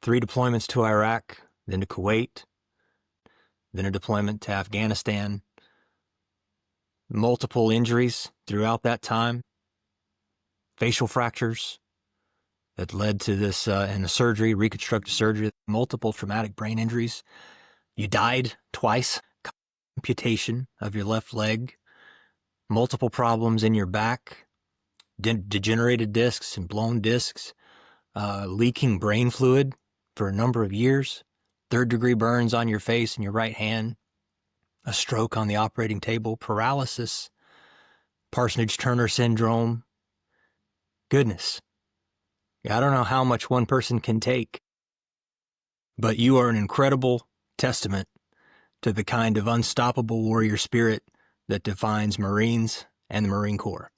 3 deployments to Iraq, then to Kuwait, then a deployment to Afghanistan. Multiple injuries throughout that time. Facial fractures that led to this, and a surgery, reconstructive surgery, multiple traumatic brain injuries. You died twice, amputation of your left leg, multiple problems in your back, degenerated discs and blown discs, leaking brain fluid for a number of years, 3rd-degree burns on your face and your right hand, a stroke on the operating table, paralysis, Parsonage-Turner syndrome. Goodness. I don't know how much one person can take, but you are an incredible testament to the kind of unstoppable warrior spirit that defines Marines and the Marine Corps.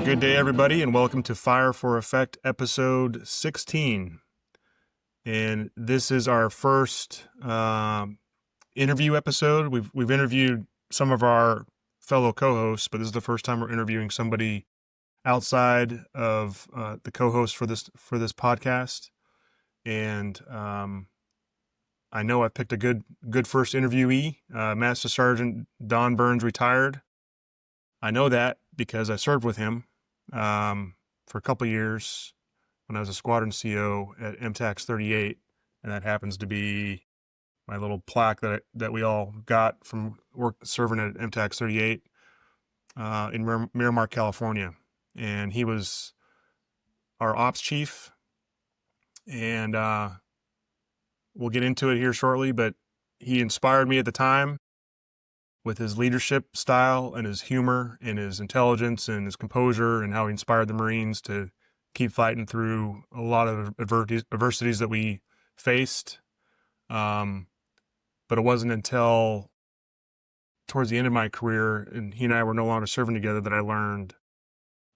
Good day, everybody, and welcome to Fire for Effect, episode 16. And this is our first interview episode. We've interviewed some of our fellow co-hosts, but this is the first time we're interviewing somebody outside of the co-host for this podcast. And I know I picked a good first interviewee. Master Sergeant Don Burns retired. I know that because I served with him for a couple of years when I was a squadron CO at MTAX 38, and that happens to be my little plaque that we all got from serving at MTAX 38 in Miramar, California. And he was our ops chief, and we'll get into it here shortly, but he inspired me at the time with his leadership style and his humor and his intelligence and his composure, and how he inspired the Marines to keep fighting through a lot of adversities that we faced. But it wasn't until towards the end of my career, and he and I were no longer serving together, that I learned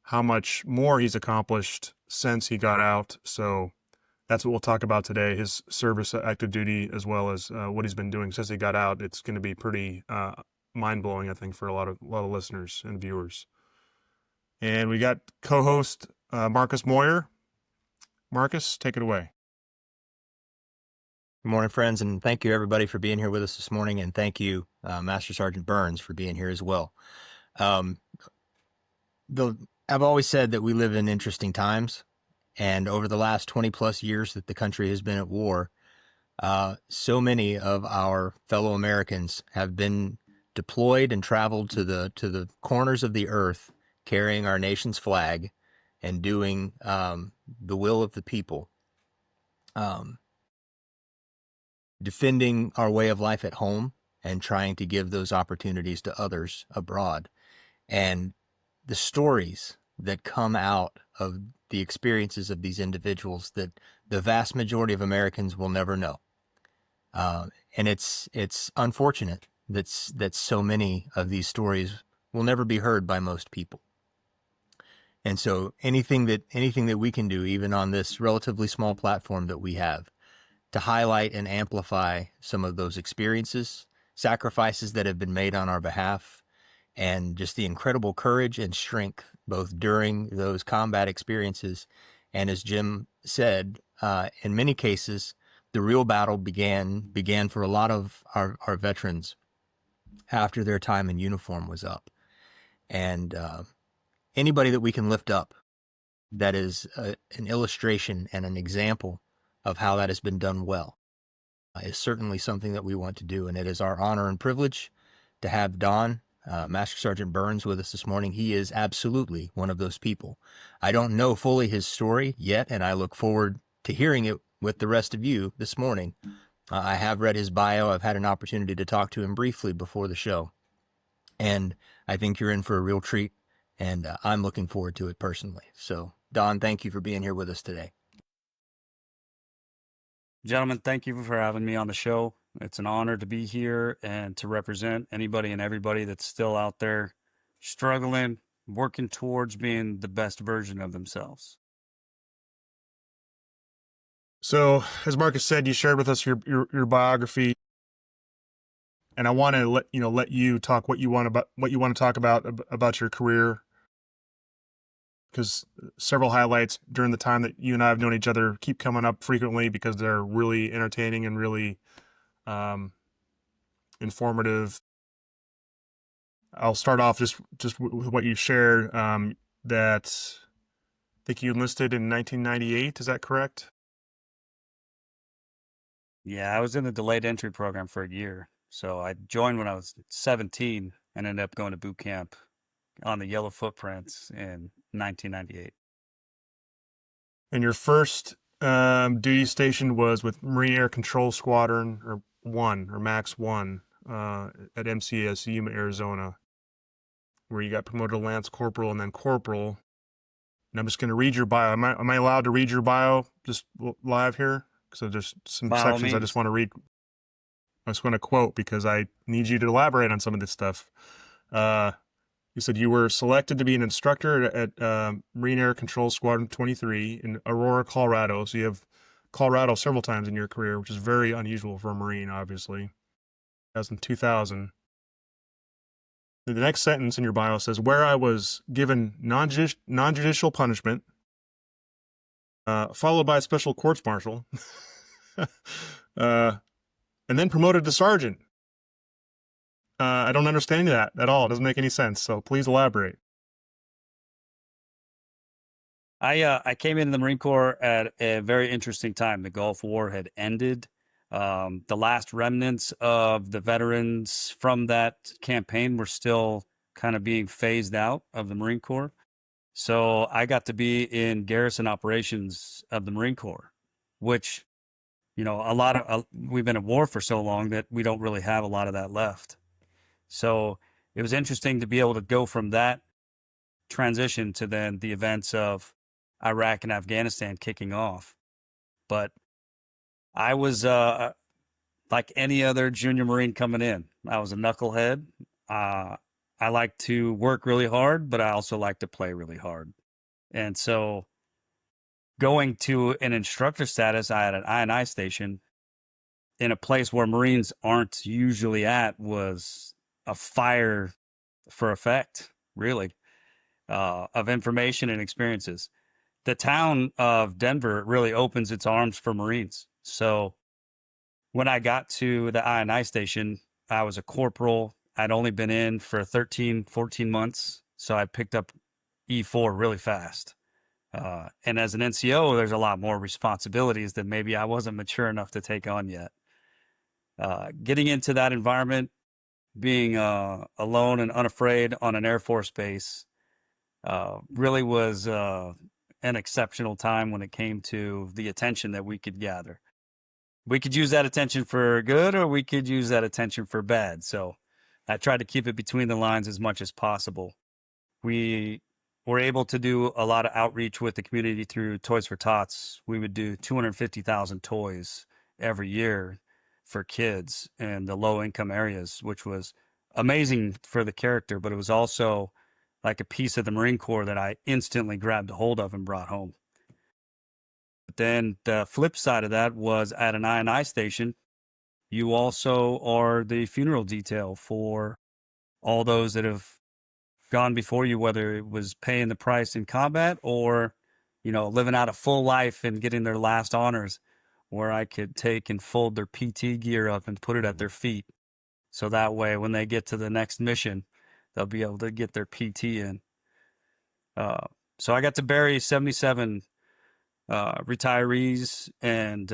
how much more he's accomplished since he got out. So that's what we'll talk about today, his service, active duty, as well as what he's been doing since he got out. It's going to be pretty mind-blowing, I think, for a lot of listeners and viewers. And we got co-host Marcus Moyer. Marcus, take it away. Good morning, friends, and thank you, everybody, for being here with us this morning, and thank you, Master Sergeant Burns, for being here as well. I've always said that we live in interesting times, and over the last 20-plus years that the country has been at war, so many of our fellow Americans have been deployed and traveled to the corners of the earth, carrying our nation's flag and doing the will of the people, defending our way of life at home and trying to give those opportunities to others abroad. And the stories that come out of the experiences of these individuals that the vast majority of Americans will never know. And it's unfortunate that so many of these stories will never be heard by most people. And so anything that we can do, even on this relatively small platform that we have, to highlight and amplify some of those experiences, sacrifices that have been made on our behalf, and just the incredible courage and strength, both during those combat experiences, and as Jim said, in many cases, the real battle began for a lot of our veterans after their time in uniform was up. And anybody that we can lift up that is an illustration and an example of how that has been done well is certainly something that we want to do. And it is our honor and privilege to have Don, Master Sergeant Burns, with us this morning. He is absolutely one of those people. I don't know fully his story yet, and I look forward to hearing it with the rest of you this morning. I have read his bio. I've had an opportunity to talk to him briefly before the show. And I think you're in for a real treat And I'm looking forward to it personally. So, Don, thank you for being here with us today. Gentlemen, thank you for having me on the show. It's an honor to be here and to represent anybody and everybody that's still out there struggling, working towards being the best version of themselves. So, as Marcus said, you shared with us your biography, and I want to let you talk what you want to talk about your career, because several highlights during the time that you and I have known each other keep coming up frequently because they're really entertaining and really informative. I'll start off just with what you shared. That I think you enlisted in 1998. Is that correct? Yeah, I was in the delayed entry program for a year. So I joined when I was 17 and ended up going to boot camp on the Yellow Footprints in 1998. And your first duty station was with Marine Air Control Squadron, or one, or Max One, at MCS Yuma, Arizona, where you got promoted to Lance Corporal and then Corporal. And I'm just going to read your bio. Am I allowed to read your bio just live here? So there's some By all sections I just means. want to read. I just want to quote because I need you to elaborate on some of this stuff. You said you were selected to be an instructor at Marine Air Control Squadron 23 in Aurora, Colorado. So you have Colorado several times in your career, which is very unusual for a Marine, obviously. That was in 2000. The next sentence in your bio says, where I was given non-judicial punishment, followed by a special courts martial, and then promoted to sergeant. I don't understand that at all. It doesn't make any sense. So please elaborate. I came into the Marine Corps at a very interesting time. The Gulf War had ended. The last remnants of the veterans from that campaign were still kind of being phased out of the Marine Corps. So I got to be in garrison operations of the Marine Corps, which, we've been at war for so long that we don't really have a lot of that left. So it was interesting to be able to go from that transition to then the events of Iraq and Afghanistan kicking off. But I was like any other junior Marine coming in. I was a knucklehead. I like to work really hard, but I also like to play really hard. And so going to an instructor status, I had an I&I station in a place where Marines aren't usually at was a fire for effect, really, of information and experiences. The town of Denver really opens its arms for Marines. So when I got to the I&I station, I was a corporal. I'd only been in for 13, 14 months. So I picked up E4 really fast. And as an NCO, there's a lot more responsibilities that maybe I wasn't mature enough to take on yet. Getting into that environment, being alone and unafraid on an Air Force base, really was an exceptional time when it came to the attention that we could gather. We could use that attention for good or we could use that attention for bad. So I tried to keep it between the lines as much as possible. We were able to do a lot of outreach with the community through Toys for Tots. We would do 250,000 toys every year for kids in the low income areas, which was amazing for the character, but it was also like a piece of the Marine Corps that I instantly grabbed a hold of and brought home. But then the flip side of that was at an I&I station, you also are the funeral detail for all those that have gone before you, whether it was paying the price in combat or, living out a full life and getting their last honors, where I could take and fold their PT gear up and put it at their feet. So that way, when they get to the next mission, they'll be able to get their PT in. So I got to bury 77 retirees and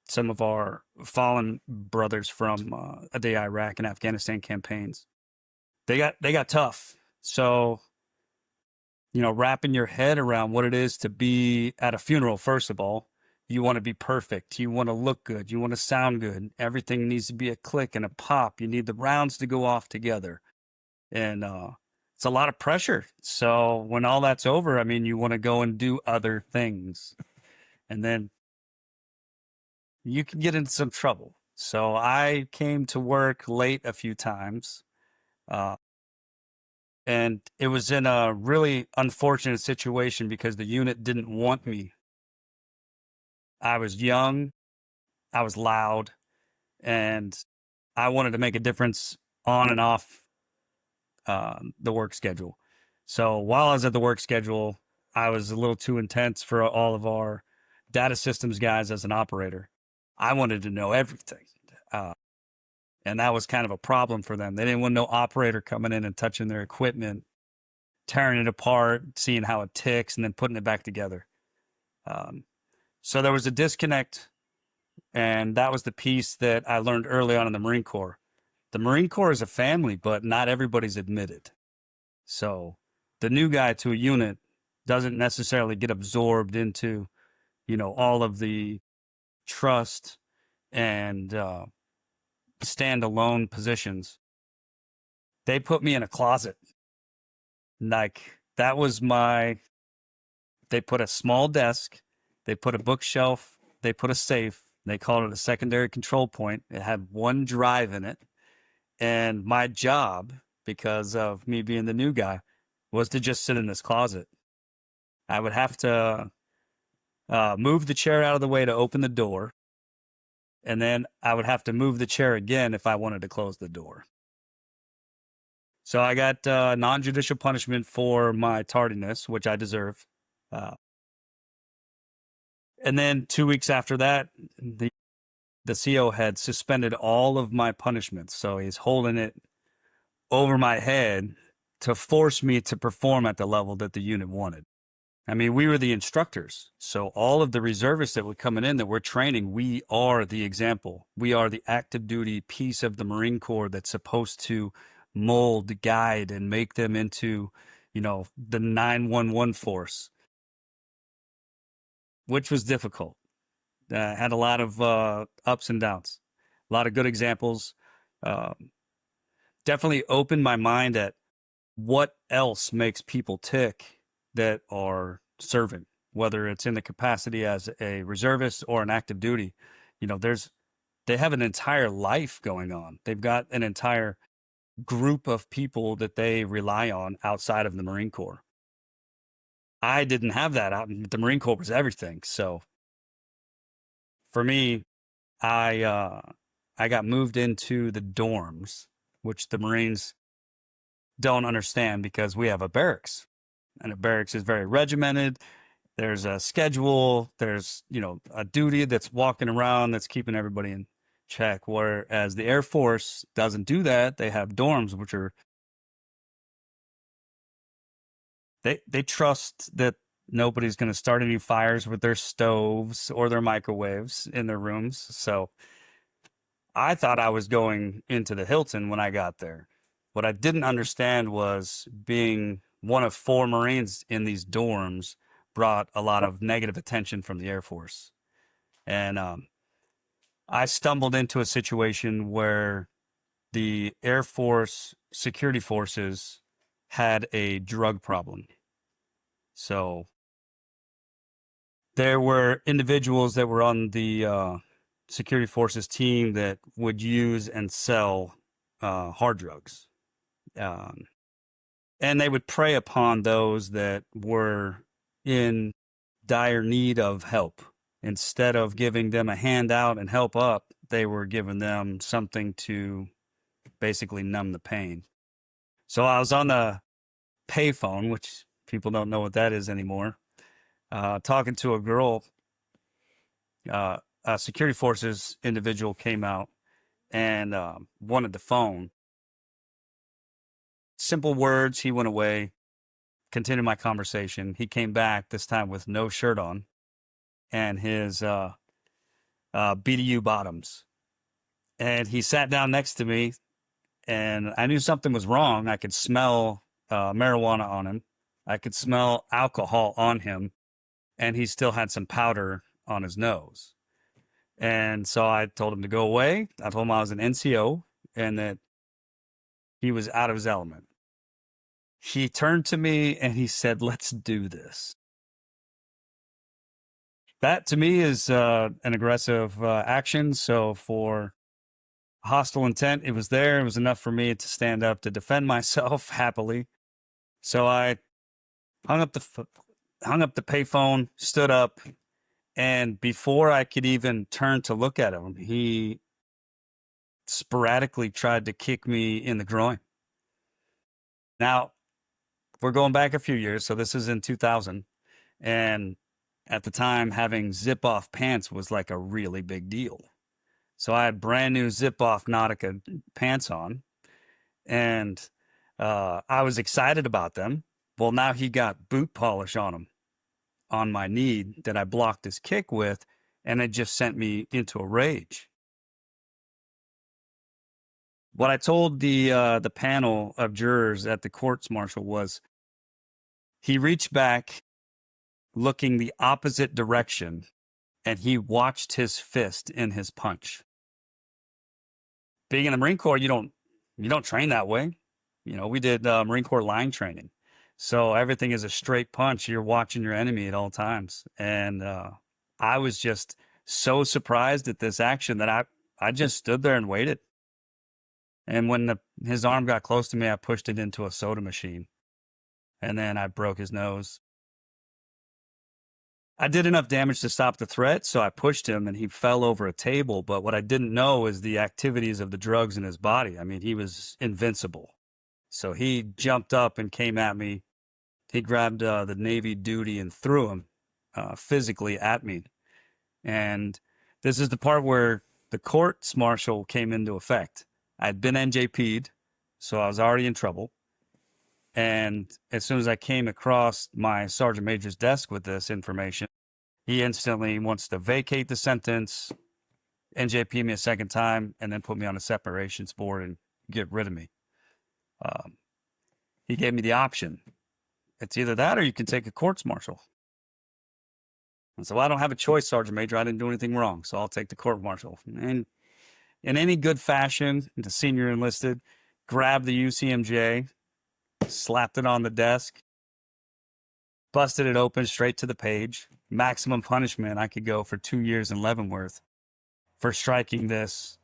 some of our fallen brothers from the Iraq and Afghanistan campaigns. They got tough. So, wrapping your head around what it is to be at a funeral, first of all, you want to be perfect. You want to look good. You want to sound good. Everything needs to be a click and a pop. You need the rounds to go off together. And it's a lot of pressure. So when all that's over, I mean, you want to go and do other things, and then you can get into some trouble. So I came to work late a few times, uh, and it was in a really unfortunate situation because the unit didn't want me. I was young, I was loud, and I wanted to make a difference on and off the work schedule. So while I was at the work schedule, I was a little too intense for all of our data systems guys as an operator. I wanted to know everything. Uh, and that was kind of a problem for them. They didn't want no operator coming in and touching their equipment, tearing it apart, seeing how it ticks, and then putting it back together. Um, so there was a disconnect, and that was the piece that I learned early on in the Marine Corps. The Marine Corps is a family, but not everybody's admitted. So the new guy to a unit doesn't necessarily get absorbed into, all of the trust and standalone positions. They put me in a closet. Like that was they put a small desk, they put a bookshelf, they put a safe, they called it a secondary control point. It had one drive in it. And my job, because of me being the new guy, was to just sit in this closet. I would have to move the chair out of the way to open the door. And then I would have to move the chair again if I wanted to close the door. So I got non-judicial punishment for my tardiness, which I deserve. Uh, and then 2 weeks after that, the CO had suspended all of my punishments. So he's holding it over my head to force me to perform at the level that the unit wanted. I mean, we were the instructors. So all of the reservists that were coming in that we're training, we are the example. We are the active duty piece of the Marine Corps that's supposed to mold, guide, and make them into, the 911 force, which was difficult. Had a lot of ups and downs, a lot of good examples. Uh, Definitely opened my mind at what else makes people tick that are serving, whether it's in the capacity as a reservist or an active duty. They have an entire life going on. They've got an entire group of people that they rely on outside of the Marine Corps. I didn't have that. The Marine Corps was everything. So for me, I got moved into the dorms, which the Marines don't understand because we have a barracks, and a barracks is very regimented. There's a schedule. There's, a duty that's walking around that's keeping everybody in check. Whereas the Air Force doesn't do that. They have dorms, which are, they trust that nobody's going to start any fires with their stoves or their microwaves in their rooms. So I thought I was going into the Hilton when I got there. What I didn't understand was being one of 4 Marines in these dorms brought a lot of negative attention from the Air Force. And I stumbled into a situation where the Air Force security forces had a drug problem. So there were individuals that were on the security forces team that would use and sell hard drugs. And they would prey upon those that were in dire need of help. Instead of giving them a handout and help up, they were giving them something to basically numb the pain. So I was on the payphone, which people don't know what that is anymore, talking to a girl. A security forces individual came out and wanted the phone. Simple words. He went away, continued my conversation. He came back this time with no shirt on and his BDU bottoms. And he sat down next to me, and I knew something was wrong. I could smell marijuana on him. I could smell alcohol on him, and he still had some powder on his nose. And so I told him to go away. I told him I was an NCO and that he was out of his element. He turned to me and he said, "Let's do this." That to me is an aggressive action. So for hostile intent, it was there. It was enough for me to stand up to defend myself happily. So I hung up the payphone, stood up, and before I could even turn to look at him, he sporadically tried to kick me in the groin. Now, we're going back a few years, so this is in 2000, and at the time, having zip-off pants was like a really big deal. So I had brand new zip-off Nautica pants on, and I was excited about them. Well, now he got boot polish on them, on my knee that I blocked his kick with, and it just sent me into a rage. What I told the panel of jurors at the courts martial was, he reached back, looking the opposite direction, and he watched his fist in his punch. Being in the Marine Corps, you don't train that way. We did Marine Corps line training, so everything is a straight punch. You're watching your enemy at all times, and I was just so surprised at this action that I just stood there and waited. And when his arm got close to me, I pushed it into a soda machine, and then I broke his nose. I did enough damage to stop the threat, so I pushed him and he fell over a table. But what I didn't know is the activities of the drugs in his body. I mean, he was invincible. So he jumped up and came at me. He grabbed the Navy duty and threw him physically at me. And this is the part where the courts martial came into effect. I'd been NJP'd, so I was already in trouble. And as soon as I came across my sergeant major's desk with this information, he instantly wants to vacate the sentence, NJP me a second time, and then put me on a separations board and get rid of me. He gave me the option. It's either that or you can take a courts martial. I said, well, I don't have a choice, Sergeant Major. I didn't do anything wrong, so I'll take the court martial. And in any good fashion, the senior enlisted grabbed the UCMJ, slapped it on the desk, busted it open straight to the page. Maximum punishment, I could go for 2 years in Leavenworth for striking this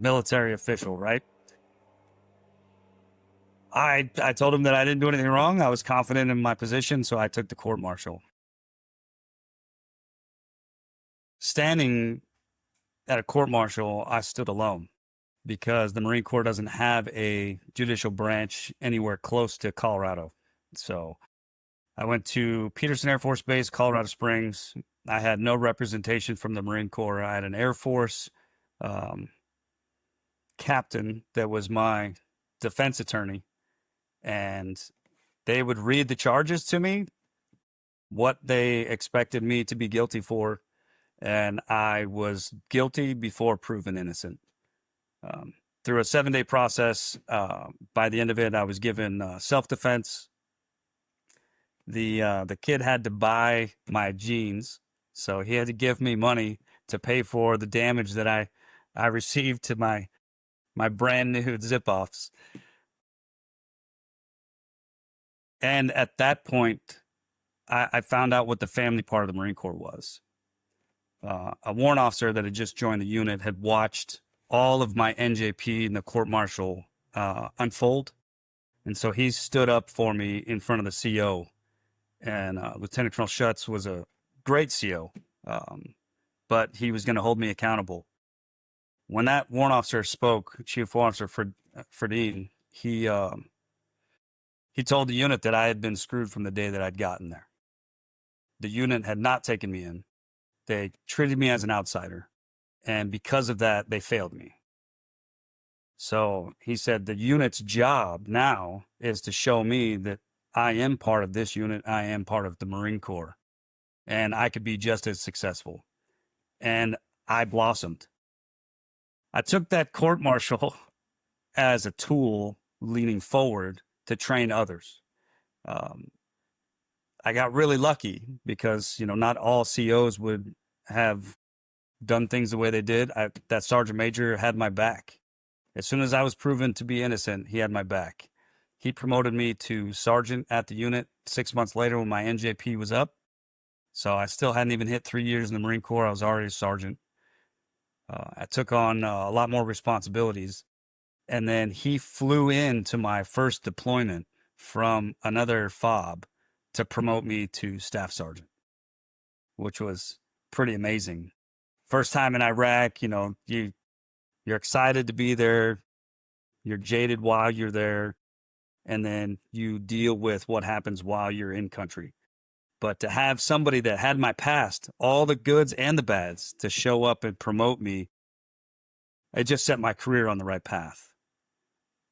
military official, right? I told him that I didn't do anything wrong. I was confident in my position, so I took the court martial. Standing at a court martial, I stood alone because the Marine Corps doesn't have a judicial branch anywhere close to Colorado. So I went to Peterson Air Force Base, Colorado Springs. I had no representation from the Marine Corps. I had an Air Force captain that was my defense attorney, and they would read the charges to me, what they expected me to be guilty for, and I was guilty before proven innocent. Through a 7-day process, by the end of it, I was given self-defense. The kid had to buy my jeans, so he had to give me money to pay for the damage that I received to my brand new zip-offs. And at that point, I found out what the family part of the Marine Corps was. A warrant officer that had just joined the unit had watched all of my NJP and the court martial unfold. And so he stood up for me in front of the CO. And Lieutenant Colonel Schutz was a great CO, but he was going to hold me accountable. When that warrant officer spoke, Chief Warrant Officer Ferdine, he told the unit that I had been screwed from the day that I'd gotten there. The unit had not taken me in. They treated me as an outsider. And because of that, they failed me. So he said the unit's job now is to show me that I am part of this unit. I am part of the Marine Corps. And I could be just as successful. And I blossomed. I took that court martial as a tool leaning forward to train others. I got really lucky because, not all COs would have done things the way they did. That Sergeant Major had my back. As soon as I was proven to be innocent, he had my back. he promoted me to sergeant at the unit 6 months later when my NJP was up. So I still hadn't even hit 3 years in the Marine Corps. I was already a sergeant. I took on a lot more responsibilities. And then he flew into my first deployment from another FOB to promote me to staff sergeant, which was pretty amazing. First time in Iraq, you're excited to be there. You're jaded while you're there. And then you deal with what happens while you're in country. But to have somebody that had my past, all the goods and the bads, to show up and promote me, it just set my career on the right path.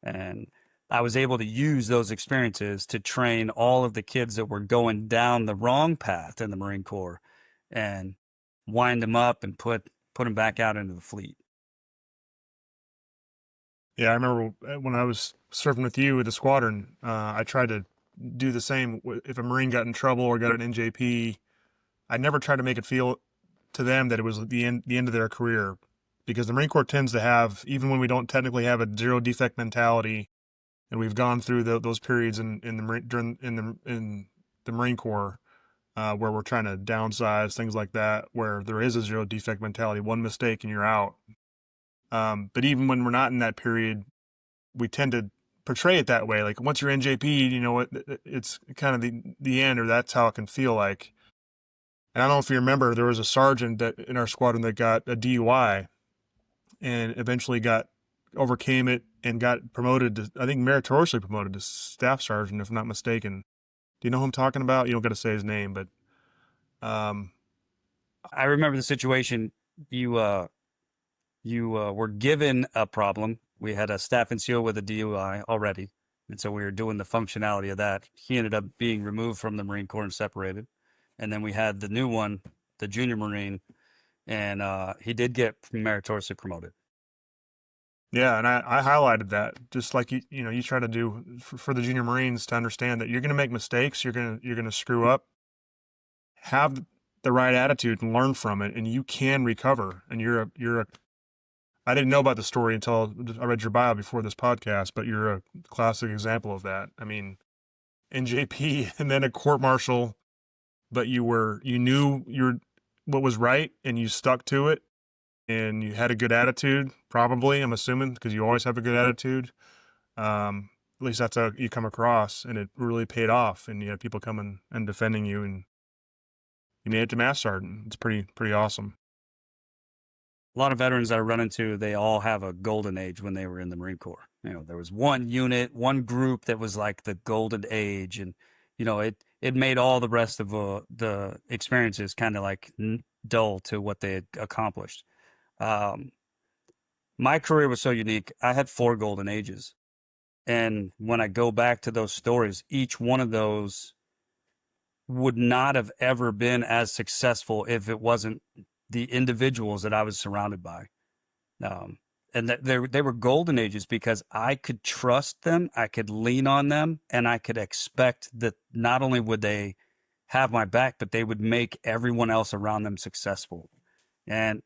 And I was able to use those experiences to train all of the kids that were going down the wrong path in the Marine Corps and wind them up and put them back out into the fleet. Yeah, I remember when I was serving with you with the squadron, I tried to do the same. If a Marine got in trouble or got an NJP, I never tried to make it feel to them that it was the end of their career, because the Marine Corps tends to have, even when we don't technically have a zero defect mentality, and we've gone through those periods in the Marine Corps where we're trying to downsize things like that, where there is a zero defect mentality, one mistake and you're out. But even when we're not in that period, we tend to portray it that way. Like once you're NJP, it's kind of the end, or that's how it can feel like. And I don't know if you remember, there was a sergeant that in our squadron that got a DUI and eventually overcame it and got promoted to, I think meritoriously promoted to staff sergeant, if I'm not mistaken. Do you know who I'm talking about? You don't got to say his name, but I remember the situation. You were given a problem. We had a staff NCO with a DUI already, and so we were doing the functionality of that. He ended up being removed from the Marine Corps and separated. And then we had the new one, the junior Marine, and he did get meritoriously promoted. yeah, and I highlighted that, just like you try to do for the junior Marines, to understand that you're going to make mistakes, you're going to screw up. Have the right attitude and learn from it, and you can recover. And I didn't know about the story until I read your bio before this podcast, but you're a classic example of that. I mean, NJP and then a court martial, but you knew what was right and you stuck to it, and you had a good attitude, probably, I'm assuming, because you always have a good attitude. At least that's how you come across, and it really paid off, and you had people coming and defending you, and you made it to Master Sergeant. It's pretty awesome. A lot of veterans that I run into, they all have a golden age when they were in the Marine Corps. There was one unit, one group that was like the golden age, and it made all the rest of the experiences kind of like dull to what they had accomplished. My career was so unique. I had 4 golden ages, and when I go back to those stories, each one of those would not have ever been as successful if it wasn't the individuals that I was surrounded by. And that they were golden ages because I could trust them, I could lean on them, and I could expect that not only would they have my back, but they would make everyone else around them successful. And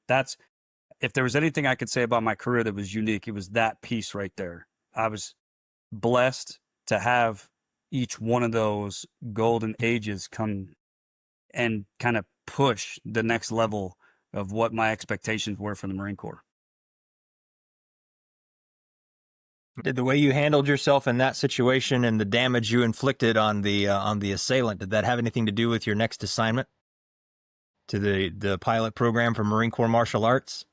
if there was anything I could say about my career that was unique, it was that piece right there. I was blessed to have each one of those golden ages come and kind of push the next level of what my expectations were from the Marine Corps. Did the way you handled yourself in that situation and the damage you inflicted on the assailant, did that have anything to do with your next assignment to the pilot program for Marine Corps Martial Arts?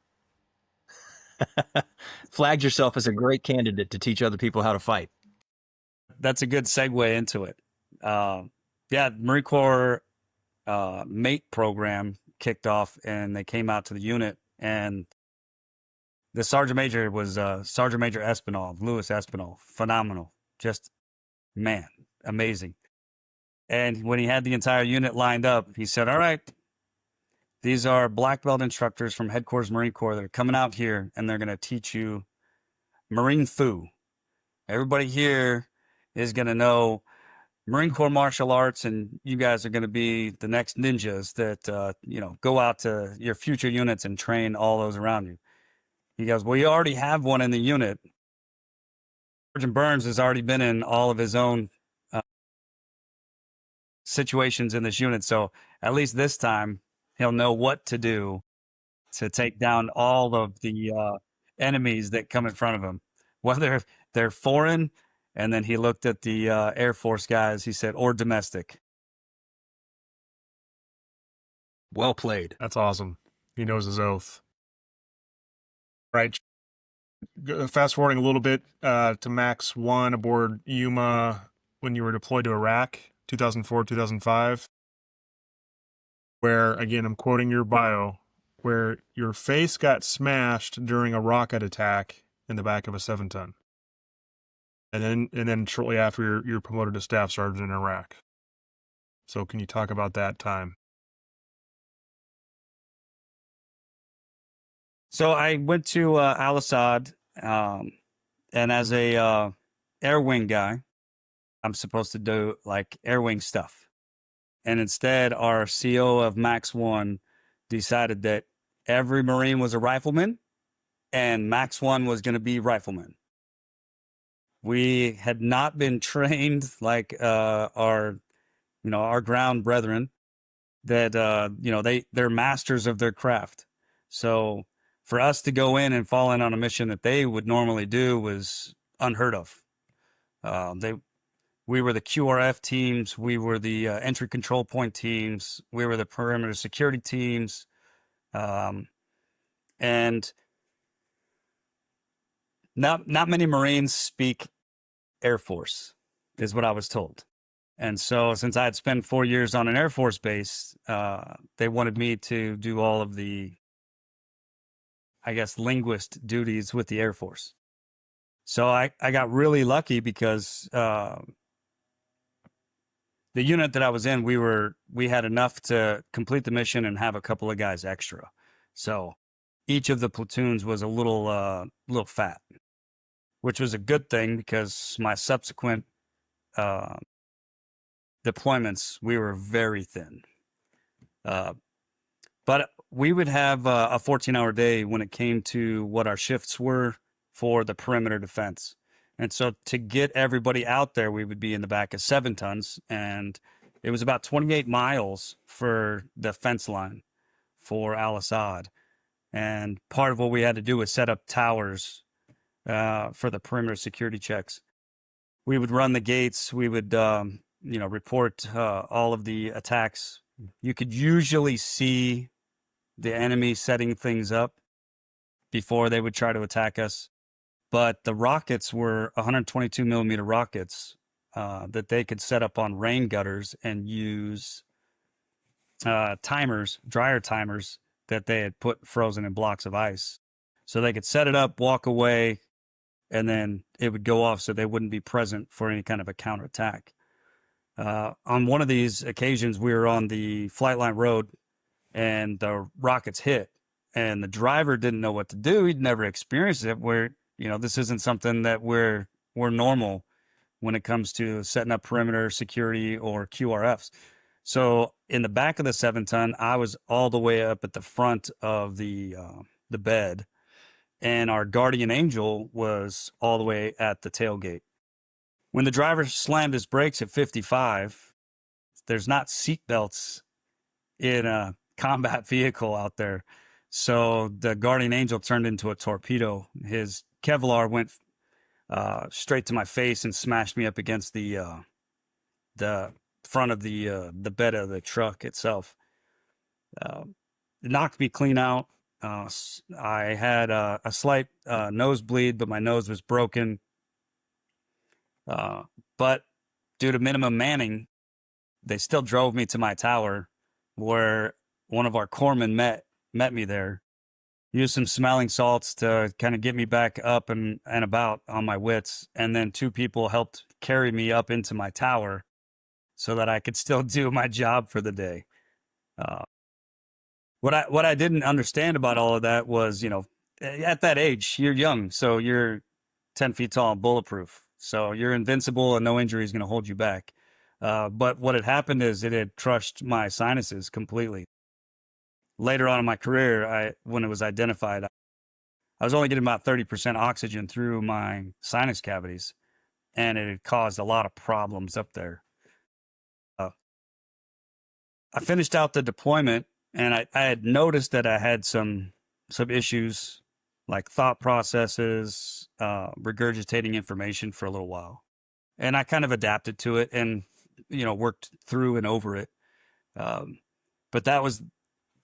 Flagged yourself as a great candidate to teach other people how to fight. That's a good segue into it. Yeah, Marine Corps mate program kicked off, and they came out to the unit, and the sergeant major was Sergeant Major Espinal, Louis Espinal. Phenomenal. Just, man, amazing. And when he had the entire unit lined up, he said, all right, these are black belt instructors from Headquarters Marine Corps that are coming out here, and they're going to teach you Marine Fu. Everybody here is going to know Marine Corps martial arts, and you guys are going to be the next ninjas that, go out to your future units and train all those around you. He goes, well, you already have one in the unit. Sergeant Burns has already been in all of his own situations in this unit. So at least this time, he'll know what to do to take down all of the enemies that come in front of him, whether they're foreign. And then he looked at the Air Force guys, he said, or domestic. Well played. That's awesome. He knows his oath. Right. Fast forwarding a little bit to Max 1 aboard Yuma when you were deployed to Iraq, 2004, 2005, where, again, I'm quoting your bio, where your face got smashed during a rocket attack in the back of a 7-ton. And then shortly after, you're promoted to staff sergeant in Iraq. So can you talk about that time? So I went to Al Assad, and as a air wing guy, I'm supposed to do like air wing stuff. And instead, our CO of Max 1 decided that every Marine was a rifleman and Max 1 was going to be rifleman. We had not been trained like our ground brethren that, they're masters of their craft. So for us to go in and fall in on a mission that they would normally do was unheard of. We were the QRF teams. We were the entry control point teams. We were the perimeter security teams. And not many Marines speak Air Force, is what I was told. And so since I had spent 4 years on an Air Force base, they wanted me to do all of the, I guess, linguist duties with the Air Force. So I got really lucky because the unit that I was in, we had enough to complete the mission and have a couple of guys extra. So each of the platoons was a little fat, which was a good thing because my subsequent deployments, we were very thin. But we would have a 14-hour day when it came to what our shifts were for the perimeter defense. And so to get everybody out there, we would be in the back of 7-tons, and it was about 28 miles for the fence line for Al Assad. And part of what we had to do was set up towers for the perimeter security checks. We would run the gates. We would, report all of the attacks. You could usually see the enemy setting things up before they would try to attack us. But the rockets were 122 millimeter rockets that they could set up on rain gutters and use dryer timers that they had put frozen in blocks of ice. So they could set it up, walk away, and then it would go off so they wouldn't be present for any kind of a counterattack. On one of these occasions, we were on the flight line road and the rockets hit, and the driver didn't know what to do. He'd never experienced it. This isn't something that we're normal when it comes to setting up perimeter security or QRFs. So in the back of the 7-ton, I was all the way up at the front of the bed, and our guardian angel was all the way at the tailgate. When the driver slammed his brakes at 55, there's not seat belts in a combat vehicle out there. So the guardian angel turned into a torpedo. His Kevlar went straight to my face and smashed me up against the front of the bed of the truck itself. It knocked me clean out. I had a slight nosebleed, but my nose was broken. But due to minimum manning, they still drove me to my tower, where one of our corpsmen met me there. Used some smelling salts to kind of get me back up and about on my wits, and then 2 people helped carry me up into my tower so that I could still do my job for the day. What I didn't understand about all of that was, at that age, you're young, so you're 10 feet tall and bulletproof. So you're invincible and no injury is going to hold you back. But what had happened is it had crushed my sinuses completely. Later on in my career, when it was identified, I was only getting about 30% oxygen through my sinus cavities. and it had caused a lot of problems up there. I finished out the deployment, and I had noticed that I had some issues, like thought processes, regurgitating information for a little while, and I kind of adapted to it, and worked through and over it. But that was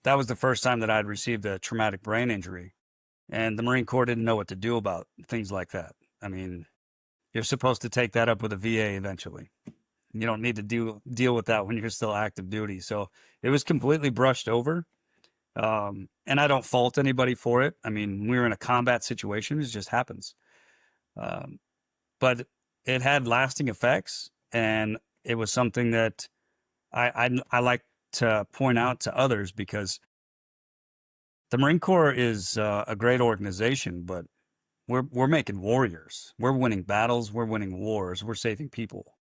the first time that I'd received a traumatic brain injury, and the Marine Corps didn't know what to do about things like that. I mean, you're supposed to take that up with a VA eventually. You don't need to deal with that when you're still active duty. So it was completely brushed over. And I don't fault anybody for it. I mean, we were in a combat situation. It just happens. But it had lasting effects. And it was something that I like to point out to others, because the Marine Corps is a great organization, but we're making warriors. We're winning battles. We're winning wars. We're saving people.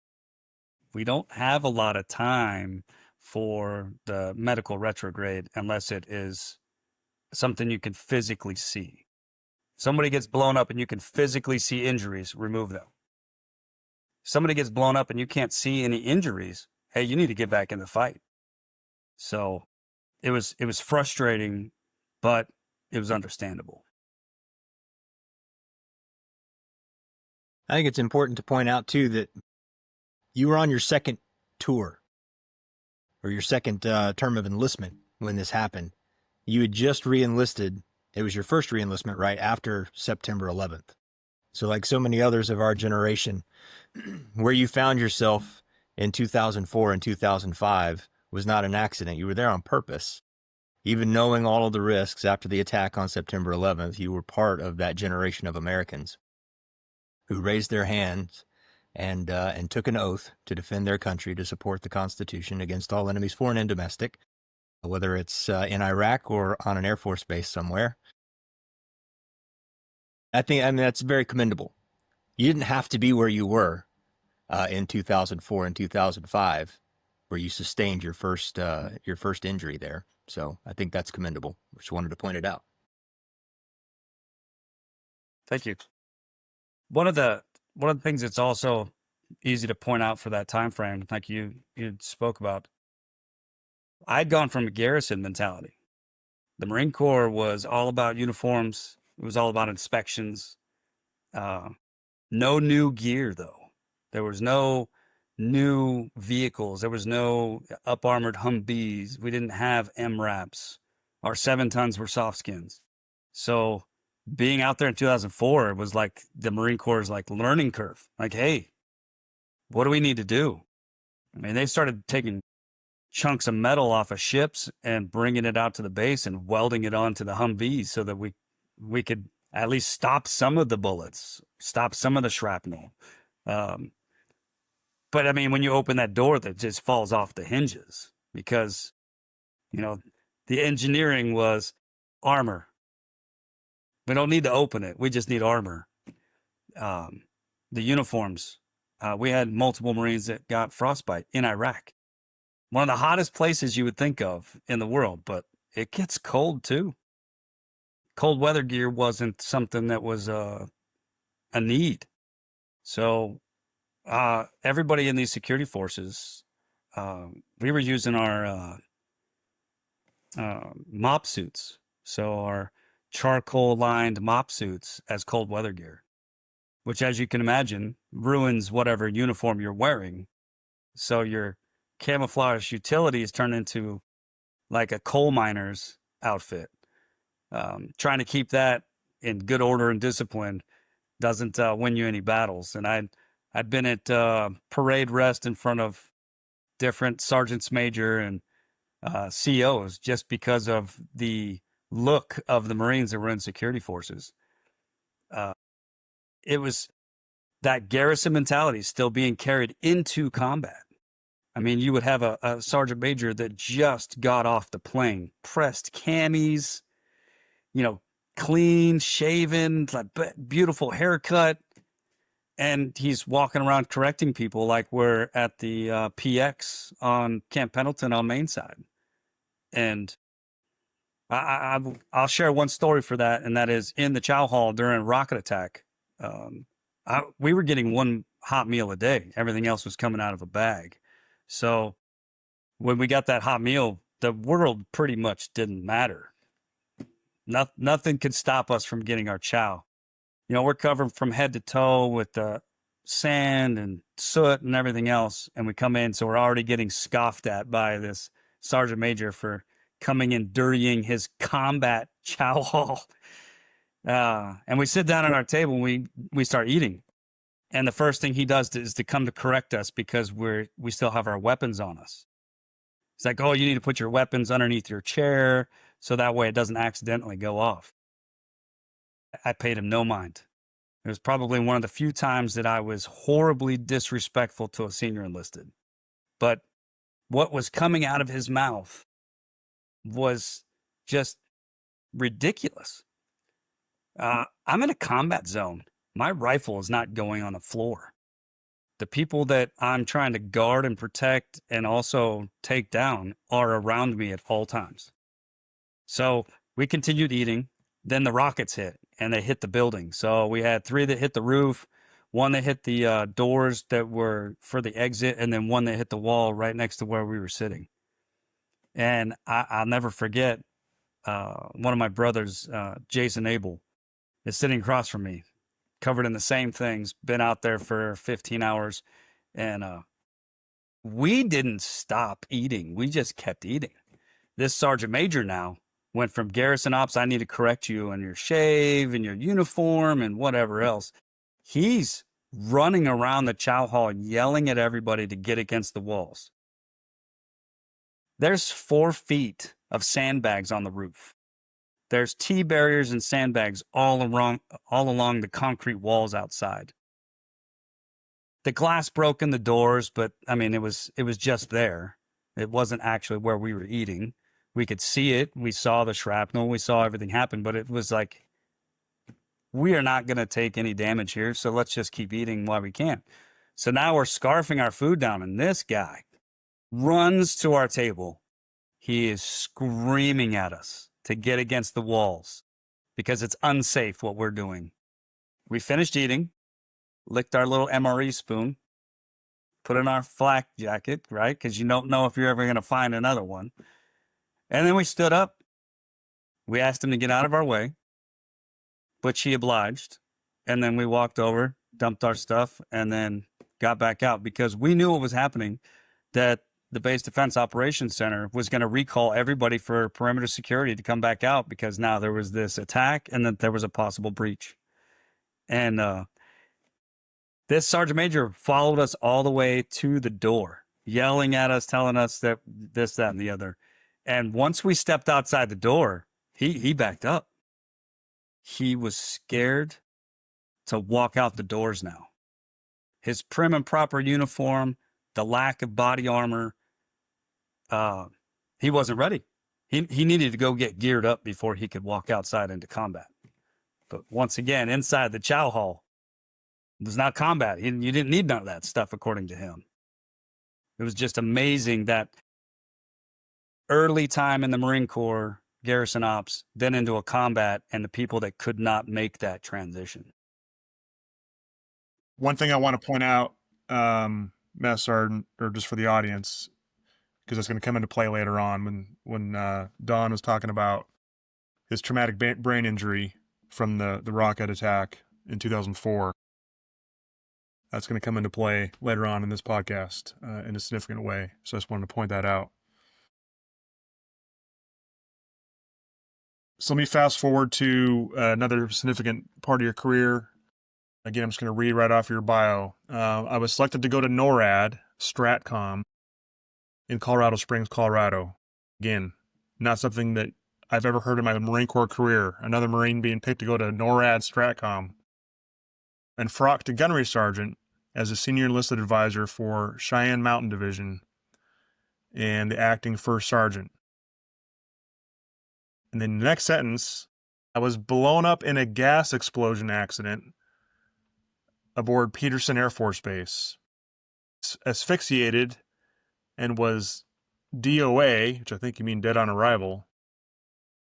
We don't have a lot of time for the medical retrograde unless it is something you can physically see. Somebody gets blown up and you can physically see injuries, remove them. Somebody gets blown up and you can't see any injuries, hey, you need to get back in the fight. So it was frustrating, but it was understandable. I think it's important to point out too that you were on your second tour, or your second term of enlistment when this happened. You had just re-enlisted. It was your first re-enlistment right after September 11th. So like so many others of our generation, where you found yourself in 2004 and 2005 was not an accident. You were there on purpose. Even knowing all of the risks after the attack on September 11th, you were part of that generation of Americans who raised their hands and took an oath to defend their country, to support the Constitution against all enemies, foreign and domestic, whether it's in Iraq or on an Air Force base somewhere. I mean, that's very commendable. You didn't have to be where you were in 2004 and 2005, where you sustained your first injury there. So I think that's commendable. Just wanted to point it out. Thank you. One of the things that's also easy to point out for that time frame, like you spoke about, I'd gone from a garrison mentality. The Marine Corps was all about uniforms. It was all about inspections. No new gear, though. There was no new vehicles. There was no up-armored Humvees. We didn't have MRAPs. Our 7 tons were soft skins. So being out there in 2004, it was like the Marine Corps' like learning curve. Like, hey, what do we need to do? I mean, they started taking chunks of metal off of ships and bringing it out to the base and welding it onto the Humvees so that we could at least stop some of the bullets, stop some of the shrapnel. But I mean, when you open that door, that just falls off the hinges, because, the engineering was armor. We don't need to open it. We just need armor. The uniforms. We had multiple Marines that got frostbite in Iraq. One of the hottest places you would think of in the world, but it gets cold too. Cold weather gear wasn't something that was a need. So everybody in these security forces, we were using our mop suits. So our charcoal lined mop suits as cold weather gear, which, as you can imagine, ruins whatever uniform you're wearing. So your camouflage utilities turn into like a coal miner's outfit. Trying to keep that in good order and discipline doesn't win you any battles. And I'd been at parade rest in front of different sergeants major and COs just because of the look of the Marines that were in security forces. It was that garrison mentality still being carried into combat. I mean, you would have a sergeant major that just got off the plane, pressed camis, clean shaven, like beautiful haircut. And he's walking around correcting people like we're at the PX on Camp Pendleton on Main Side. And I'll share one story for that, and that is in the chow hall during a rocket attack. We were getting one hot meal a day. Everything else was coming out of a bag. So when we got that hot meal, the world pretty much didn't matter. Nothing could stop us from getting our chow. You know, we're covered from head to toe with the sand and soot and everything else. And we come in, so we're already getting scoffed at by this sergeant major for coming in dirtying his combat chow hall. And we sit down at our table and we start eating. And the first thing he does is to come to correct us because we still have our weapons on us. It's like, oh, you need to put your weapons underneath your chair so that way it doesn't accidentally go off. I paid him no mind. It was probably one of the few times that I was horribly disrespectful to a senior enlisted. But what was coming out of his mouth was just ridiculous. I'm in a combat zone. My rifle is not going on the floor. The people that I'm trying to guard and protect and also take down are around me at all times. So we continued eating. Then the rockets hit and they hit the building. So we had 3 that hit the roof, 1 that hit the doors that were for the exit, and then 1 that hit the wall right next to where we were sitting. And I'll never forget one of my brothers, Jason Abel, is sitting across from me, covered in the same things, been out there for 15 hours. And we didn't stop eating. We just kept eating. This sergeant major now went from Garrison ops, I need to correct you on your shave and your uniform and whatever else. He's running around the chow hall yelling at everybody to get against the walls. There's 4 feet of sandbags on the roof. There's T barriers and sandbags all along the concrete walls outside. The glass broke in the doors, but I mean, it was just there. It wasn't actually where we were eating. We could see it. We saw the shrapnel. We saw everything happen, but it was like, we are not going to take any damage here, so let's just keep eating while we can. So now we're scarfing our food down, and this guy runs to our table. He is screaming at us to get against the walls because it's unsafe what we're doing. We finished eating, licked our little MRE spoon, put in our flak jacket, right? Because you don't know if you're ever going to find another one. And then we stood up. We asked him to get out of our way, but she obliged. And then we walked over, dumped our stuff, and then got back out because we knew what was happening, that the Base Defense Operations Center was going to recall everybody for perimeter security to come back out because now there was this attack and that there was a possible breach. And this Sergeant Major followed us all the way to the door, yelling at us, telling us that this, that, and the other. And once we stepped outside the door, he backed up. He was scared to walk out the doors now. His prim and proper uniform, the lack of body armor, he wasn't ready. He needed to go get geared up before he could walk outside into combat. But once again, inside the chow hall, it was not combat. You didn't need none of that stuff, according to him. It was just amazing that early time in the Marine Corps, Garrison Ops, then into a combat, and the people that could not make that transition. One thing I want to point out, Master Sergeant, or just for the audience, because it's going to come into play later on when Don was talking about his traumatic brain injury from the rocket attack in 2004. That's going to come into play later on in this podcast in a significant way. So I just wanted to point that out. So let me fast forward to another significant part of your career. Again, I'm just going to read right off your bio. I was selected to go to NORAD, STRATCOM, in Colorado Springs, Colorado. Again, not something that I've ever heard in my Marine Corps career. Another Marine being picked to go to NORAD, STRATCOM. And frocked to Gunnery Sergeant as a senior enlisted advisor for Cheyenne Mountain Division and the acting first sergeant. And then the next sentence, I was blown up in a gas explosion accident aboard Peterson Air Force Base, asphyxiated, and was DOA, which I think you mean dead on arrival,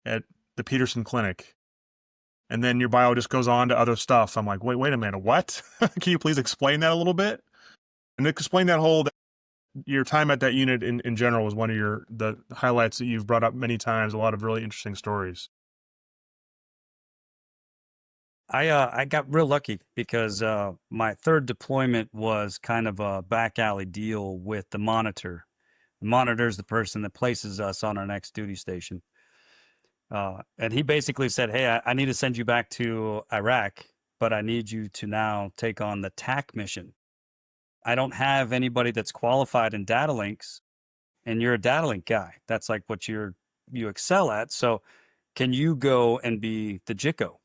at the Peterson Clinic. and then your bio just goes on to other stuff. I'm like, wait a minute, what? Can you please explain that a little bit? And explain that whole your time at that unit in general was one of the highlights that you've brought up many times. A lot of really interesting stories. I got real lucky because my third deployment was kind of a back alley deal with the monitor. The monitor is the person that places us on our next duty station. And he basically said, "Hey, I need to send you back to Iraq, but I need you to now take on the TAC mission. I don't have anybody that's qualified in data links, and you're a data link guy. That's like what you excel at. So can you go and be the JICO?"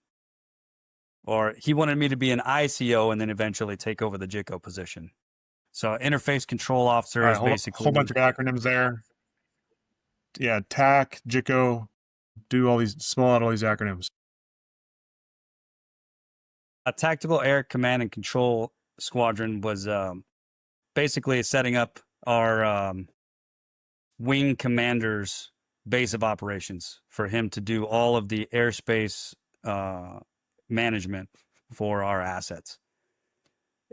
Or he wanted me to be an ICO and then eventually take over the JICO position. So interface control officer All right, is whole bunch basically of acronyms there. Yeah, TAC, JICO, do all these, small out all these acronyms. a tactical air command and control squadron. Was basically setting up our wing commander's base of operations for him to do all of the airspace management for our assets.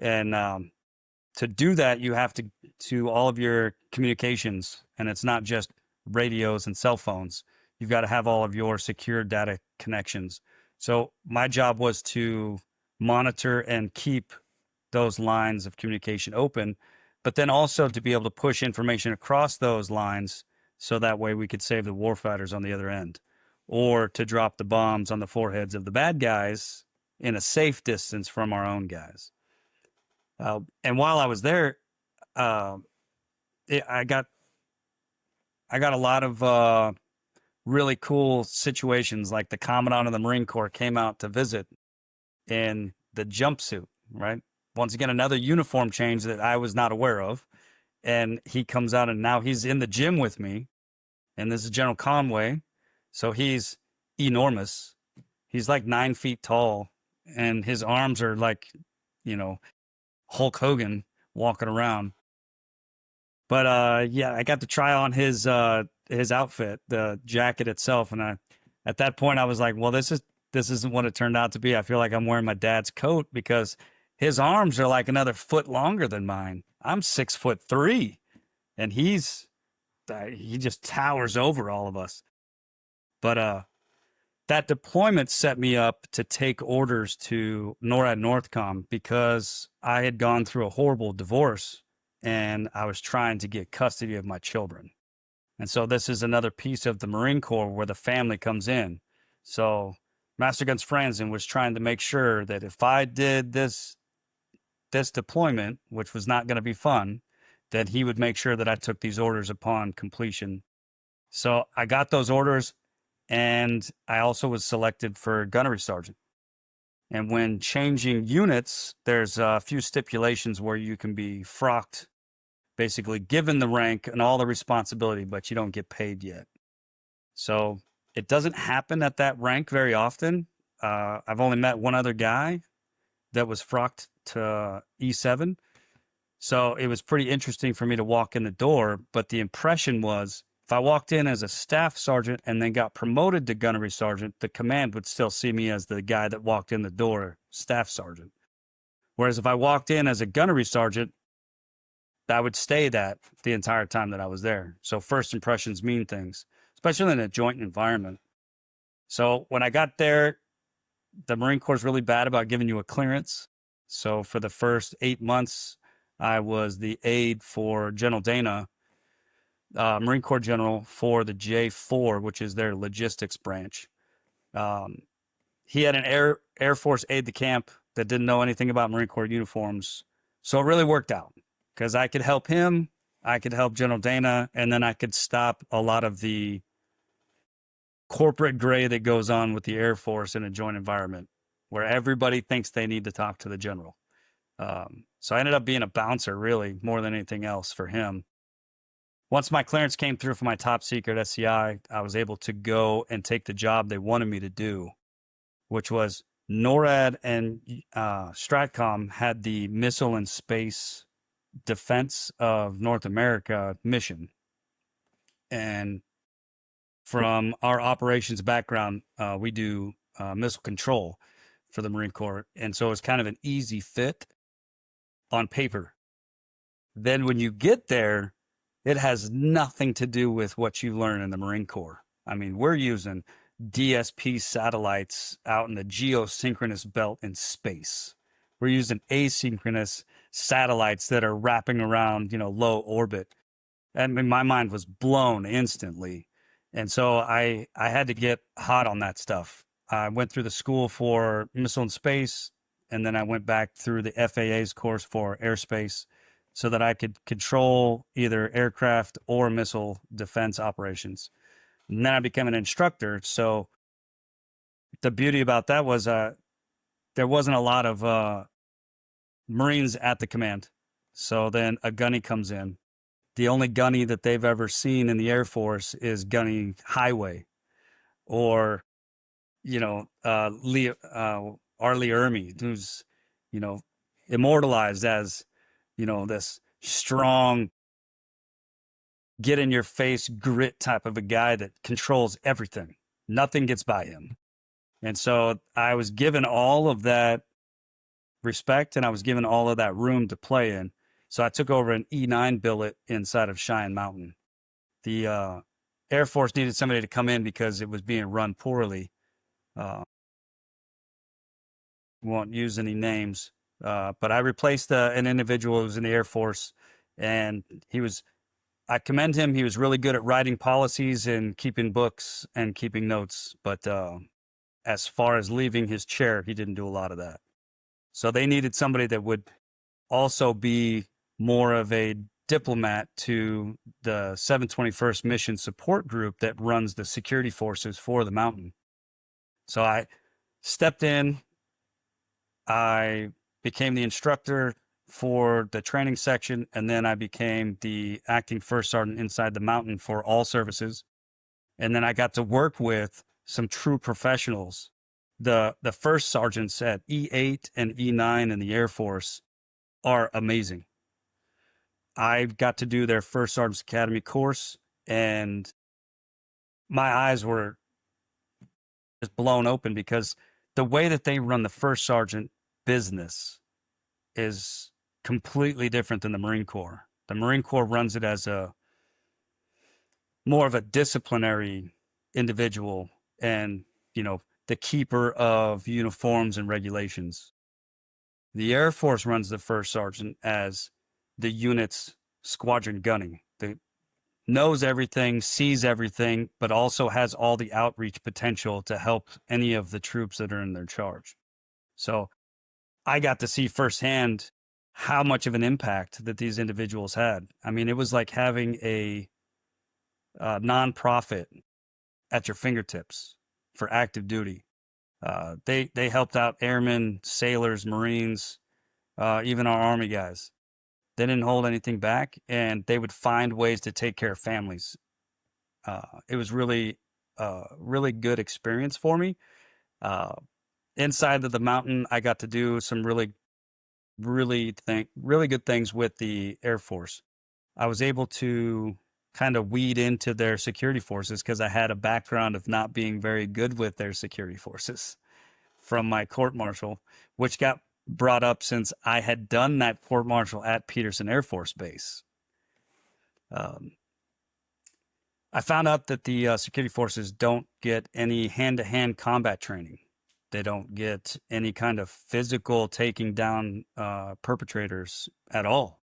And to do that, you have to all of your communications, and it's not just radios and cell phones. You've got to have all of your secure data connections. So my job was to monitor and keep those lines of communication open, but then also to be able to push information across those lines so that way we could save the warfighters on the other end, or to drop the bombs on the foreheads of the bad guys in a safe distance from our own guys. And while I was there, uh, I got a lot of really cool situations. Like the Commandant of the Marine Corps came out to visit in the jumpsuit, right? Once again, another uniform change that I was not aware of. And he comes out and now he's in the gym with me. And this is General Conway. So he's enormous. He's like 9 feet tall and his arms are like, you know, Hulk Hogan walking around. But yeah, I got to try on his outfit, the jacket itself, and at that point I was like, well, this isn't what it turned out to be. I feel like I'm wearing my dad's coat because his arms are like another foot longer than mine. I'm 6'3", and he just towers over all of us. But that deployment set me up to take orders to NORAD Northcom because I had gone through a horrible divorce and I was trying to get custody of my children. And so this is another piece of the Marine Corps where the family comes in. So Master Guns Franzen was trying to make sure that if I did this deployment, which was not going to be fun, that he would make sure that I took these orders upon completion. So I got those orders, and I also was selected for gunnery sergeant. And when changing units, there's a few stipulations where you can be frocked, basically given the rank and all the responsibility, but you don't get paid yet. So it doesn't happen at that rank very often. I've only met one other guy that was frocked to E7. So it was pretty interesting for me to walk in the door. But the impression was if I walked in as a staff sergeant and then got promoted to gunnery sergeant, the command would still see me as the guy that walked in the door, staff sergeant. Whereas if I walked in as a gunnery sergeant, I would stay that the entire time that I was there. So first impressions mean things, especially in a joint environment. So when I got there, the Marine Corps is really bad about giving you a clearance. So for the first 8 months, I was the aide for General Dana, Marine Corps General for the J4, which is their logistics branch. He had an Air Force aide de camp that didn't know anything about Marine Corps uniforms. So it really worked out because I could help him, I could help General Dana, and then I could stop a lot of the corporate gray that goes on with the Air Force in a joint environment where everybody thinks they need to talk to the general. So I ended up being a bouncer, really, more than anything else for him. Once my clearance came through for my top secret SCI, I was able to go and take the job they wanted me to do, which was NORAD and Stratcom had the missile and space defense of North America mission. And from our operations background, we do missile control for the Marine Corps. And so it's kind of an easy fit on paper. Then when you get there, it has nothing to do with what you learn in the Marine Corps. I mean, we're using DSP satellites out in the geosynchronous belt in space. We're using asynchronous satellites that are wrapping around, low orbit. I mean, my mind was blown instantly. And so I had to get hot on that stuff. I went through the school for missile and space, and then I went back through the FAA's course for airspace so that I could control either aircraft or missile defense operations. And then I became an instructor. So the beauty about that was there wasn't a lot of Marines at the command. So then a gunny comes in. The only gunny that they've ever seen in the Air Force is gunny highway, or Arlie Ermy, who's immortalized as this strong, get in your face grit type of a guy that controls everything. Nothing gets by him. And so I was given all of that respect, and I was given all of that room to play in. So I took over an E9 billet inside of Cheyenne Mountain. The Air Force needed somebody to come in because it was being run poorly. Won't use any names, but I replaced an individual who was in the Air Force, and I commend him. He was really good at writing policies and keeping books and keeping notes, but as far as leaving his chair, he didn't do a lot of that. So they needed somebody that would also be more of a diplomat to the 721st Mission Support Group that runs the security forces for the mountain. So I stepped in. I became the instructor for the training section, and then I became the acting first sergeant inside the mountain for all services. And then I got to work with some true professionals. The first sergeants at E8 and E9 in the Air Force are amazing. I got to do their first Sergeant's Academy course, and my eyes were just blown open because the way that they run the first sergeant business is completely different than the Marine Corps. The Marine Corps runs it as more of a disciplinary individual and, the keeper of uniforms and regulations. The Air Force runs the first sergeant as the unit's squadron gunny. That knows everything, sees everything, but also has all the outreach potential to help any of the troops that are in their charge. So I got to see firsthand how much of an impact that these individuals had. I mean, it was like having a nonprofit at your fingertips for active duty. They helped out airmen, sailors, Marines, even our Army guys. They didn't hold anything back, and they would find ways to take care of families. It was really good experience for me. Inside of the mountain, I got to do some really good things with the Air Force. I was able to kind of weed into their security forces because I had a background of not being very good with their security forces from my court martial, which got brought up since I had done that court martial at Peterson Air Force Base. I found out that the security forces don't get any hand-to-hand combat training. They don't get any kind of physical taking down perpetrators at all.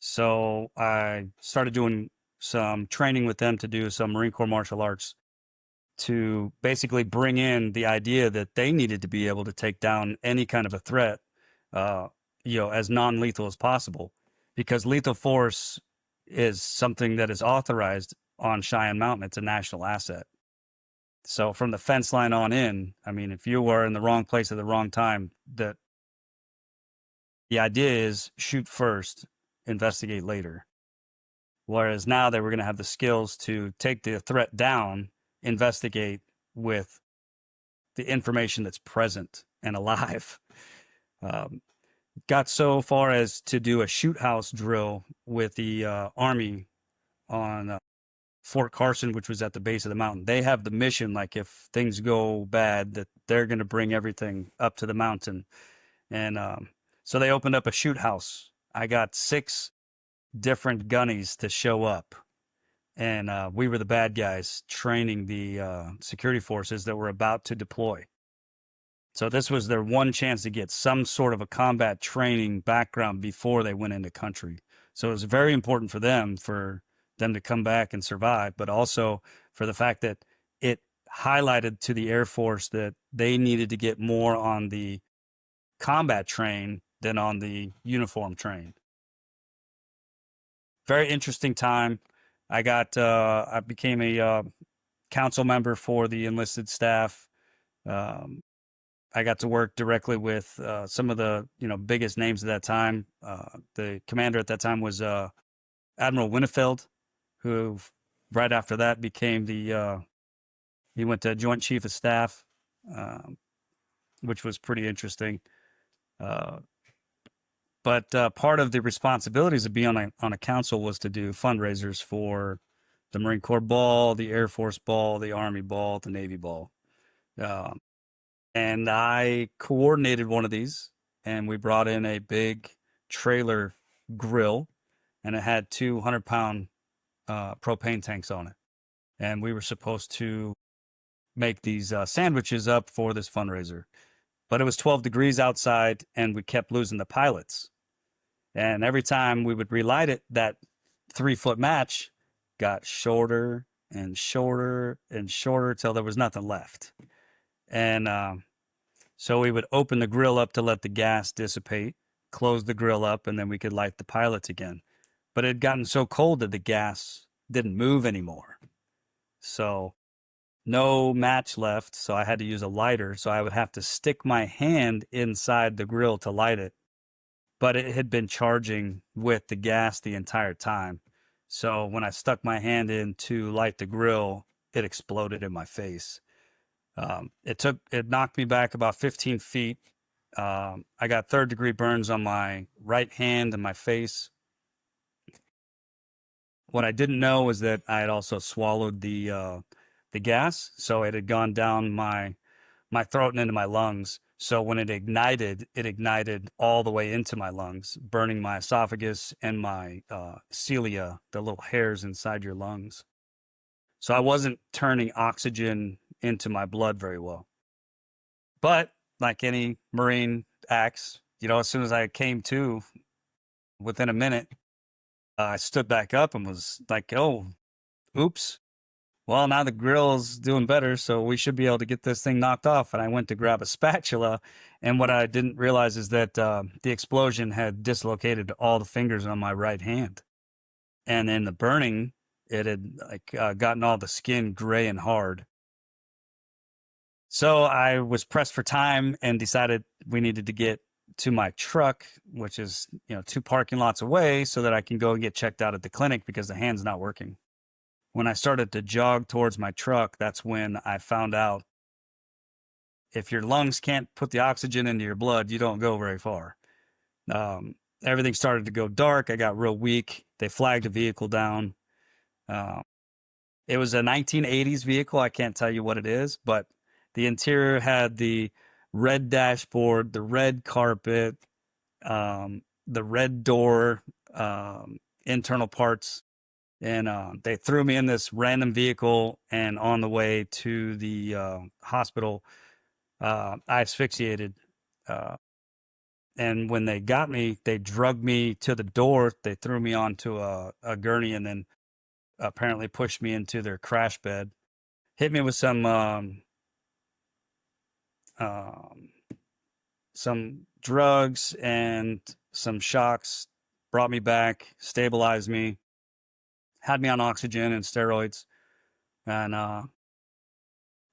So I started doing some training with them to do some Marine Corps martial arts to basically bring in the idea that they needed to be able to take down any kind of a threat, as non-lethal as possible, because lethal force is something that is authorized on Cheyenne Mountain. It's a national asset. So from the fence line on in, I mean, if you were in the wrong place at the wrong time, the idea is shoot first, investigate later. Whereas now they were going to have the skills to take the threat down, investigate with the information that's present and alive. Got so far as to do a shoot house drill with the Army on Fort Carson, which was at the base of the mountain. They have the mission, like if things go bad, that they're going to bring everything up to the mountain. And so they opened up a shoot house. I got 6 different gunnies to show up. And we were the bad guys training the security forces that were about to deploy. So this was their one chance to get some sort of a combat training background before they went into country. So it was very important for them to come back and survive, but also for the fact that it highlighted to the Air Force that they needed to get more on the combat train than on the uniform train. Very interesting time. I became a council member for the enlisted staff. I got to work directly with some of the biggest names at that time. The commander at that time was Admiral Winnefeld, who right after that became he went to Joint Chief of Staff, which was pretty interesting. But part of the responsibilities of being on a council was to do fundraisers for the Marine Corps Ball, the Air Force Ball, the Army Ball, the Navy Ball. And I coordinated one of these, and we brought in a big trailer grill, and it had 200-pound propane tanks on it. And we were supposed to make these sandwiches up for this fundraiser. But it was 12 degrees outside, and we kept losing the pilots. And every time we would relight it, that 3-foot match got shorter and shorter and shorter till there was nothing left. And so we would open the grill up to let the gas dissipate, close the grill up, and then we could light the pilots again. But it had gotten so cold that the gas didn't move anymore. So no match left, so I had to use a lighter. So I would have to stick my hand inside the grill to light it. But it had been charging with the gas the entire time. So when I stuck my hand in to light the grill, it exploded in my face. It knocked me back about 15 feet. I got 3rd-degree burns on my right hand and my face. What I didn't know was that I had also swallowed the gas, so it had gone down my throat and into my lungs. So when it ignited all the way into my lungs, burning my esophagus and my cilia, the little hairs inside your lungs. So I wasn't turning oxygen into my blood very well. But like any Marine acts, as soon as I came to, within a minute, I stood back up and was like, oh, oops. Well, now the grill's doing better, so we should be able to get this thing knocked off. And I went to grab a spatula, and what I didn't realize is that the explosion had dislocated all the fingers on my right hand. And in the burning, it had gotten all the skin gray and hard. So I was pressed for time and decided we needed to get to my truck, which is 2 parking lots away, so that I can go and get checked out at the clinic because the hand's not working. When I started to jog towards my truck, that's when I found out if your lungs can't put the oxygen into your blood, you don't go very far. Everything started to go dark. I got real weak. They flagged a vehicle down. It was a 1980s vehicle. I can't tell you what it is, but the interior had the red dashboard, the red carpet, the red door, internal parts. And they threw me in this random vehicle, and on the way to the hospital, I asphyxiated. And when they got me, they drugged me to the door. They threw me onto a gurney and then apparently pushed me into their crash bed. Hit me with some drugs and some shocks, brought me back, stabilized me, had me on oxygen and steroids. And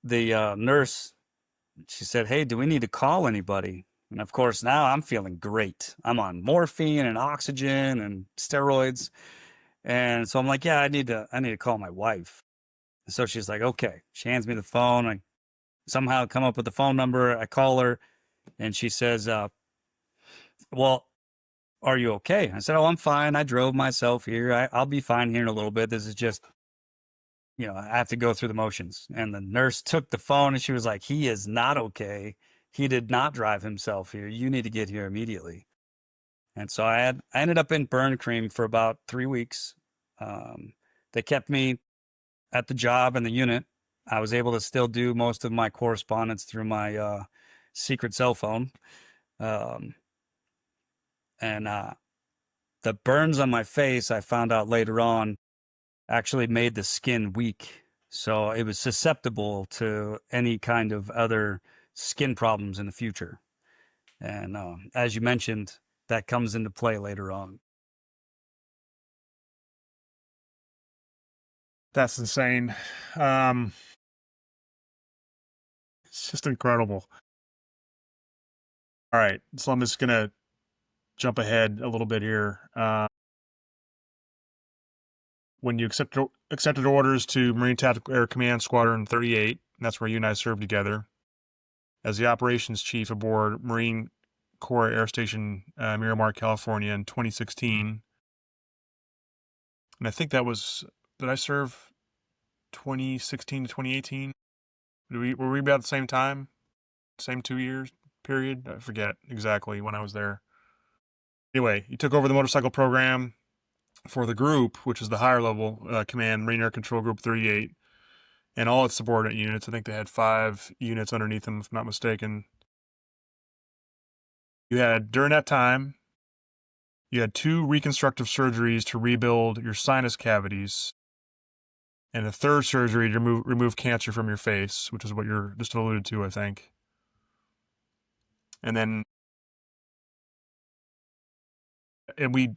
the nurse, she said, hey, do we need to call anybody? And of course, now I'm feeling great. I'm on morphine and oxygen and steroids. And so I'm like, yeah, I need to call my wife. And so she's like, okay. She hands me the phone. I somehow come up with the phone number. I call her, and she says, well, are you okay? I said, oh, I'm fine. I drove myself here. I'll be fine here in a little bit. This is just I have to go through the motions. And the nurse took the phone and she was like, he is not okay. He did not drive himself here. You need to get here immediately. And so I ended up in burn cream for about 3 weeks. They kept me at the job and the unit. I was able to still do most of my correspondence through my secret cell phone. Um, and the burns on my face, I found out later on, actually made the skin weak. So it was susceptible to any kind of other skin problems in the future. And as you mentioned, that comes into play later on. That's insane. It's just incredible. All right, so I'm just gonna jump ahead a little bit here. When you accepted orders to Marine Tactical Air Command Squadron 38, and that's where you and I served together, as the operations chief aboard Marine Corps Air Station Miramar, California in 2016. And I think that was, did I serve 2016 to 2018? Were we about the same time? Same 2 years period? I forget exactly when I was there. Anyway, you took over the motorcycle program for the group, which is the higher level command, Marine Air Control Group 38, and all its subordinate units. I think they had 5 units underneath them, if I'm not mistaken. During that time, you had 2 reconstructive surgeries to rebuild your sinus cavities, and a 3rd surgery to remove cancer from your face, which is what you're just alluded to, I think. And then, and we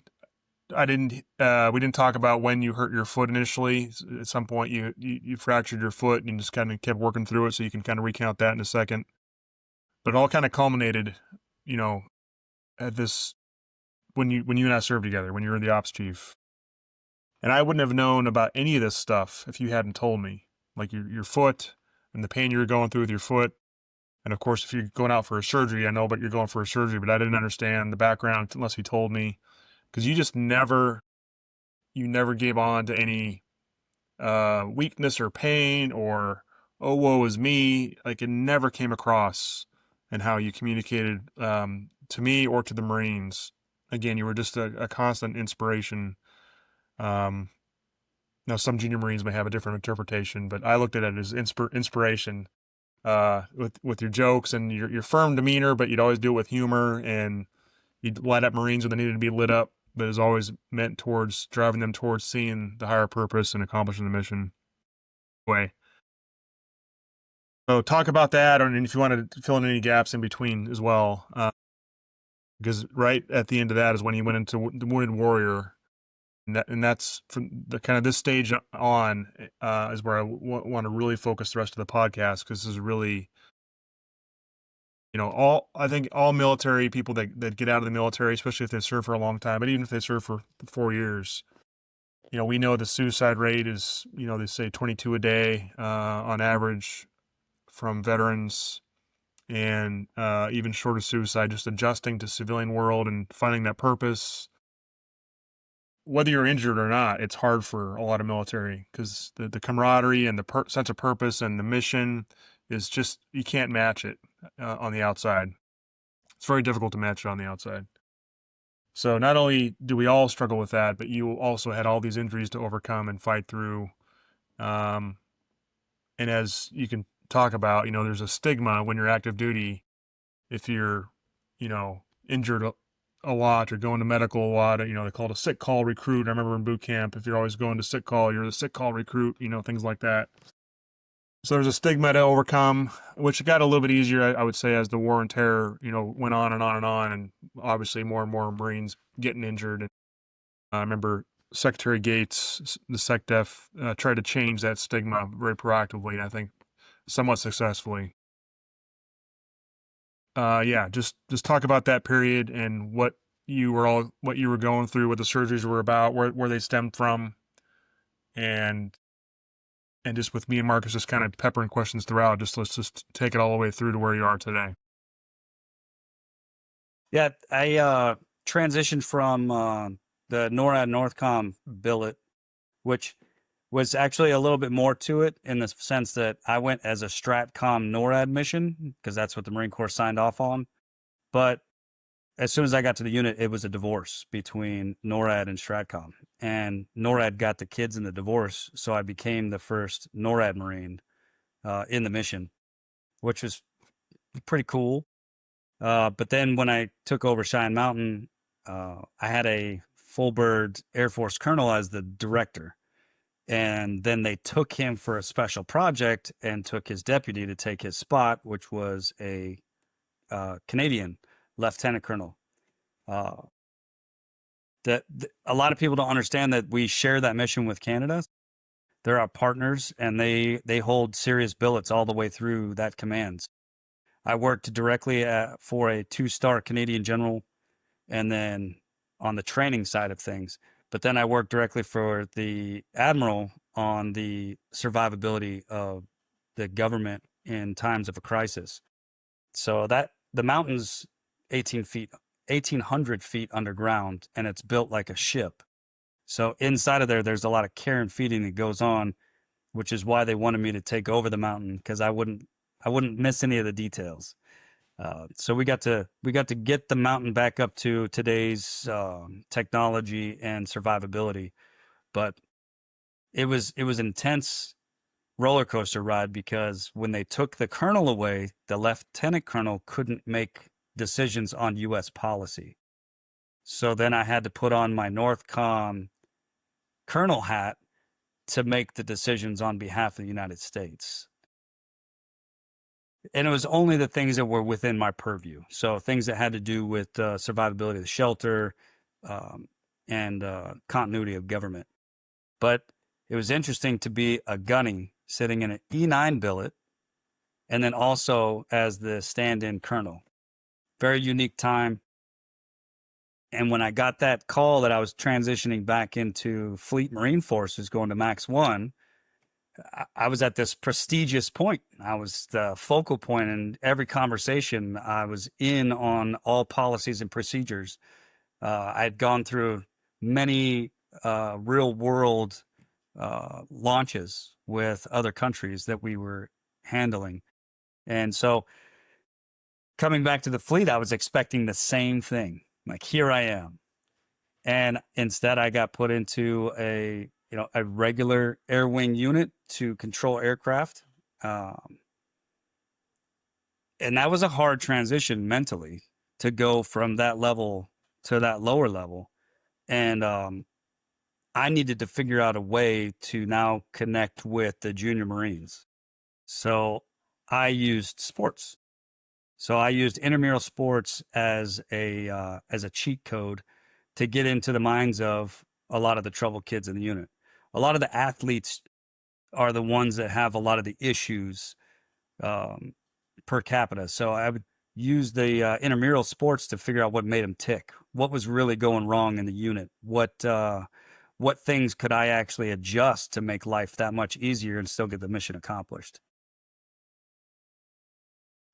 didn't talk about when you hurt your foot initially. At some point, you fractured your foot, and you just kind of kept working through it. So you can kind of recount that in a second. But it all kind of culminated, at this when you and I served together, when you were the ops chief. And I wouldn't have known about any of this stuff if you hadn't told me, like your foot and the pain you were going through with your foot. And of course, if you're going out for a surgery, I know, but you're going for a surgery, but I didn't understand the background unless you told me, because you never gave on to any weakness or pain or, oh, woe is me. Like, it never came across in how you communicated to me or to the Marines. Again, you were just a constant inspiration. Now, some junior Marines may have a different interpretation, but I looked at it as inspiration with your jokes and your firm demeanor, but you'd always do it with humor, and you'd light up Marines when they needed to be lit up, but it was always meant towards driving them towards seeing the higher purpose and accomplishing the mission. Way. So talk about that, and if you want to fill in any gaps in between as well, because right at the end of that is when you went into the Wounded Warrior, and that's from the kind of this stage on is where I want to really focus the rest of the podcast, because this is really, I think all military people that get out of the military, especially if they serve for a long time, but even if they serve for 4 years, we know the suicide rate is, they say 22 a day on average from veterans, and even short of suicide, just adjusting to civilian world and finding that purpose. Whether you're injured or not, it's hard for a lot of military, because the camaraderie and the sense of purpose and the mission is just, you can't match it on the outside. It's very difficult to match it on the outside. So not only do we all struggle with that, but you also had all these injuries to overcome and fight through. And as you can talk about, there's a stigma when you're active duty. If you're, injured a lot or going to medical a lot, they call it a sick call recruit. I remember in boot camp, if you're always going to sick call, you're the sick call recruit, things like that. So there's a stigma to overcome, which got a little bit easier, I would say, as the war and terror, went on and on and on, and obviously more and more Marines getting injured. And I remember Secretary Gates, the SecDef, tried to change that stigma very proactively, and I think somewhat successfully. Yeah, just talk about that period and what you were going through, what the surgeries were about, where they stemmed from, and just with me and Marcus just kind of peppering questions throughout. Let's just take it all the way through to where you are today. Yeah, I transitioned from the NORAD Northcom billet, which was actually a little bit more to it in the sense that I went as a STRATCOM NORAD mission because that's what the Marine Corps signed off on. But as soon as I got to the unit, it was a divorce between NORAD and STRATCOM. And NORAD got the kids in the divorce, so I became the first NORAD Marine in the mission, which was pretty cool. But then when I took over Cheyenne Mountain, I had a full bird Air Force colonel as the director. And then they took him for a special project and took his deputy to take his spot, which was a Canadian lieutenant colonel. A lot of people don't understand that we share that mission with Canada. They're our partners, and they hold serious billets all the way through that command. I worked directly for a 2-star Canadian general, and then on the training side of things. But then I worked directly for the admiral on the survivability of the government in times of a crisis. So that the mountain's 1,800 feet underground, and it's built like a ship. So inside of there, there's a lot of care and feeding that goes on, which is why they wanted me to take over the mountain because I wouldn't miss any of the details. So we got to get the mountain back up to today's technology and survivability, but it was intense roller coaster ride because when they took the colonel away, the lieutenant colonel couldn't make decisions on U.S. policy. So then I had to put on my Northcom colonel hat to make the decisions on behalf of the United States. And it was only the things that were within my purview. So things that had to do with survivability of the shelter and continuity of government. But it was interesting to be a gunny sitting in an E9 billet and then also as the stand-in colonel. Very unique time. And when I got that call that I was transitioning back into Fleet Marine Forces going to Max 1, I was at this prestigious point. I was the focal point in every conversation. I was in on all policies and procedures. I had gone through many real world launches with other countries that we were handling. And so coming back to the fleet, I was expecting the same thing. Like, here I am. And instead I got put into a regular air wing unit to control aircraft. And that was a hard transition mentally to go from that level to that lower level. And I needed to figure out a way to now connect with the junior Marines. So I used sports. So I used intramural sports as a cheat code to get into the minds of a lot of the troubled kids in the unit. A lot of the athletes are the ones that have a lot of the issues per capita. So I would use the intramural sports to figure out what made them tick. What was really going wrong in the unit? What things could I actually adjust to make life that much easier and still get the mission accomplished?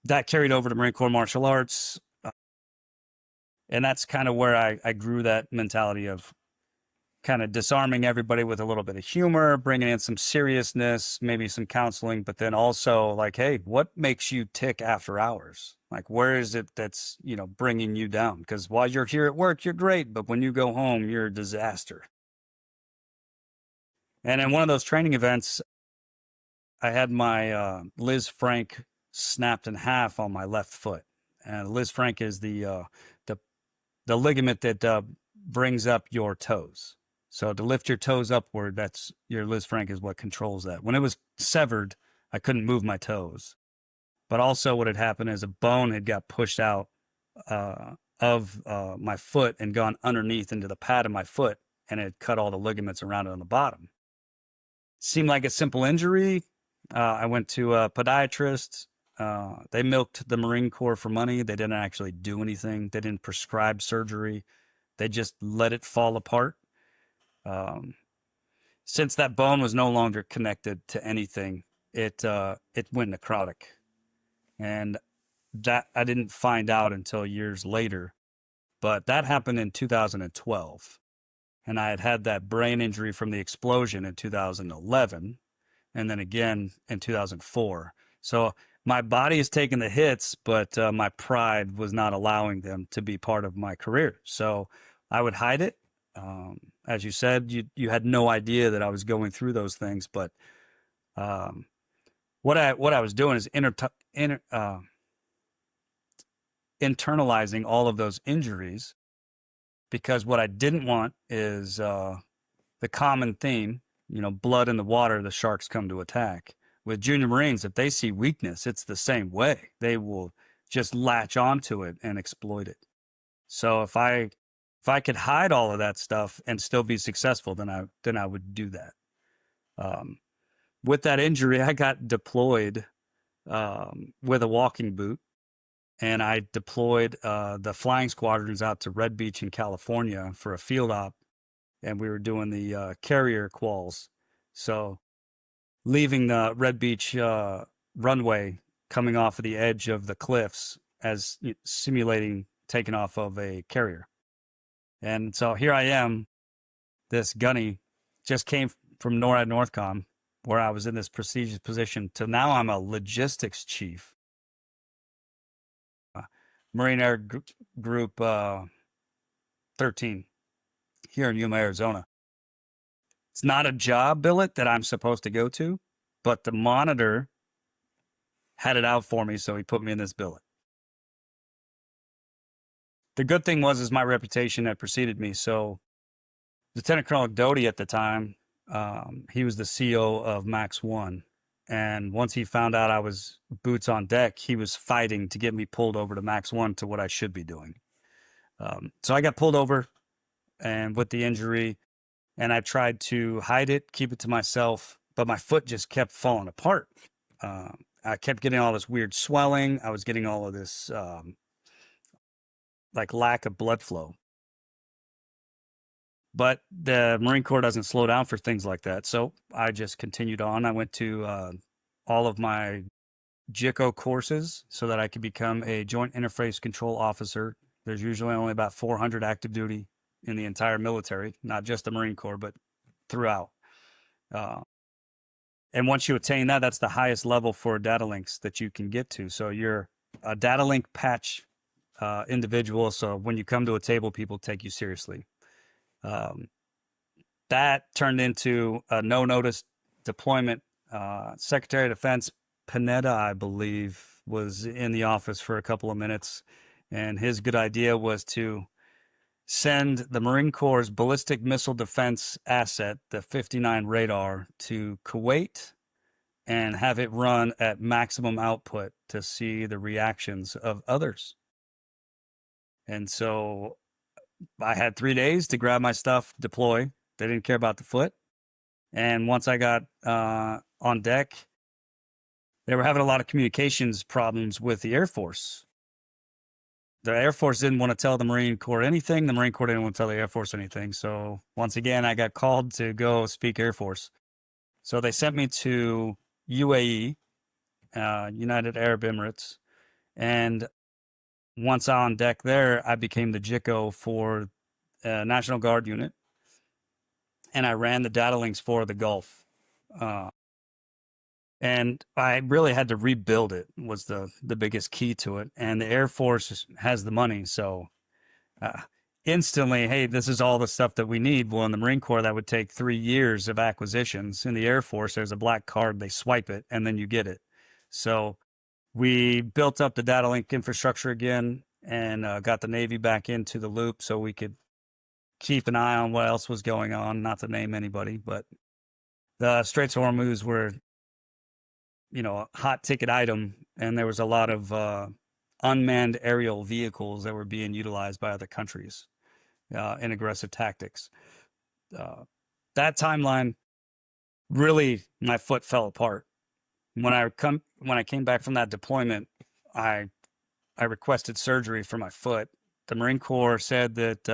That carried over to Marine Corps martial arts. And that's kind of where I grew that mentality of kind of disarming everybody with a little bit of humor, bringing in some seriousness, maybe some counseling, but then also like, hey, what makes you tick after hours? Like, where is it that's, bringing you down? Because while you're here at work, you're great, but when you go home, you're a disaster. And in one of those training events, I had my Liz Frank snapped in half on my left foot. And Liz Frank is the ligament that brings up your toes. So to lift your toes upward, that's your Liz Frank is what controls that. When it was severed, I couldn't move my toes. But also what had happened is a bone had got pushed out of my foot and gone underneath into the pad of my foot, and it had cut all the ligaments around it on the bottom. Seemed like a simple injury. I went to a podiatrist. They milked the Marine Corps for money. They didn't actually do anything. They didn't prescribe surgery. They just let it fall apart. Since that bone was no longer connected to anything, it went necrotic. And that I didn't find out until years later. But that happened in 2012. and I had that brain injury from the explosion in 2011, and then again in 2004. So my body is taking the hits, but my pride was not allowing them to be part of my career. So I would hide it. As you said, you had no idea that I was going through those things, but um, what I was doing is internalizing all of those injuries, because what I didn't want is the common theme, blood in the water, the sharks come to attack. With junior Marines, if they see weakness, it's the same way. They will just latch onto it and exploit it. So if I could hide all of that stuff and still be successful, then I would do that. With that injury, I got deployed with a walking boot, and I deployed the flying squadrons out to Red Beach in California for a field op, and we were doing the carrier quals. So leaving the Red Beach runway, coming off of the edge of the cliffs, as simulating taking off of a carrier. And so here I am, this gunny, just came from NORAD Northcom, where I was in this prestigious position, to now I'm a logistics chief. Marine Air Group 13 here in Yuma, Arizona. It's not a job billet that I'm supposed to go to, but the monitor had it out for me, so he put me in this billet. The good thing is my reputation had preceded me. So Lieutenant Colonel Doty at the time, he was the CO of Max 1. And once he found out I was boots on deck, he was fighting to get me pulled over to Max 1 to what I should be doing. So I got pulled over and with the injury, and I tried to hide it, keep it to myself, but my foot just kept falling apart. I kept getting all this weird swelling. I was getting all of this like lack of blood flow. But the Marine Corps doesn't slow down for things like that. So I just continued on. I went to all of my JICO courses so that I could become a Joint Interface Control Officer. There's usually only about 400 active duty in the entire military, not just the Marine Corps, but throughout. And once you attain that, that's the highest level for data links that you can get to. So you're a data link patch individual. So when you come to a table, people take you seriously. That turned into a no-notice deployment. Secretary of Defense Panetta, I believe, was in the office for a couple of minutes, and his good idea was to send the Marine Corps' ballistic missile defense asset, the 59 radar, to Kuwait and have it run at maximum output to see the reactions of others. And so I had 3 days to grab my stuff, deploy. They didn't care about the foot. And once I got on deck, they were having a lot of communications problems with the Air Force. The Air Force didn't want to tell the Marine Corps anything. The Marine Corps didn't want to tell the Air Force anything. So once again, I got called to go speak Air Force. So they sent me to UAE, United Arab Emirates. And once on deck there, I became the JICO for National Guard unit. And I ran the data links for the Gulf. And I really had to rebuild it, was the biggest key to it. And the Air Force has the money. So instantly, hey, this is all the stuff that we need. Well, in the Marine Corps, that would take 3 years of acquisitions. In the Air Force, there's a black card. They swipe it, and then you get it. So we built up the data link infrastructure again and got the Navy back into the loop so we could keep an eye on what else was going on, not to name anybody. But the Straits of Hormuz were, a hot ticket item, and there was a lot of unmanned aerial vehicles that were being utilized by other countries in aggressive tactics. That timeline, really, my foot fell apart. When I came back from that deployment, I requested surgery for my foot. The Marine Corps said that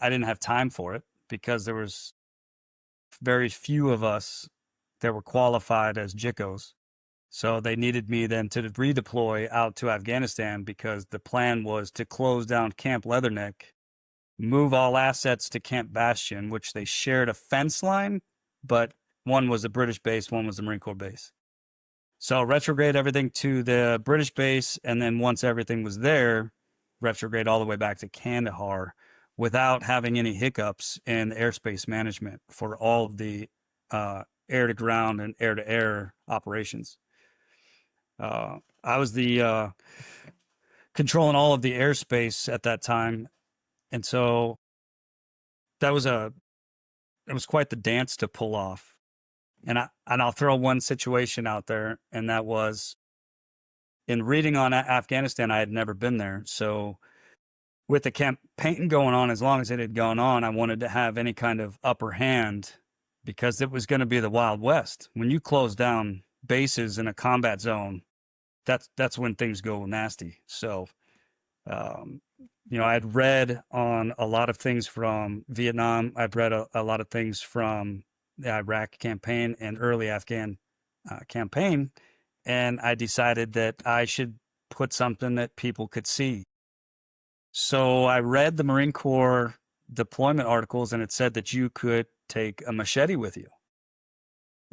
I didn't have time for it because there was very few of us that were qualified as JICOs. So they needed me then to redeploy out to Afghanistan because the plan was to close down Camp Leatherneck move all assets to Camp Bastion, which they shared a fence line, but one was a British base, one was a Marine Corps base. So retrograde everything to the British base, and then once everything was there, retrograde all the way back to Kandahar without having any hiccups in airspace management for all of the air to ground and air to air operations. I was the controlling all of the airspace at that time, and so that was it was quite the dance to pull off. And I'll throw one situation out there, and that was in reading on Afghanistan. I had never been there, so with the campaign going on, as long as it had gone on, I wanted to have any kind of upper hand because it was going to be the Wild West. When you close down bases in a combat zone, that's when things go nasty. So, I had read on a lot of things from Vietnam. I'd read a lot of things from the Iraq campaign and early Afghan campaign, and I decided that I should put something that people could see. So I read the Marine Corps deployment articles, and it said that you could take a machete with you.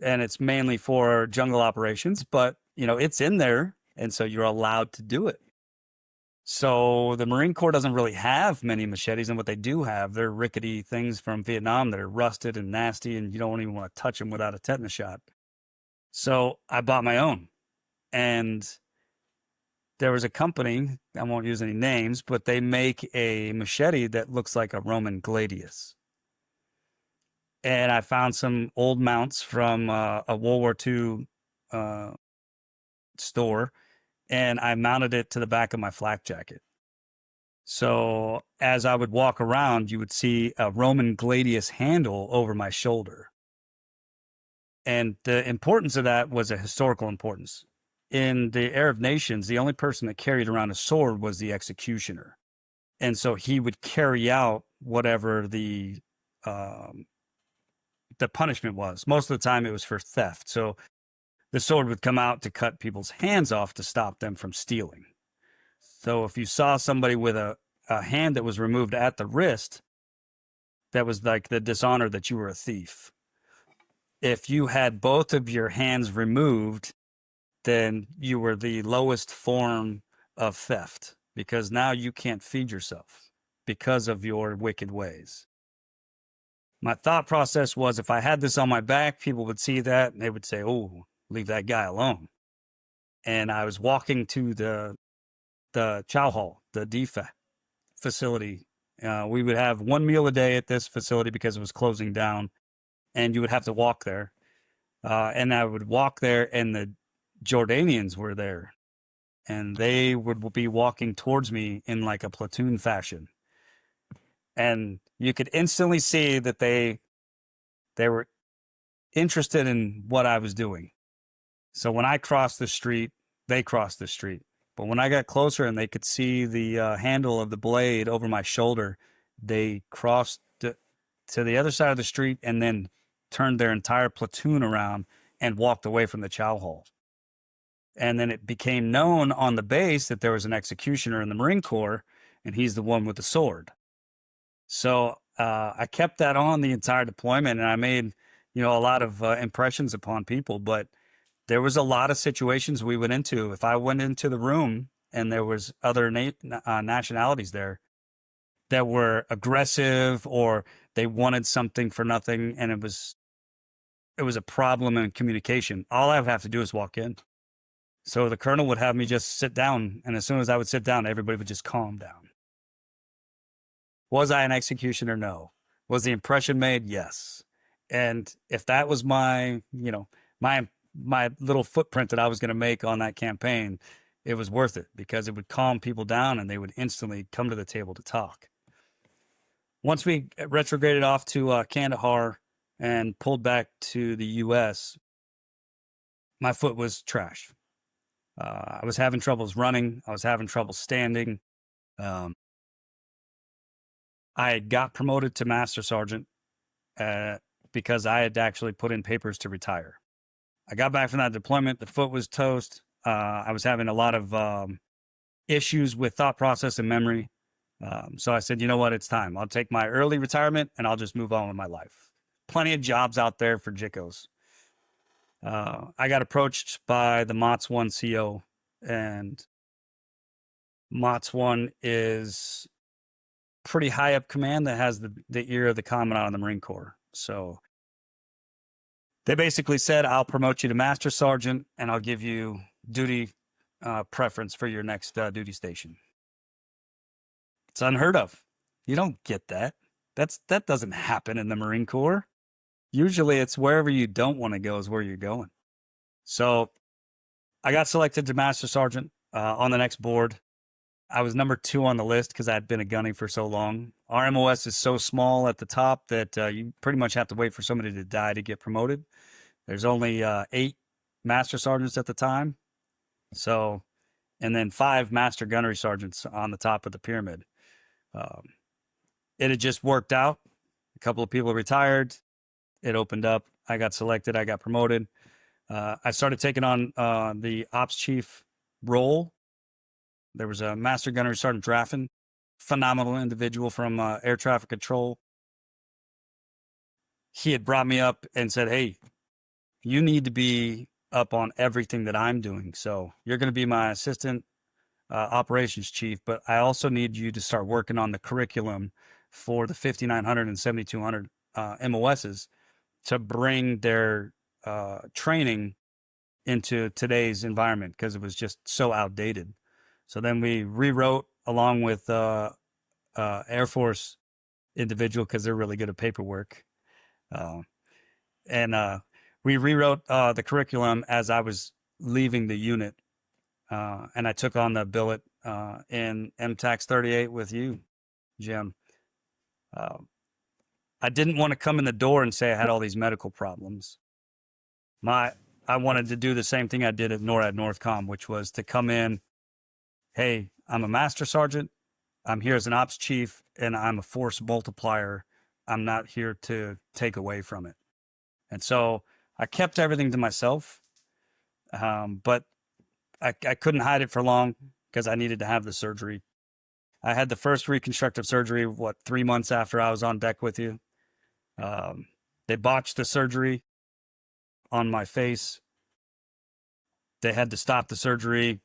And it's mainly for jungle operations, but it's in there, and so you're allowed to do it. So the Marine Corps doesn't really have many machetes, and what they do have, they're rickety things from Vietnam that are rusted and nasty, and you don't even want to touch them without a tetanus shot. So I bought my own, and there was a company, I won't use any names, but they make a machete that looks like a Roman gladius. And I found some old mounts from a World War II store, and I mounted it to the back of my flak jacket. So as I would walk around, you would see a Roman gladius handle over my shoulder. And the importance of that was a historical importance. In the Arab nations, the only person that carried around a sword was the executioner. And so he would carry out whatever the punishment was. Most of the time it was for theft. So the sword would come out to cut people's hands off to stop them from stealing. So if you saw somebody with a hand that was removed at the wrist, that was like the dishonor that you were a thief. If you had both of your hands removed, then you were the lowest form of theft because now you can't feed yourself because of your wicked ways. My thought process was if I had this on my back, people would see that and they would say, oh, leave that guy alone. And I was walking to the chow hall, the DFA facility. We would have one meal a day at this facility because it was closing down, and you would have to walk there. And I would walk there, and the Jordanians were there, and they would be walking towards me in like a platoon fashion. And you could instantly see that they were interested in what I was doing. So when I crossed the street, they crossed the street. But when I got closer and they could see the handle of the blade over my shoulder, they crossed to the other side of the street and then turned their entire platoon around and walked away from the chow hall. And then it became known on the base that there was an executioner in the Marine Corps, and he's the one with the sword. So I kept that on the entire deployment, and I made a lot of impressions upon people. But there was a lot of situations we went into. If I went into the room and there was other nationalities there that were aggressive or they wanted something for nothing, and it was a problem in communication, all I would have to do is walk in. So the colonel would have me just sit down, and as soon as I would sit down, everybody would just calm down. Was I an executioner? No. Was the impression made? Yes. And if that was my little footprint that I was going to make on that campaign, it was worth it because it would calm people down and they would instantly come to the table to talk. Once we retrograded off to Kandahar and pulled back to the U.S., my foot was trash. I was having troubles running. I was having trouble standing. I got promoted to master sergeant because I had actually put in papers to retire. I got back from that deployment. The foot was toast. I was having a lot of issues with thought process and memory. So I said, you know what? It's time. I'll take my early retirement and I'll just move on with my life. Plenty of jobs out there for JICOs. I got approached by the MOTS 1 CO, and MOTS 1 is pretty high up command that has the ear of the commandant of the Marine Corps. So they basically said, I'll promote you to master sergeant and I'll give you duty preference for your next duty station. It's unheard of. You don't get that. That doesn't happen in the Marine Corps. Usually it's wherever you don't want to go is where you're going. So I got selected to master sergeant on the next board. I was number 2 on the list because I'd been a gunny for so long. Our MOS is so small at the top that you pretty much have to wait for somebody to die to get promoted. There's only 8 master sergeants at the time. So, and then 5 master gunnery sergeants on the top of the pyramid. It had just worked out. A couple of people retired. It opened up. I got selected. I got promoted. I started taking on the ops chief role. There was a master gunnery sergeant Draffin, phenomenal individual from air traffic control. He had brought me up and said, hey, you need to be up on everything that I'm doing. So you're going to be my assistant operations chief, but I also need you to start working on the curriculum for the 5,900 and 7,200 MOSs to bring their training into today's environment because it was just so outdated. So then we rewrote along with Air Force individual because they're really good at paperwork. And we rewrote the curriculum as I was leaving the unit. And I took on the billet in MTAX 38 with you, Jim. I didn't want to come in the door and say I had all these medical problems. I wanted to do the same thing I did at NORAD Northcom, which was to come in, hey, I'm a master sergeant. I'm here as an ops chief, and I'm a force multiplier. I'm not here to take away from it. And so I kept everything to myself, but I couldn't hide it for long because I needed to have the surgery. I had the first reconstructive surgery, 3 months after I was on deck with you. They botched the surgery on my face. They had to stop the surgery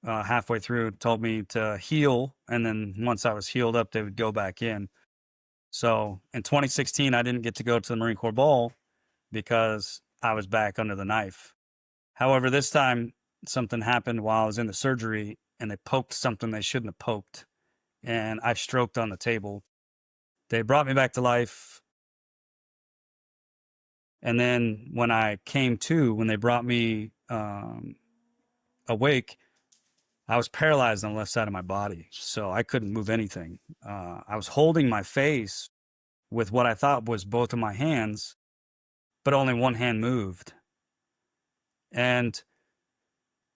halfway through, told me to heal. And then once I was healed up, they would go back in. So in 2016, I didn't get to go to the Marine Corps Ball because I was back under the knife. However, this time something happened while I was in the surgery and they poked something they shouldn't have poked. And I stroked on the table. They brought me back to life. And then when I came to, when they brought me awake, I was paralyzed on the left side of my body. So I couldn't move anything. I was holding my face with what I thought was both of my hands, but only one hand moved. And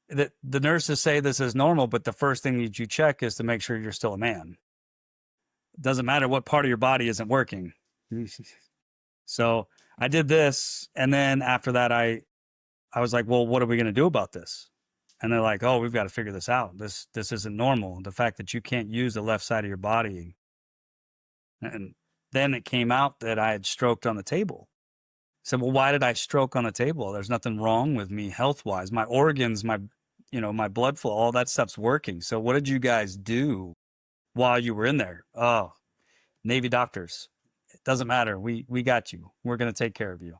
the nurses say this is normal, but the first thing that you check is to make sure you're still a man. It doesn't matter what part of your body isn't working. So I did this. And then after that, I was like, well, what are we going to do about this? And they're like, oh, we've got to figure this out. This isn't normal. The fact that you can't use the left side of your body. And then it came out that I had stroked on the table. I said, well, why did I stroke on the table? There's nothing wrong with me health-wise. My organs, my blood flow, all that stuff's working. So what did you guys do while you were in there? Oh, Navy doctors. It doesn't matter. We got you. We're going to take care of you.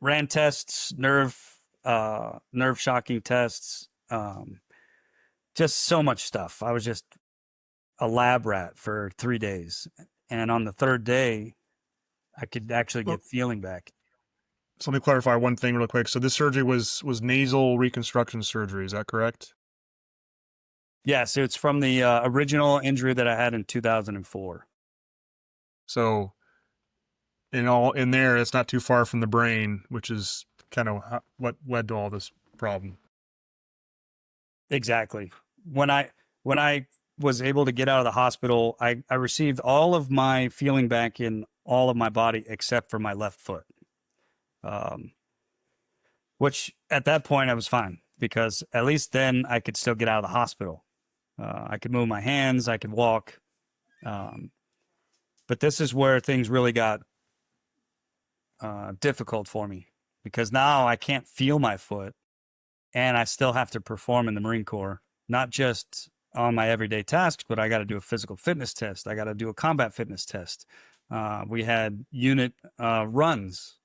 Ran tests, nerve shocking tests, just so much stuff. I was just a lab rat for 3 days. And on the third day, I could actually get feeling back. So let me clarify one thing real quick. So this surgery was nasal reconstruction surgery. Is that correct? Yes, it's from the original injury that I had in 2004. So in there, it's not too far from the brain, which is kind of what led to all this problem. Exactly. When I was able to get out of the hospital, I received all of my feeling back in all of my body except for my left foot. Which at that point I was fine because at least then I could still get out of the hospital. I could move my hands, I could walk. But this is where things really got difficult for me, because now I can't feel my foot, and I still have to perform in the Marine Corps, not just on my everyday tasks, but I got to do a physical fitness test. I got to do a combat fitness test. We had unit runs.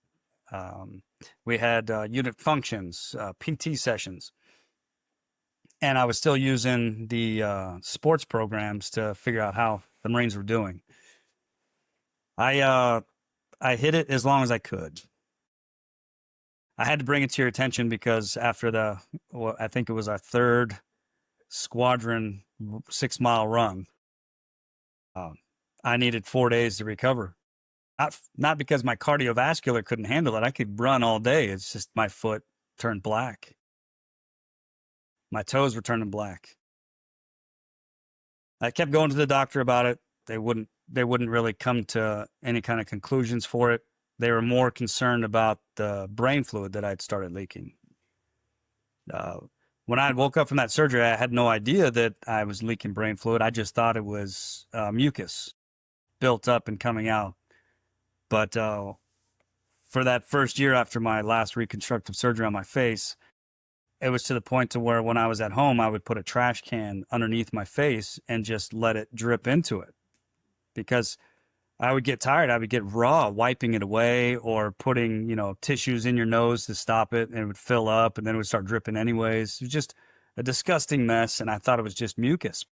We had unit functions, PT sessions. And I was still using the sports programs to figure out how the Marines were doing. I hid it as long as I could. I had to bring it to your attention because after I think it was our third squadron 6-mile run, I needed 4 days to recover. Not because my cardiovascular couldn't handle it. I could run all day. It's just my foot turned black. My toes were turning black. I kept going to the doctor about it. They wouldn't really come to any kind of conclusions for it. They were more concerned about the brain fluid that I'd started leaking. When I woke up from that surgery, I had no idea that I was leaking brain fluid. I just thought it was mucus built up and coming out. But for that first year after my last reconstructive surgery on my face, it was to the point to where when I was at home, I would put a trash can underneath my face and just let it drip into it, because I would get tired. I would get raw wiping it away or putting, tissues in your nose to stop it, and it would fill up and then it would start dripping anyways. It was just a disgusting mess, and I thought it was just mucus.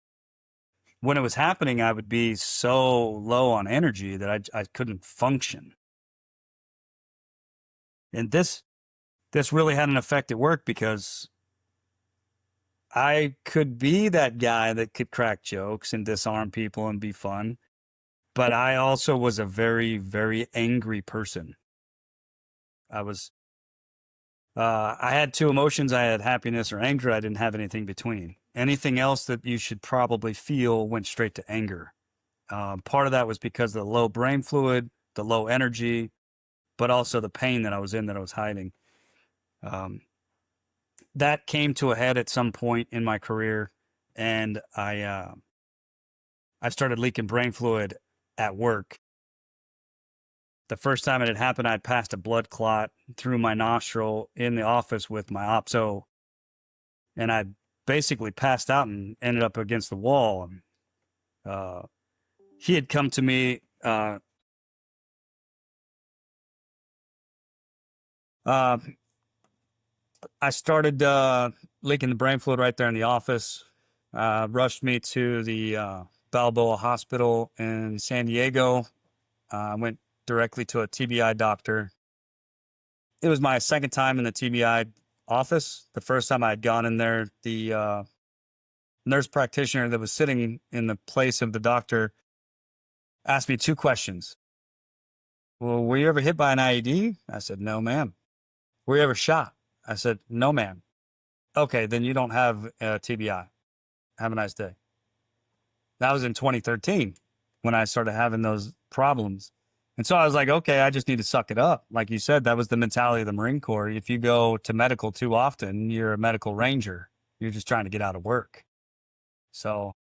When it was happening, I would be so low on energy that I couldn't function. And this really had an effect at work, because I could be that guy that could crack jokes and disarm people and be fun. But I also was a very, very angry person. I had two emotions. I had happiness or anger. I didn't have anything between. Anything else that you should probably feel went straight to anger. Part of that was because of the low brain fluid, the low energy, but also the pain that I was in, that I was hiding. That came to a head at some point in my career, and I started leaking brain fluid at work. The first time it had happened, I'd passed a blood clot through my nostril in the office with my opso, and I basically passed out and ended up against the wall. He had come to me. I started leaking the brain fluid right there in the office. Rushed me to the Balboa Hospital in San Diego. Went directly to a TBI doctor. It was my second time in the TBI office. The first time I had gone in there, the nurse practitioner that was sitting in the place of the doctor asked me two questions. Well, were you ever hit by an IED? I said, no, ma'am. Were you ever shot? I said, no, ma'am. Okay, then you don't have TBI. Have a nice day. That was in 2013 when I started having those problems. And so I was like, okay, I just need to suck it up. Like you said, that was the mentality of the Marine Corps. If you go to medical too often, you're a medical ranger. You're just trying to get out of work. So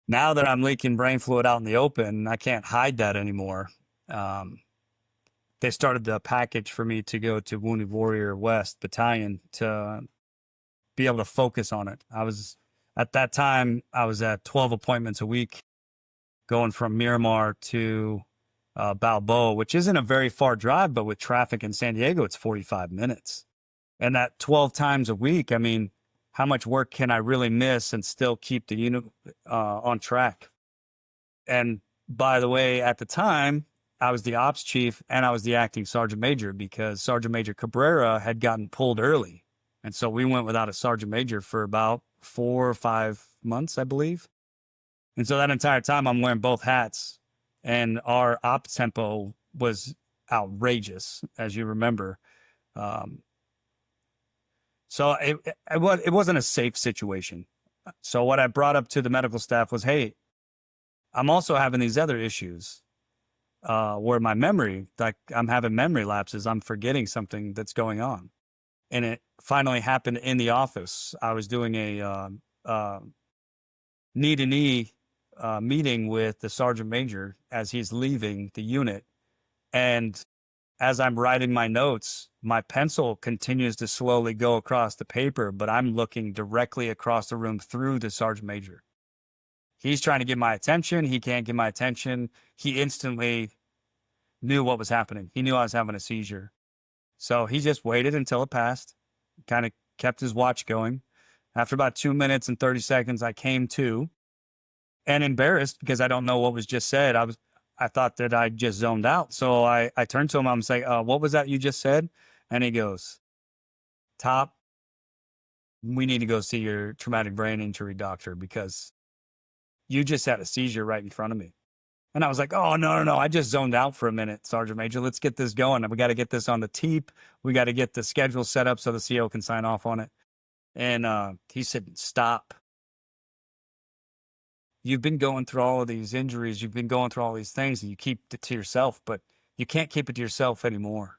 now that I'm leaking brain fluid out in the open, I can't hide that anymore. They started the package for me to go to Wounded Warrior West Battalion to be able to focus on it. At that time, I was at 12 appointments a week, going from Miramar to Balboa, which isn't a very far drive, but with traffic in San Diego, it's 45 minutes. And that 12 times a week, I mean, how much work can I really miss and still keep the unit on track? And by the way, at the time, I was the ops chief and I was the acting sergeant major, because Sergeant Major Cabrera had gotten pulled early. And so we went without a sergeant major for about 4 or 5 months, I believe. And so that entire time I'm wearing both hats, and our op tempo was outrageous, as you remember. So it wasn't a safe situation. So what I brought up to the medical staff was, hey, I'm also having these other issues where my memory, like I'm having memory lapses. I'm forgetting something that's going on. And it finally happened in the office. I was doing a knee-to-knee meeting with the sergeant major as he's leaving the unit. And as I'm writing my notes, my pencil continues to slowly go across the paper, but I'm looking directly across the room through the sergeant major. He's trying to get my attention. He can't get my attention. He instantly knew what was happening. He knew I was having a seizure. So he just waited until it passed, kind of kept his watch going. After about 2 minutes and 30 seconds, I came to, and embarrassed because I don't know what was just said. I thought that I just zoned out. So I turned to him. I'm saying, what was that you just said? And he goes, Top, we need to go see your traumatic brain injury doctor because you just had a seizure right in front of me. And I was like, oh, no. I just zoned out for a minute, Sergeant Major. Let's get this going. We got to get this on the TEEP. We got to get the schedule set up so the CO can sign off on it. And he said, stop. You've been going through all of these injuries. You've been going through all these things, and you keep it to yourself, but you can't keep it to yourself anymore.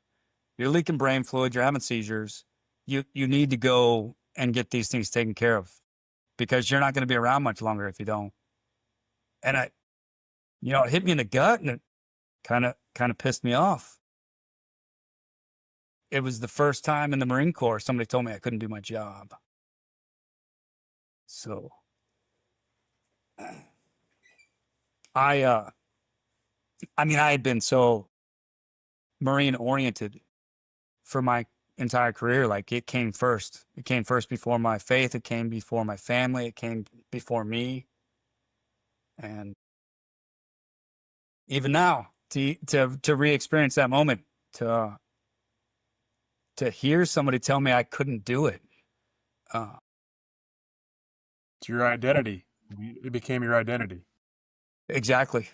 You're leaking brain fluid. You're having seizures. You need to go and get these things taken care of because you're not going to be around much longer if you don't. And it hit me in the gut, and it kind of pissed me off. It was the first time in the Marine Corps somebody told me I couldn't do my job. So I had been so Marine oriented for my entire career. Like it came first. It came first before my faith. It came before my family. It came before me. And even now, to re-experience that moment, to hear somebody tell me I couldn't do it. It's your identity. It became your identity. Exactly.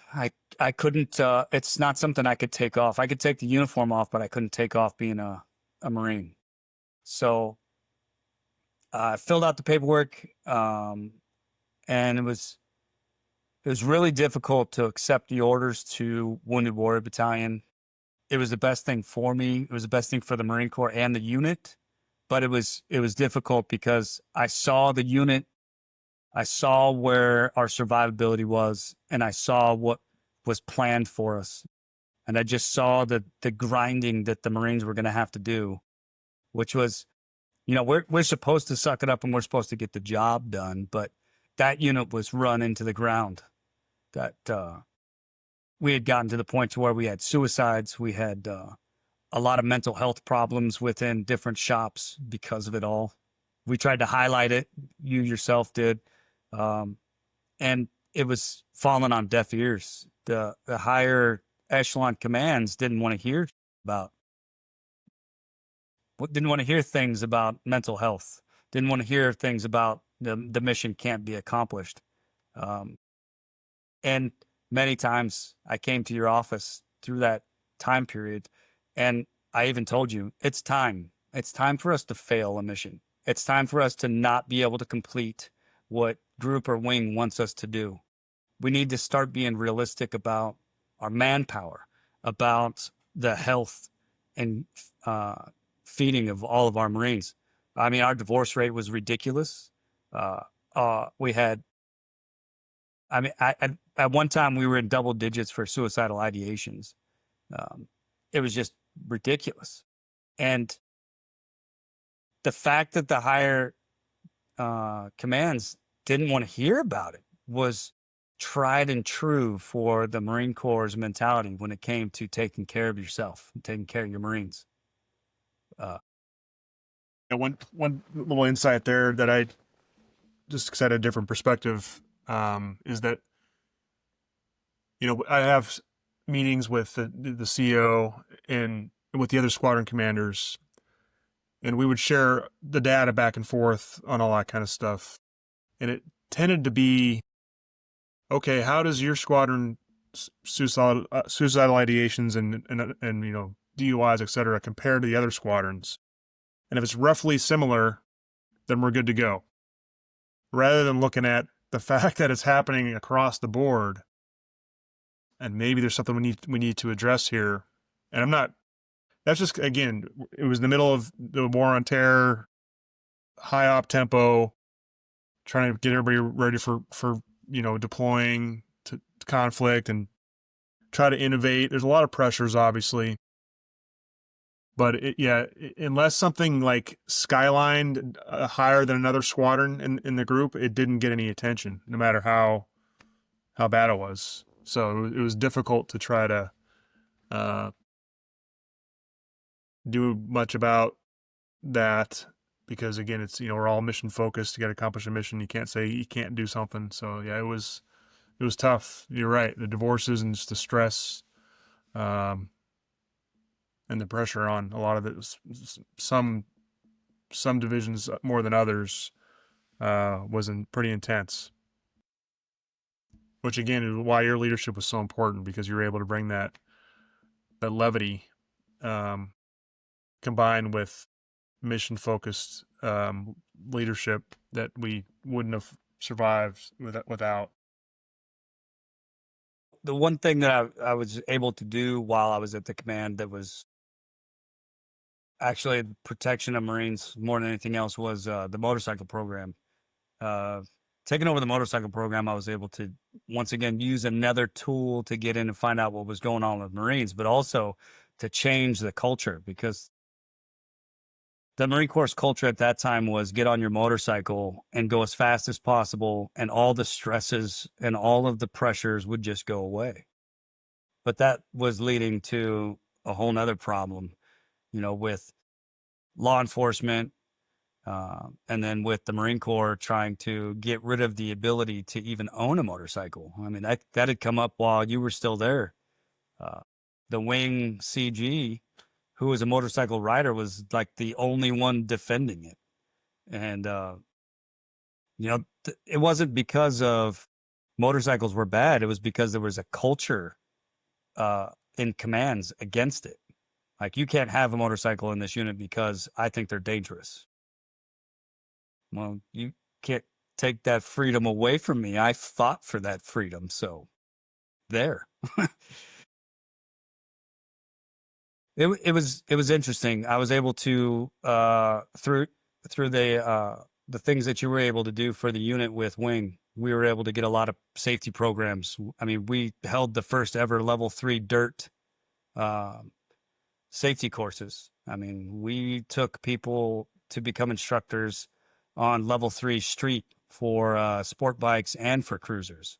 I couldn't, it's not something I could take off. I could take the uniform off, but I couldn't take off being a Marine. So I filled out the paperwork, and it was really difficult to accept the orders to Wounded Warrior Battalion. It was the best thing for me. It was the best thing for the Marine Corps and the unit, but it was difficult because I saw the unit. I saw where our survivability was, and I saw what was planned for us. And I just saw the grinding that the Marines were going to have to do, which was, we're supposed to suck it up and we're supposed to get the job done. But that unit was run into the ground. That we had gotten to the point to where we had suicides. We had a lot of mental health problems within different shops because of it all. We tried to highlight it. You yourself did. And it was falling on deaf ears. The higher echelon commands didn't want to hear things about mental health, didn't want to hear things about the mission can't be accomplished. And many times I came to your office through that time period, and I even told you, it's time. It's time for us to fail a mission. It's time for us to not be able to complete what group or wing wants us to do. We need to start being realistic about our manpower, about the health and feeding of all of our Marines. I mean, our divorce rate was ridiculous. We had, at one time we were in double digits for suicidal ideations. It was just ridiculous. And the fact that the higher commands didn't want to hear about it was tried and true for the Marine Corps' mentality when it came to taking care of yourself, taking care of your Marines. One little insight there that I just had a different perspective is that, I have meetings with the CO and with the other squadron commanders, and we would share the data back and forth on all that kind of stuff. And it tended to be, okay, how does your squadron suicidal ideations and DUIs, et cetera, compare to the other squadrons? And if it's roughly similar, then we're good to go. Rather than looking at the fact that it's happening across the board, and maybe there's something we need to address here. And that's just, again, it was the middle of the war on terror, high op tempo. trying to get everybody ready for deploying to conflict and try to innovate. There's a lot of pressures, obviously, but unless something like skylined higher than another squadron in the group, it didn't get any attention, no matter how bad it was. So it was difficult to try to do much about that, because again, it's, we're all mission focused. You got to accomplish a mission. You can't say you can't do something. So yeah, it was tough. You're right. The divorces and just the stress, and the pressure on a lot of it. Some divisions more than others was pretty intense. Which again is why your leadership was so important, because you were able to bring that levity, combined with mission focused leadership that we wouldn't have survived without. The one thing that I was able to do while I was at the command that was actually protection of Marines more than anything else was the motorcycle program. Taking over the motorcycle program, I was able to once again use another tool to get in and find out what was going on with Marines, but also to change the culture, because the Marine Corps culture at that time was get on your motorcycle and go as fast as possible, and all the stresses and all of the pressures would just go away. But that was leading to a whole nother problem, with law enforcement, and then with the Marine Corps trying to get rid of the ability to even own a motorcycle. I mean, that had come up while you were still there. The wing CG, who was a motorcycle rider, was like the only one defending it. And, it wasn't because of motorcycles were bad. It was because there was a culture in commands against it. Like, you can't have a motorcycle in this unit because I think they're dangerous. Well, you can't take that freedom away from me. I fought for that freedom. So there. It was interesting. I was able to through the things that you were able to do for the unit with Wing, we were able to get a lot of safety programs. I mean, we held the first ever level 3 dirt safety courses. I mean, we took people to become instructors on level 3 street for sport bikes and for cruisers.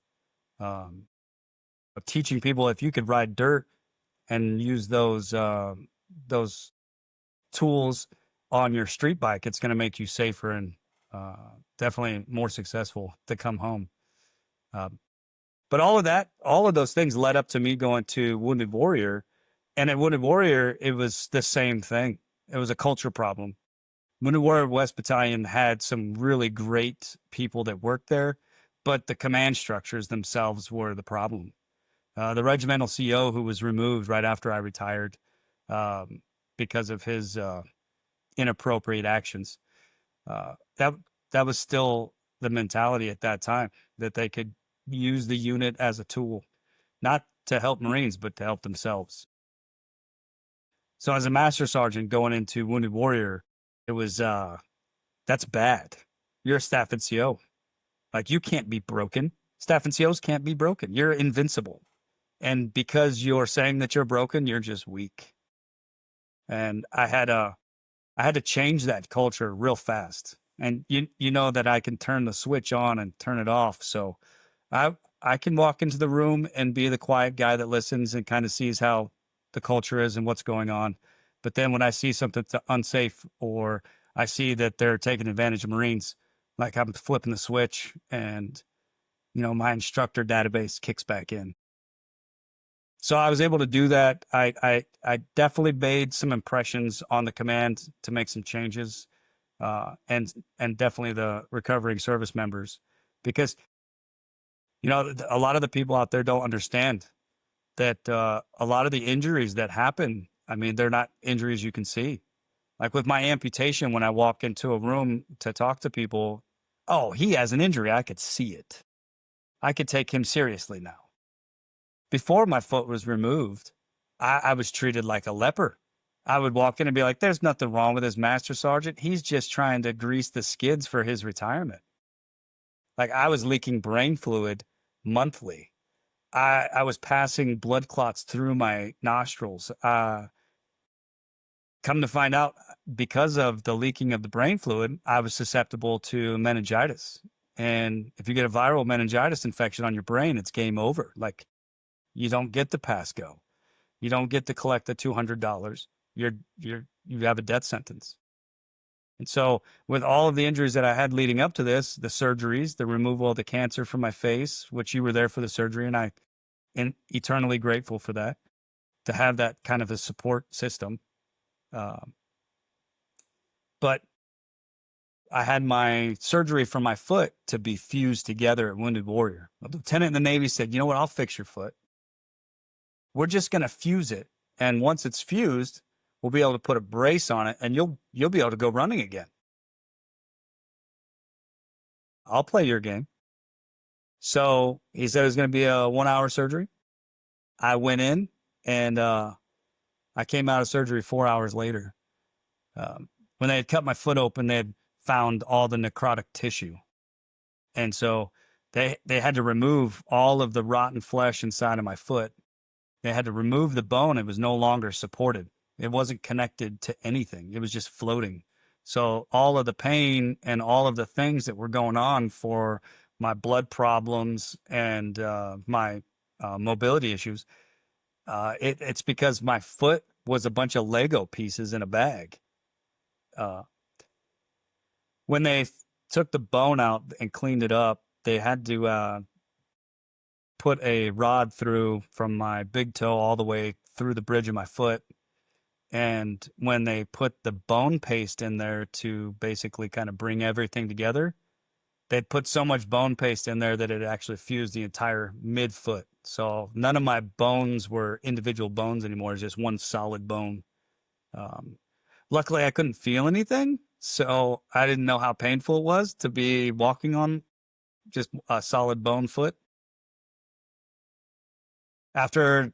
Teaching people, if you could ride dirt and use those tools on your street bike, it's going to make you safer and definitely more successful to come home. But all of those things led up to me going to Wounded Warrior. And at Wounded Warrior, it was the same thing. It was a culture problem. Wounded Warrior West Battalion had some really great people that worked there, but the command structures themselves were the problem. The regimental CO, who was removed right after I retired because of his inappropriate actions, that was still the mentality at that time, that they could use the unit as a tool, not to help Marines, but to help themselves. So as a master sergeant going into Wounded Warrior, it was, that's bad. You're a staff NCO. Like, you can't be broken. Staff NCOs can't be broken. You're invincible. And because you're saying that you're broken, you're just weak. And I had to change that culture real fast. And you know that I can turn the switch on and turn it off. So I can walk into the room and be the quiet guy that listens and kind of sees how the culture is and what's going on. But then when I see something that's unsafe, or I see that they're taking advantage of Marines, like, I'm flipping the switch and, my instructor database kicks back in. So I was able to do that. I definitely made some impressions on the command to make some changes, and definitely the recovering service members, because, a lot of the people out there don't understand that a lot of the injuries that happen, I mean, they're not injuries you can see. Like with my amputation, when I walk into a room to talk to people, oh, he has an injury. I could see it. I could take him seriously now. Before my foot was removed, I was treated like a leper. I would walk in and be like, there's nothing wrong with his master sergeant. He's just trying to grease the skids for his retirement. Like I was leaking brain fluid monthly. I was passing blood clots through my nostrils. Come to find out, because of the leaking of the brain fluid, I was susceptible to meningitis. And if you get a viral meningitis infection on your brain, it's game over. Like you don't get the pass go. You don't get to collect the $200. You have a death sentence. And so, with all of the injuries that I had leading up to this, the surgeries, the removal of the cancer from my face, which you were there for the surgery, and I am eternally grateful for that, to have that kind of a support system. Um, but I had my surgery for my foot to be fused together at Wounded Warrior. A lieutenant in the Navy said, "You know what? I'll fix your foot. We're just going to fuse it, and once it's fused, we'll be able to put a brace on it, and you'll be able to go running again. I'll play your game." So he said it was going to be a 1 hour surgery. I went in, and I came out of surgery 4 hours later. When they had cut my foot open, they had found all the necrotic tissue. And so they had to remove all of the rotten flesh inside of my foot. They had to remove the bone. It was no longer supported. It wasn't connected to anything. It was just floating. So all of the pain and all of the things that were going on for my blood problems and my mobility issues, it's because my foot was a bunch of Lego pieces in a bag. When they took the bone out and cleaned it up, they had to put a rod through from my big toe all the way through the bridge of my foot. And when they put the bone paste in there to basically kind of bring everything together, they'd put so much bone paste in there that it actually fused the entire midfoot. So none of my bones were individual bones anymore. It's just one solid bone. Luckily, I couldn't feel anything, so I didn't know how painful it was to be walking on just a solid bone foot. After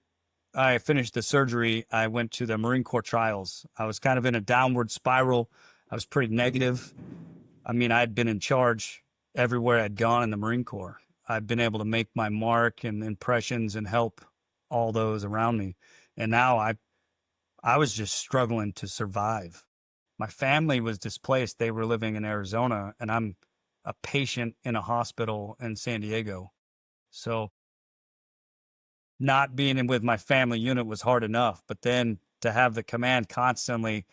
I finished the surgery, I went to the Marine Corps trials. I was kind of in a downward spiral. I was pretty negative. I mean, I'd been in charge everywhere I'd gone in the Marine Corps. I'd been able to make my mark and impressions and help all those around me. And now I was just struggling to survive. My family was displaced. They were living in Arizona, and I'm a patient in a hospital in San Diego. So not being in with my family unit was hard enough, but then to have the command constantly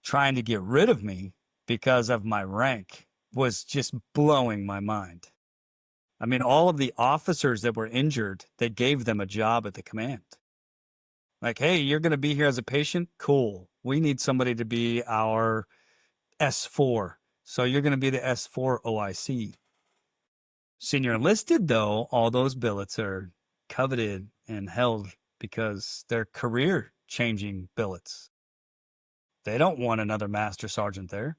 trying to get rid of me because of my rank was just blowing my mind. I mean, all of the officers that were injured, they gave them a job at the command. Like, hey, you're going to be here as a patient? Cool. We need somebody to be our S4. So you're going to be the S4 OIC. Senior enlisted, though, all those billets are coveted and held because they're career-changing billets. They don't want another master sergeant there.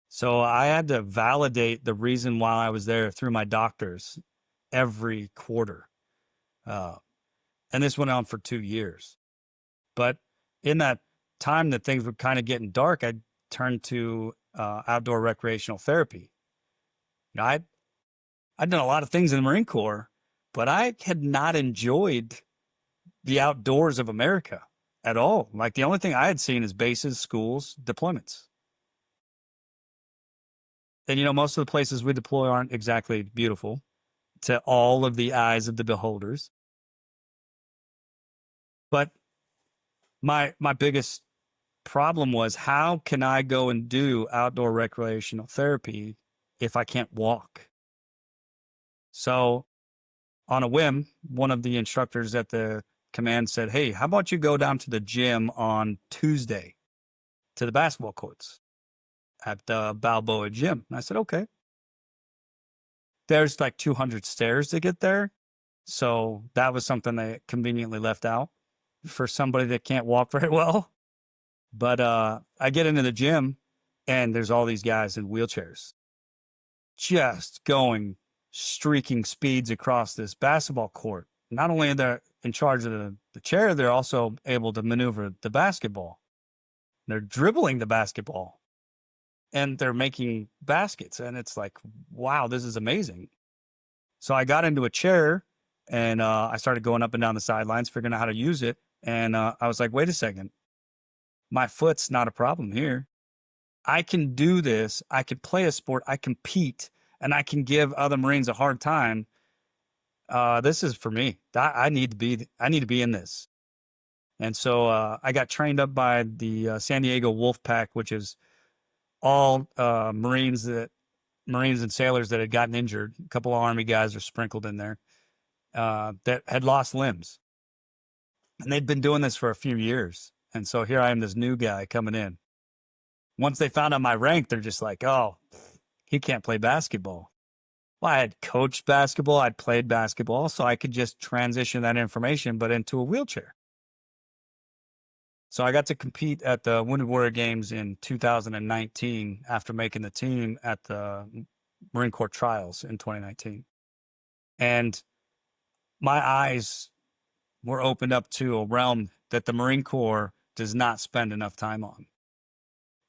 So I had to validate the reason why I was there through my doctors every quarter. And this went on for 2 years. But in that time that things were kind of getting dark, I turned to outdoor recreational therapy. You know, I'd done a lot of things in the Marine Corps, but I had not enjoyed the outdoors of America at all. Like the only thing I had seen is bases, schools, deployments. And, you know, most of the places we deploy aren't exactly beautiful to all of the eyes of the beholders. But my biggest problem was, how can I go and do outdoor recreational therapy if I can't walk? So on a whim, one of the instructors at the command said, hey, how about you go down to the gym on Tuesday to the basketball courts at the Balboa gym? And I said, okay. There's like 200 stairs to get there. So that was something they conveniently left out for somebody that can't walk very well. But I get into the gym and there's all these guys in wheelchairs just going streaking speeds across this basketball court. Not only are they in charge of the chair, they're also able to maneuver the basketball. They're dribbling the basketball. and they're making baskets. And it's like, wow, this is amazing. So I got into a chair and I started going up and down the sidelines, figuring out how to use it. And I was like, wait a second, my foot's not a problem here. I can do this. I can play a sport. I compete, and I can give other Marines a hard time. This is for me. I need to be. I need to be in this. And so I got trained up by the San Diego Wolf Pack, which is all Marines and sailors that had gotten injured. A couple of Army guys are sprinkled in there that had lost limbs, and they'd been doing this for a few years. And so here I am, this new guy coming in. Once they found out my rank, they're just like, "Oh, he can't play basketball." Well, I had coached basketball, I'd played basketball, so I could just transition that information, but into a wheelchair. So I got to compete at the Wounded Warrior Games in 2019 after making the team at the Marine Corps Trials in 2019. And my eyes were opened up to a realm that the Marine Corps does not spend enough time on.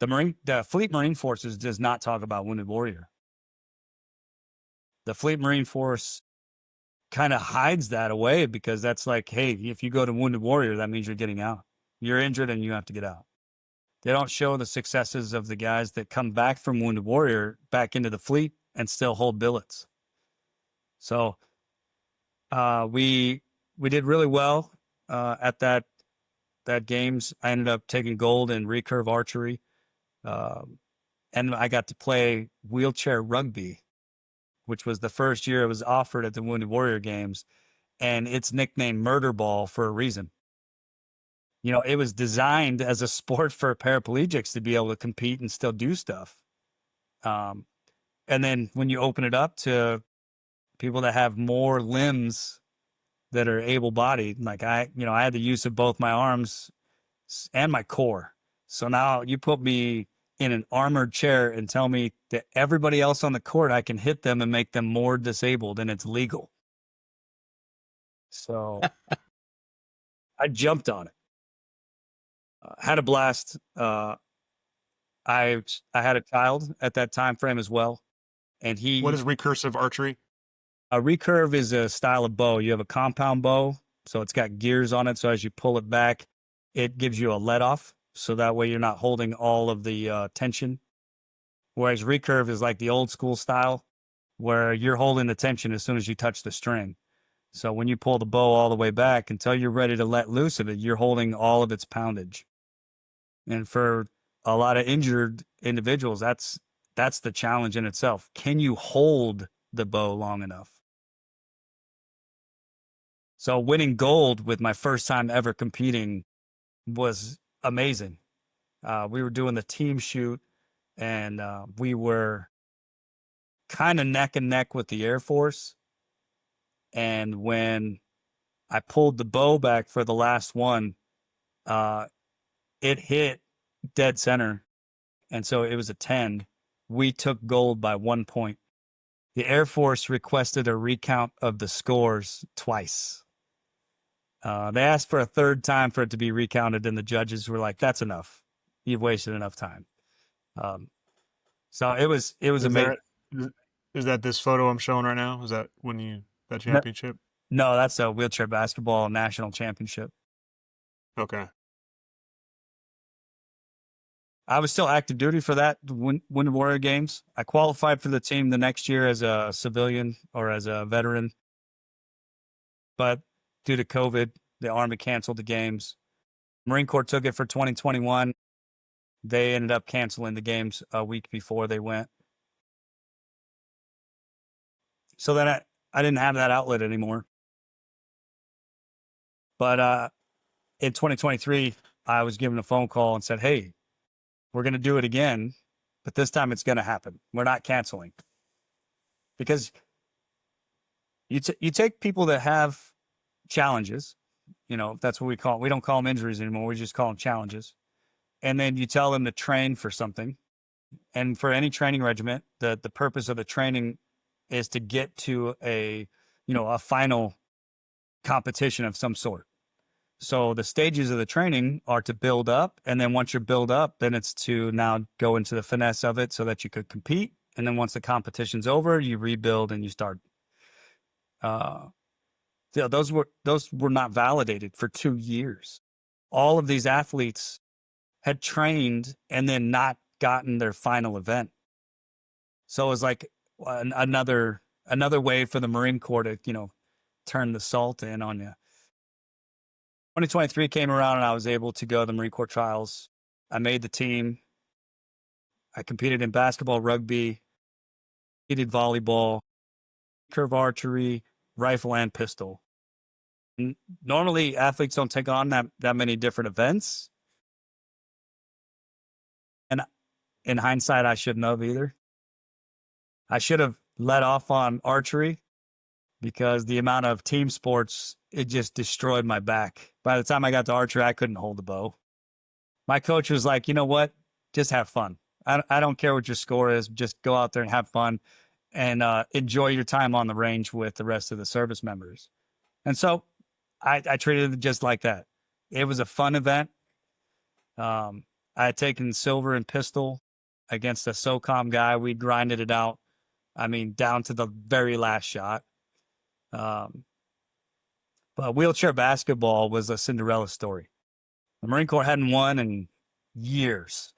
The Fleet Marine Forces does not talk about Wounded Warrior. The Fleet Marine Force kind of hides that away because that's like, hey, if you go to Wounded Warrior, that means you're getting out. You're injured and you have to get out. They don't show the successes of the guys that come back from Wounded Warrior back into the fleet and still hold billets. So we did really well at that games. I ended up taking gold in recurve archery, and I got to play wheelchair rugby, which was the first year it was offered at the Wounded Warrior Games, and it's nicknamed Murder Ball for a reason. You know, it was designed as a sport for paraplegics to be able to compete and still do stuff. And then when you open it up to people that have more limbs that are able-bodied, like I had the use of both my arms and my core. So now you put me in an armored chair and tell me that everybody else on the court, I can hit them and make them more disabled, and it's legal. So I jumped on it. Had a blast. I had a child at that time frame as well, and What is recursive archery? a recurve is a style of bow. You have a compound bow, so it's got gears on it. So as you pull it back, it gives you a let off, so that way you're not holding all of the tension. Whereas recurve is like the old school style, where you're holding the tension as soon as you touch the string. So when you pull the bow all the way back until you're ready to let loose of it, you're holding all of its poundage. And for a lot of injured individuals, that's the challenge in itself. Can you hold the bow long enough? So winning gold with my first time ever competing was amazing. We were doing the team shoot, and we were kind of neck and neck with the Air Force. And when I pulled the bow back for the last one, it hit dead center. And so it was a 10. We took gold by 1 point. The Air Force requested a recount of the scores twice. They asked for a third time for it to be recounted, and the judges were like, "That's enough. You've wasted enough time." So it was amazing. Is that this photo I'm showing right now? Is that that No, championship? no, that's a wheelchair basketball national championship. Okay. I was still active duty for that Wounded Warrior Games. I qualified for the team the next year as a civilian or as a veteran, but due to COVID, the Army canceled the games. Marine Corps took it for 2021. They ended up canceling the games a week before they went. So then I didn't have that outlet anymore. But in 2023, I was given a phone call and said, "Hey, we're going to do it again, but this time it's going to happen. We're not canceling." Because you take people that have challenges, that's what we call it. We don't call them injuries anymore. We just call them challenges. And then you tell them to train for something. And for any training regiment, the purpose of the training is to get to a final competition of some sort. So the stages of the training are to build up. And then once you're built up, then it's to now go into the finesse of it so that you could compete. And then once the competition's over, you rebuild and you start. Uh, those were not validated for 2 years. All of these athletes had trained and then not gotten their final event. So it was like another way for the Marine Corps to, turn the salt in on you. 2023 came around and I was able to go to the Marine Corps trials. I made the team. I competed in basketball, rugby, competed volleyball, curve archery, rifle, and pistol. Normally, athletes don't take on that many different events. And in hindsight, I shouldn't have either. I should have let off on archery because the amount of team sports, it just destroyed my back. By the time I got to archery, I couldn't hold the bow. My coach was like, you know what? Just have fun. I don't care what your score is. Just go out there and have fun and enjoy your time on the range with the rest of the service members. And so I treated it just like that. It was a fun event. I had taken silver and pistol against a SOCOM guy. We grinded it out. I mean, down to the very last shot. But wheelchair basketball was a Cinderella story. The Marine Corps hadn't won in years.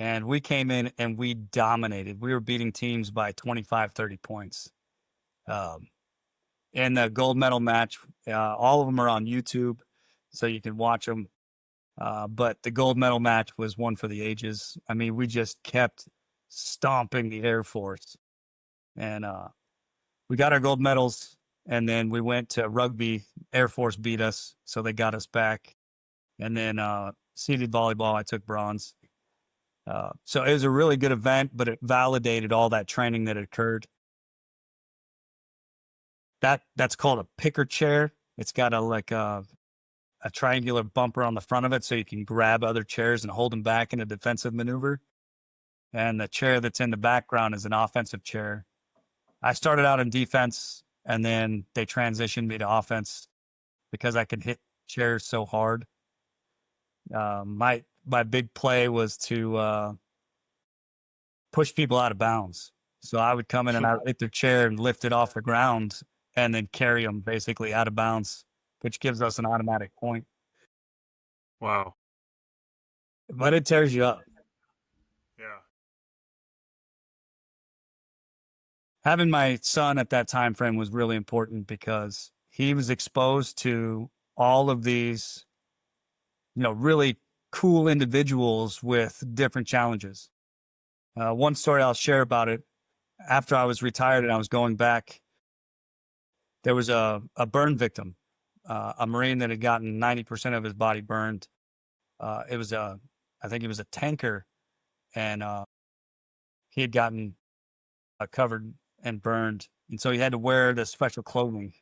And we came in and we dominated. We were beating teams by 25, 30 points. And the gold medal match, all of them are on YouTube, so you can watch them. But the gold medal match was one for the ages. I mean, we just kept stomping the Air Force. And we got our gold medals, and then we went to rugby. Air Force beat us, so they got us back. And then seated volleyball, I took bronze. So it was a really good event, but it validated all that training that occurred. That's called a picker chair. It's got a triangular bumper on the front of it, so you can grab other chairs and hold them back in a defensive maneuver. And the chair that's in the background is an offensive chair. I started out in defense, and then they transitioned me to offense because I could hit chairs so hard. My big play was to push people out of bounds. So I would come in and I would hit their chair and lift it off the ground and then carry them basically out of bounds, which gives us an automatic point. Wow. But it tears you up. Yeah. Having my son at that time frame was really important because he was exposed to all of these, really cool individuals with different challenges. One story I'll share about it. After I was retired and I was going back, there was a burn victim, a Marine that had gotten 90% of his body burned. I think it was a tanker, and he had gotten covered and burned. And so he had to wear the special clothing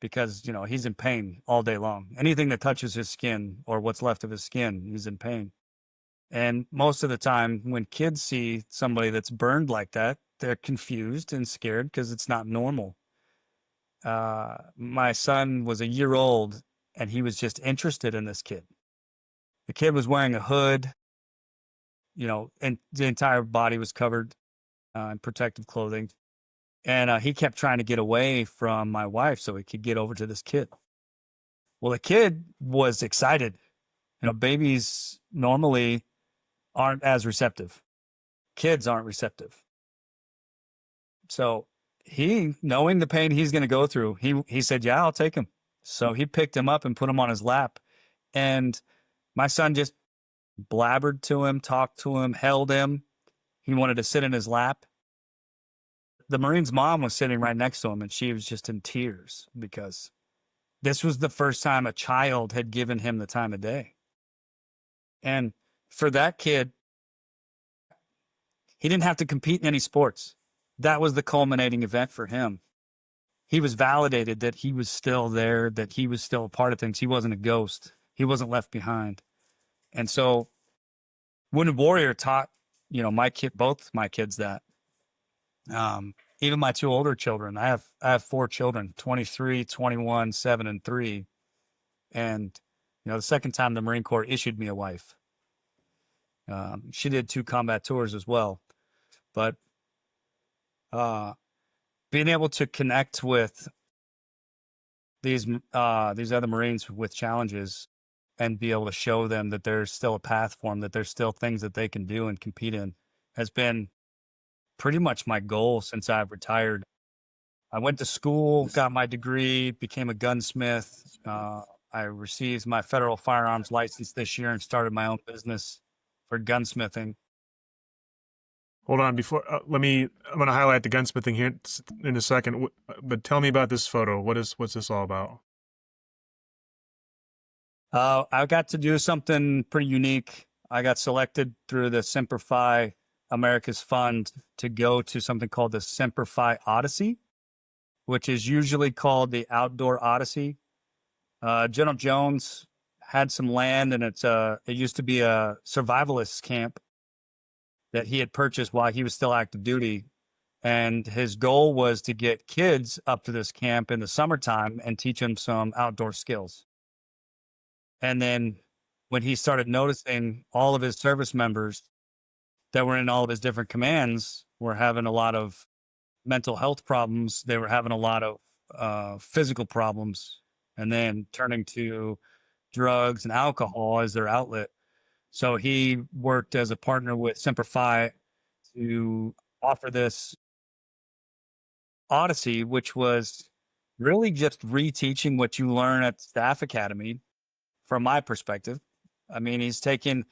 because, he's in pain all day long. Anything that touches his skin or what's left of his skin, he's in pain. And most of the time when kids see somebody that's burned like that, they're confused and scared because it's not normal. My son was a year old and he was just interested in this kid. The kid was wearing a hood, and the entire body was covered in protective clothing. And he kept trying to get away from my wife so he could get over to this kid. Well, the kid was excited. Babies normally aren't as receptive. Kids aren't receptive. So he, knowing the pain he's going to go through, he said, yeah, I'll take him. So he picked him up and put him on his lap. And my son just blabbered to him, talked to him, held him. He wanted to sit in his lap. The Marine's mom was sitting right next to him, and she was just in tears because this was the first time a child had given him the time of day. And for that kid, he didn't have to compete in any sports. That was the culminating event for him. He was validated that he was still there, that he was still a part of things. He wasn't a ghost. He wasn't left behind. And so Wounded Warrior taught, both my kids that. Even my two older children, I have 4 children, 23, 21, 7, and 3. And The second time the Marine Corps issued me a wife. She did 2 combat tours as well. But being able to connect with these other Marines with challenges and be able to show them that there's still a path for them, that there's still things that they can do and compete in, has been pretty much my goal since I've retired. I went to school, got my degree, became a gunsmith. I received my federal firearms license this year and started my own business for gunsmithing. Hold on, before I'm going to highlight the gunsmithing here in a second. But tell me about this photo. What's this all about? I got to do something pretty unique. I got selected through the Semper Fi America's Fund to go to something called the Semper Fi Odyssey, which is usually called the Outdoor Odyssey. General Jones had some land, and it used to be a survivalist camp that he had purchased while he was still active duty. And his goal was to get kids up to this camp in the summertime and teach them some outdoor skills. And then when he started noticing all of his service members that were in all of his different commands were having a lot of mental health problems, they were having a lot of physical problems, and then turning to drugs and alcohol as their outlet. So he worked as a partner with Semper Fi to offer this Odyssey, which was really just reteaching what you learn at Staff Academy from my perspective. I mean, he's taken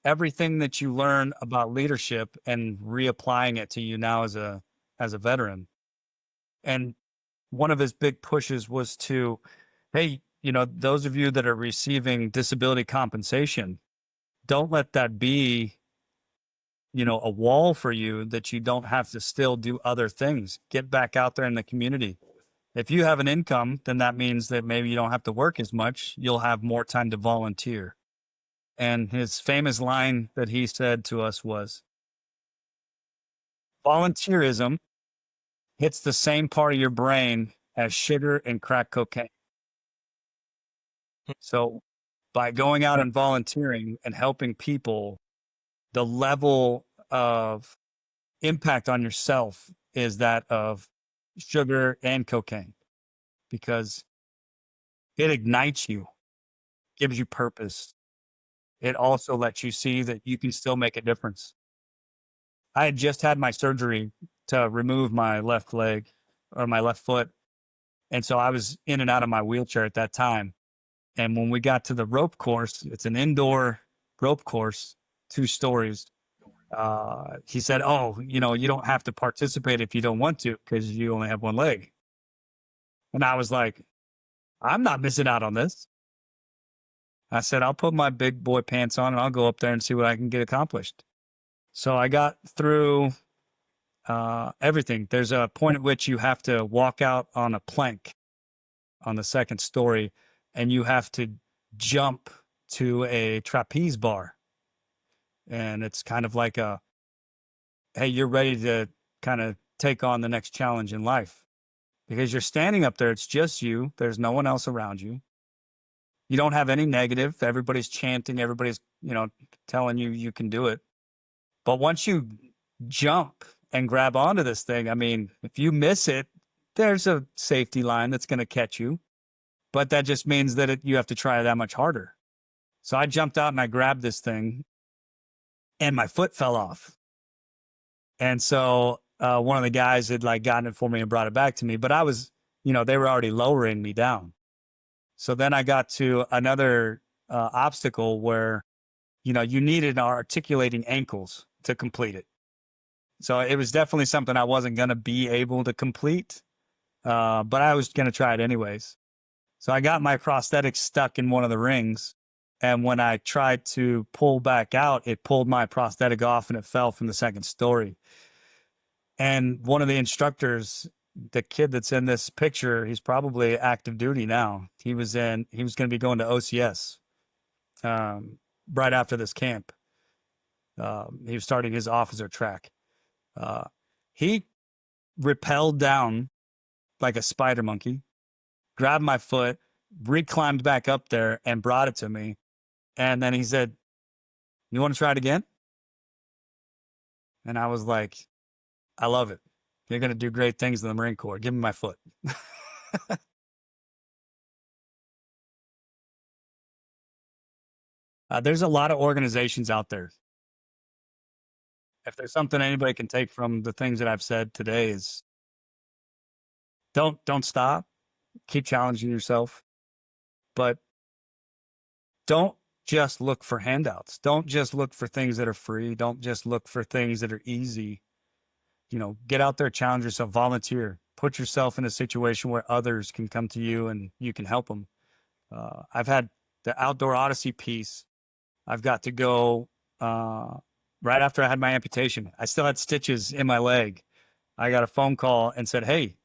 everything that you learn about leadership and reapplying it to you now as a veteran. And one of his big pushes was to, hey, those of you that are receiving disability compensation, don't let that be, a wall for you that you don't have to still do other things. Get back out there in the community. If you have an income, then that means that maybe you don't have to work as much. You'll have more time to volunteer. And his famous line that he said to us was, volunteerism hits the same part of your brain as sugar and crack cocaine. So by going out and volunteering and helping people, the level of impact on yourself is that of sugar and cocaine, because it ignites you, gives you purpose. It also lets you see that you can still make a difference. I had just had my surgery to remove my left leg or my left foot. And so I was in and out of my wheelchair at that time. And when we got to the rope course, it's an indoor rope course, 2 stories. He said, oh, you don't have to participate if you don't want to, because you only have 1 leg. And I was like, I'm not missing out on this. I said, I'll put my big boy pants on and I'll go up there and see what I can get accomplished. So I got through everything. There's a point at which you have to walk out on a plank on the 2nd story, and you have to jump to a trapeze bar. And it's kind of like hey, you're ready to kind of take on the next challenge in life, because you're standing up there. It's just you. There's no one else around you. You don't have any negative. Everybody's chanting. Everybody's, telling you you can do it. But once you jump and grab onto this thing, I mean, if you miss it, there's a safety line that's going to catch you. But that just means that you have to try that much harder. So I jumped out and I grabbed this thing, and my foot fell off. And so one of the guys had gotten it for me and brought it back to me. But I was, they were already lowering me down. So then I got to another obstacle where, you needed articulating ankles to complete it. So it was definitely something I wasn't going to be able to complete, but I was going to try it anyways. So I got my prosthetic stuck in one of the rings. And when I tried to pull back out, it pulled my prosthetic off and it fell from the 2nd story. And one of the instructors, the kid that's in this picture, he's probably active duty now. He was going to be going to OCS right after this camp. He was starting his officer track. He rappelled down like a spider monkey, grabbed my foot, Re-climbed back up there and brought it to me. And then he said, "You want to try it again?" And I was like, "I love it. You're going to do great things in the Marine Corps. Give me my foot." There's a lot of organizations out there. If there's something anybody can take from the things that I've said today is don't stop. Keep challenging yourself, but don't just look for handouts. Don't just look for things that are free. Don't just look for things that are easy. Get out there, challenge yourself, volunteer, put yourself in a situation where others can come to you and you can help them. I've had the Outdoor Odyssey piece. I've got to go right after I had my amputation. I still had stitches in my leg. I got a phone call and said, "Hey,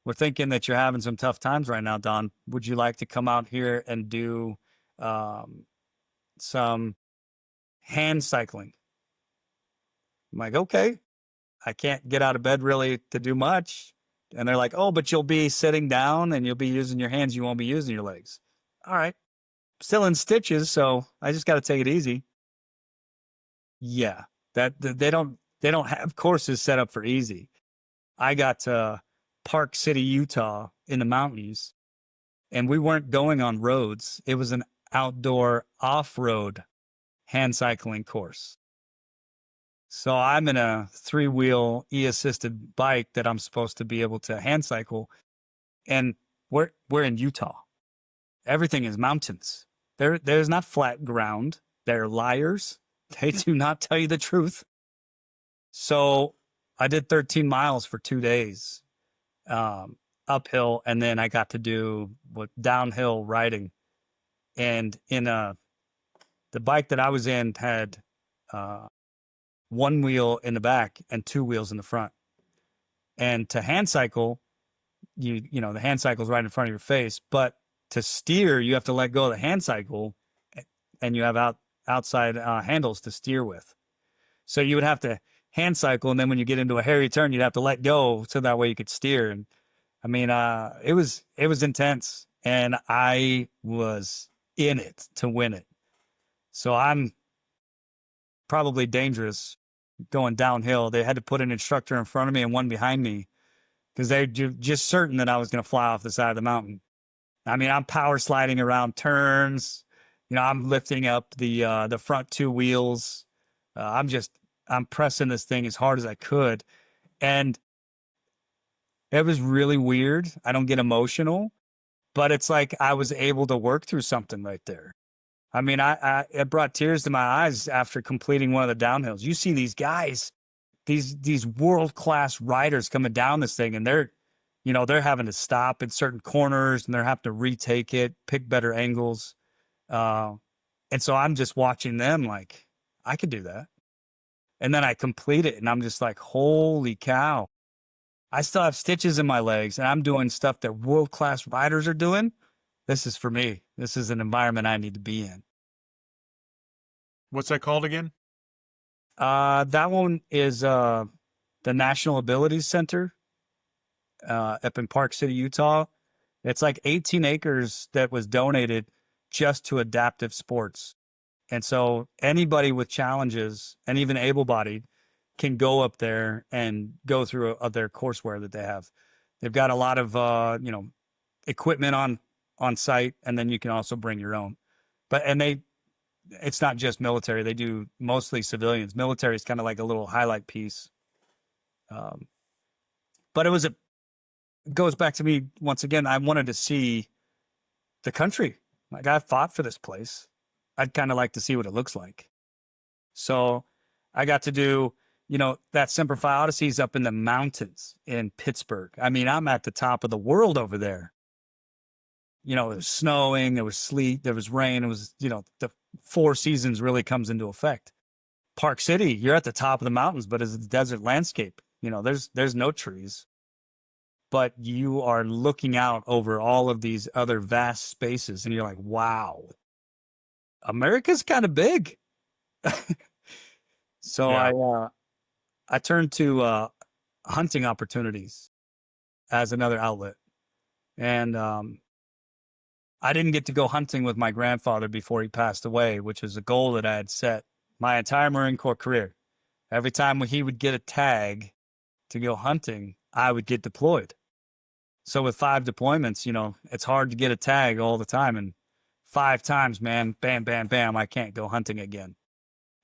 we're thinking that you're having some tough times right now, Don. Would you like to come out here and do some hand cycling?" I'm like, "Okay." I can't get out of bed really to do much. And they're like, "Oh, but you'll be sitting down and you'll be using your hands. You won't be using your legs." All right. Still in stitches, so I just got to take it easy. Yeah. They don't have courses set up for easy. I got to Park City, Utah in the mountains, and we weren't going on roads. It was an outdoor off-road hand cycling course. So I'm in a 3-wheel e-assisted bike that I'm supposed to be able to hand cycle, and we're in Utah. Everything is mountains. There's not flat ground. They're liars. They do not tell you the truth. So I did 13 miles for 2 days, uphill, and then I got to do downhill riding. And the bike that I was in had one wheel in the back and 2 wheels in the front. And to hand cycle, the hand cycle is right in front of your face, but to steer, you have to let go of the hand cycle, and you have outside handles to steer with. So you would have to hand cycle, and then when you get into a hairy turn, you'd have to let go so that way you could steer. And I mean, it was intense, and I was in it to win it. So I'm probably dangerous going downhill. They had to put an instructor in front of me and one behind me because they're just certain that I was going to fly off the side of the mountain. I mean, I'm power sliding around turns. I'm lifting up the front 2 wheels. I'm pressing this thing as hard as I could. And it was really weird. I don't get emotional, but it's like I was able to work through something right there. I mean, it brought tears to my eyes after completing one of the downhills. You see these guys, these world-class riders coming down this thing, and they're having to stop in certain corners, and they're having to retake it, pick better angles. And so I'm just watching them like, I could do that. And then I complete it, and I'm just like, holy cow. I still have stitches in my legs, and I'm doing stuff that world-class riders are doing. This is for me. This is an environment I need to be in. What's that called again? That one is the National Abilities Center up in Park City, Utah. It's like 18 acres that was donated just to adaptive sports. And so anybody with challenges, and even able-bodied, can go up there and go through their courseware that they have. They've got a lot of equipment on site, and then you can also bring your own. It's not just military. They do mostly civilians. Military is kind of like a little highlight piece. But it goes back to me once again. I wanted to see the country. Like, I fought for this place. I'd kind of like to see what it looks like. So I got to do, that Semper Fi Odyssey's up in the mountains in Pittsburgh. I mean, I'm at the top of the world over there. It was snowing, there was sleet, there was rain. It was, the 4 seasons really comes into effect. Park City, you're at the top of the mountains, but it's a desert landscape. There's no trees, but you are looking out over all of these other vast spaces, and you're like, wow, America's kind of big. So yeah. I turned to hunting opportunities as another outlet. And I didn't get to go hunting with my grandfather before he passed away, which is a goal that I had set my entire Marine Corps career. Every time he would get a tag to go hunting, I would get deployed. So with 5 deployments, it's hard to get a tag all the time. And 5 times, man, bam, bam, bam, I can't go hunting again.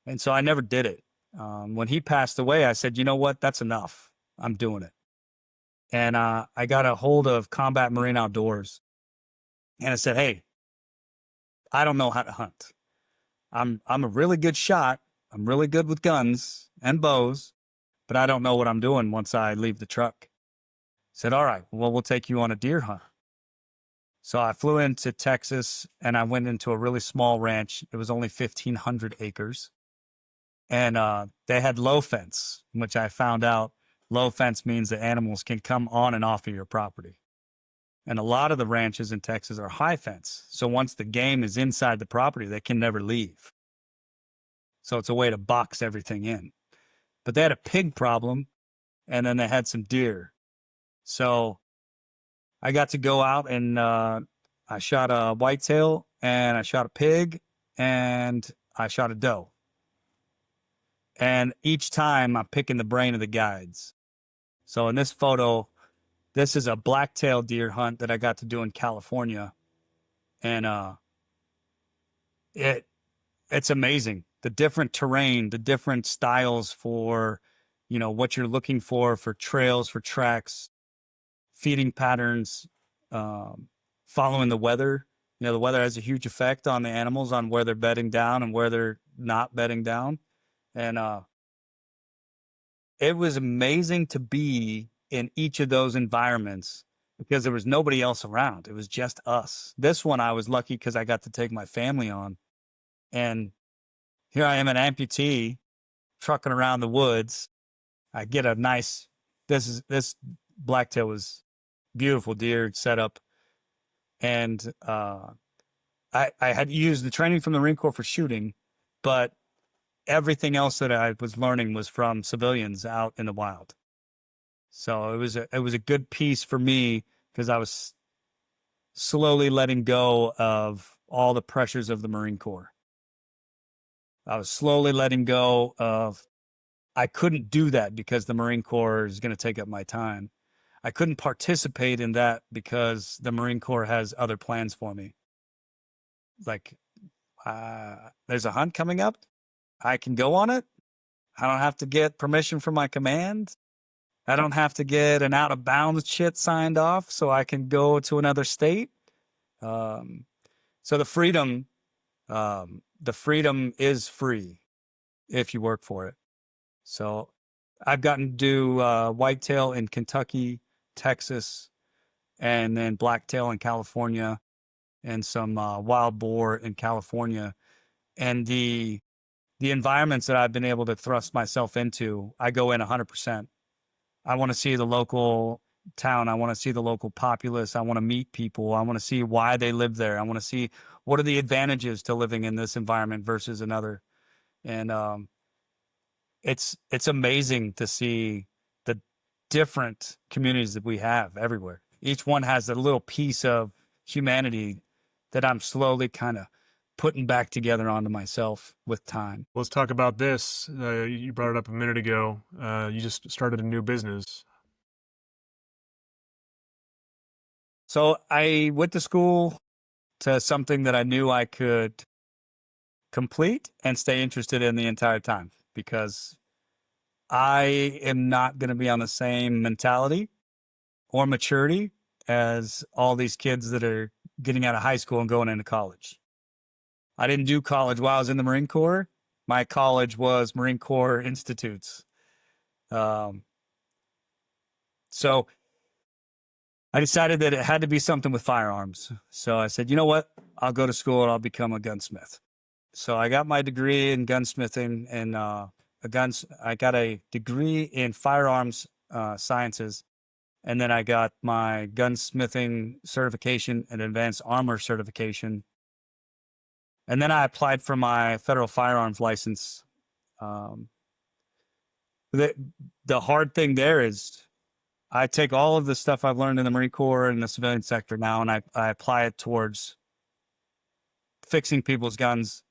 And so I never did it. When he passed away, I said, you know what? That's enough. I'm doing it. And I got a hold of Combat Marine Outdoors. And I said, hey, I don't know how to hunt. I'm a really good shot. I'm really good with guns and bows, but I don't know what I'm doing once I leave the truck. Said, all right, well, we'll take you on a deer hunt. So I flew into Texas and I went into a really small ranch. It was only 1,500 acres. And they had low fence, which I found out low fence means that animals can come on and off of your property. And a lot of the ranches in Texas are high fence. So once the game is inside the property, they can never leave. So it's a way to box everything in. But they had a pig problem, and then they had some deer. So I got to go out and I shot a whitetail, and I shot a pig, and I shot a doe. And each time I'm picking the brain of the guides. So in this photo, this is a black-tailed deer hunt that I got to do in California. And it's amazing. The different terrain, the different styles for, what you're looking for trails, for tracks, feeding patterns, following the weather. The weather has a huge effect on the animals, on where they're bedding down and where they're not bedding down. And it was amazing to be in each of those environments because there was nobody else around. It was just us. This one, I was lucky because I got to take my family on. And here I am, an amputee, trucking around the woods. I get a nice, this blacktail was beautiful deer setup. And I had used the training from the Marine Corps for shooting, but everything else that I was learning was from civilians out in the wild. So it was a good piece for me because I was slowly letting go of all the pressures of the Marine Corps. I was slowly letting go of, I couldn't do that because the Marine Corps is going to take up my time. I couldn't participate in that because the Marine Corps has other plans for me. Like, there's a hunt coming up. I can go on it. I don't have to get permission from my command. I don't have to get an out of bounds shit signed off so I can go to another state. So the freedom is free if you work for it. So I've gotten to do whitetail in Kentucky, Texas, and then blacktail in California, and some wild boar in California. And the environments that I've been able to thrust myself into, I go in 100%. I want to see the local town. I want to see the local populace. I want to meet people. I want to see why they live there. I want to see what are the advantages to living in this environment versus another. And it's amazing to see the different communities that we have everywhere. Each one has a little piece of humanity that I'm slowly kind of putting back together onto myself with time. Let's talk about this. You brought it up a minute ago. You just started a new business. So I went to school to something that I knew I could complete and stay interested in the entire time because I am not going to be on the same mentality or maturity as all these kids that are getting out of high school and going into college. I didn't do college while I was in the Marine Corps. My college was Marine Corps Institutes. So I decided that it had to be something with firearms. So I said, you know what? I'll go to school and I'll become a gunsmith. So I got my degree in gunsmithing and I got a degree in firearms sciences. And then I got my gunsmithing certification and advanced armor certification. And then I applied for my federal firearms license. The hard thing there is I take all of the stuff I've learned in the Marine Corps and the civilian sector now, and I apply it towards fixing people's guns,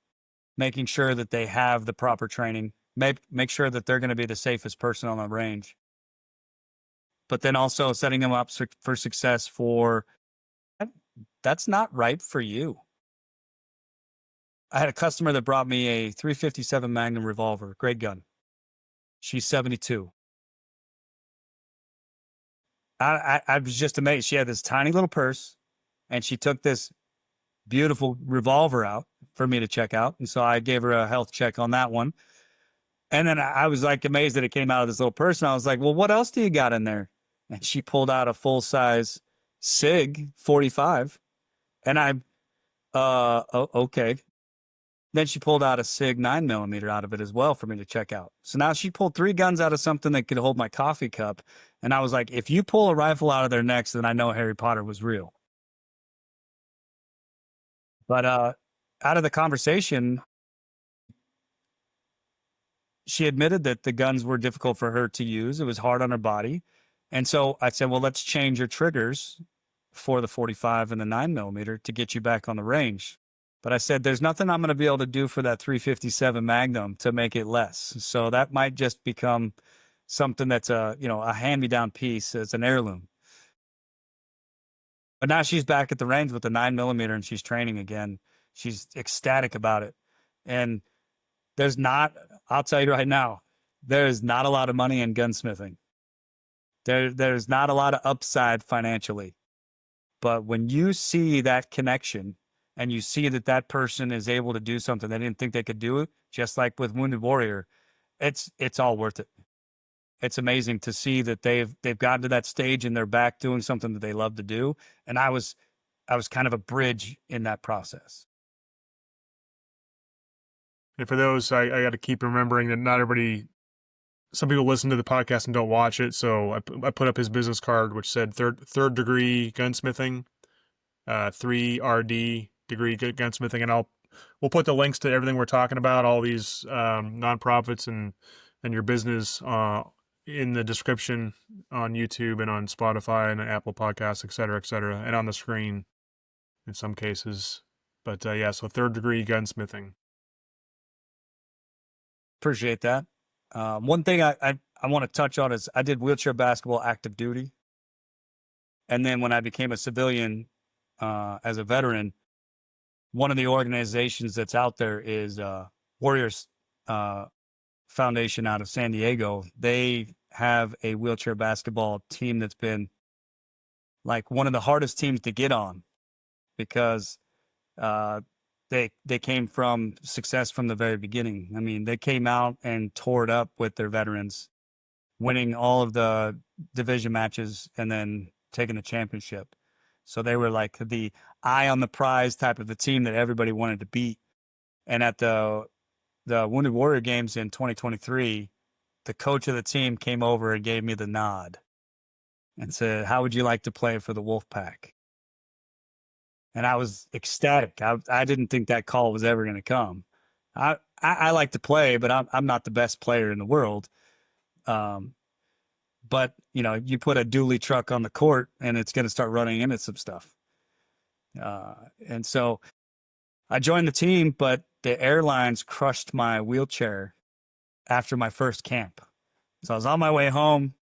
making sure that they have the proper training, make sure that they're going to be the safest person on the range, but then also setting them up for success for that's not right for you. I had a customer that brought me a 357 Magnum revolver, great gun. She's 72. I was just amazed. She had this tiny little purse, and she took this beautiful revolver out for me to check out. And so I gave her a health check on that one. And then I was like amazed that it came out of this little purse. And I was like, well, what else do you got in there? And she pulled out a full size SIG 45. And okay. Then she pulled out a SIG 9mm out of it as well for me to check out. So now she pulled 3 guns out of something that could hold my coffee cup. And I was like, if you pull a rifle out of there next, then I know Harry Potter was real. But out of the conversation, she admitted that the guns were difficult for her to use. It was hard on her body. And so I said, well, let's change your triggers for the 45 and the 9mm to get you back on the range. But I said, there's nothing I'm going to be able to do for that 357 Magnum to make it less. So that might just become something that's a hand-me-down piece as an heirloom. But now she's back at the range with the 9mm and she's training again. She's ecstatic about it. And I'll tell you right now, there's not a lot of money in gunsmithing. There's not a lot of upside financially. But when you see that connection and you see that that person is able to do something they didn't think they could do, just like with Wounded Warrior, it's all worth it. It's amazing to see that they've gotten to that stage and they're back doing something that they love to do. And I was kind of a bridge in that process. And for those, I got to keep remembering that not everybody, some people listen to the podcast and don't watch it. So I put up his business card, which said third degree gunsmithing, 3RD degree gunsmithing. And we'll put the links to everything we're talking about, all these nonprofits and your business in the description on YouTube and on Spotify and Apple Podcasts, et cetera, and on the screen in some cases. But so third degree gunsmithing. Appreciate that. One thing I want to touch on is I did wheelchair basketball active duty. And then when I became a civilian as a veteran, one of the organizations that's out there is Warriors Foundation out of San Diego. They have a wheelchair basketball team that's been like one of the hardest teams to get on because they came from success from the very beginning. I mean, they came out and tore it up with their veterans, winning all of the division matches and then taking the championship. So they were like the eye on the prize type of a team that everybody wanted to beat. And at the Wounded Warrior games in 2023, the coach of the team came over and gave me the nod and said, "How would you like to play for the Wolfpack?" And I was ecstatic. I didn't think that call was ever going to come. I like to play, but I'm not the best player in the world. But you put a dually truck on the court and it's going to start running into some stuff. And so I joined the team, but the airlines crushed my wheelchair after my first camp. So I was on my way home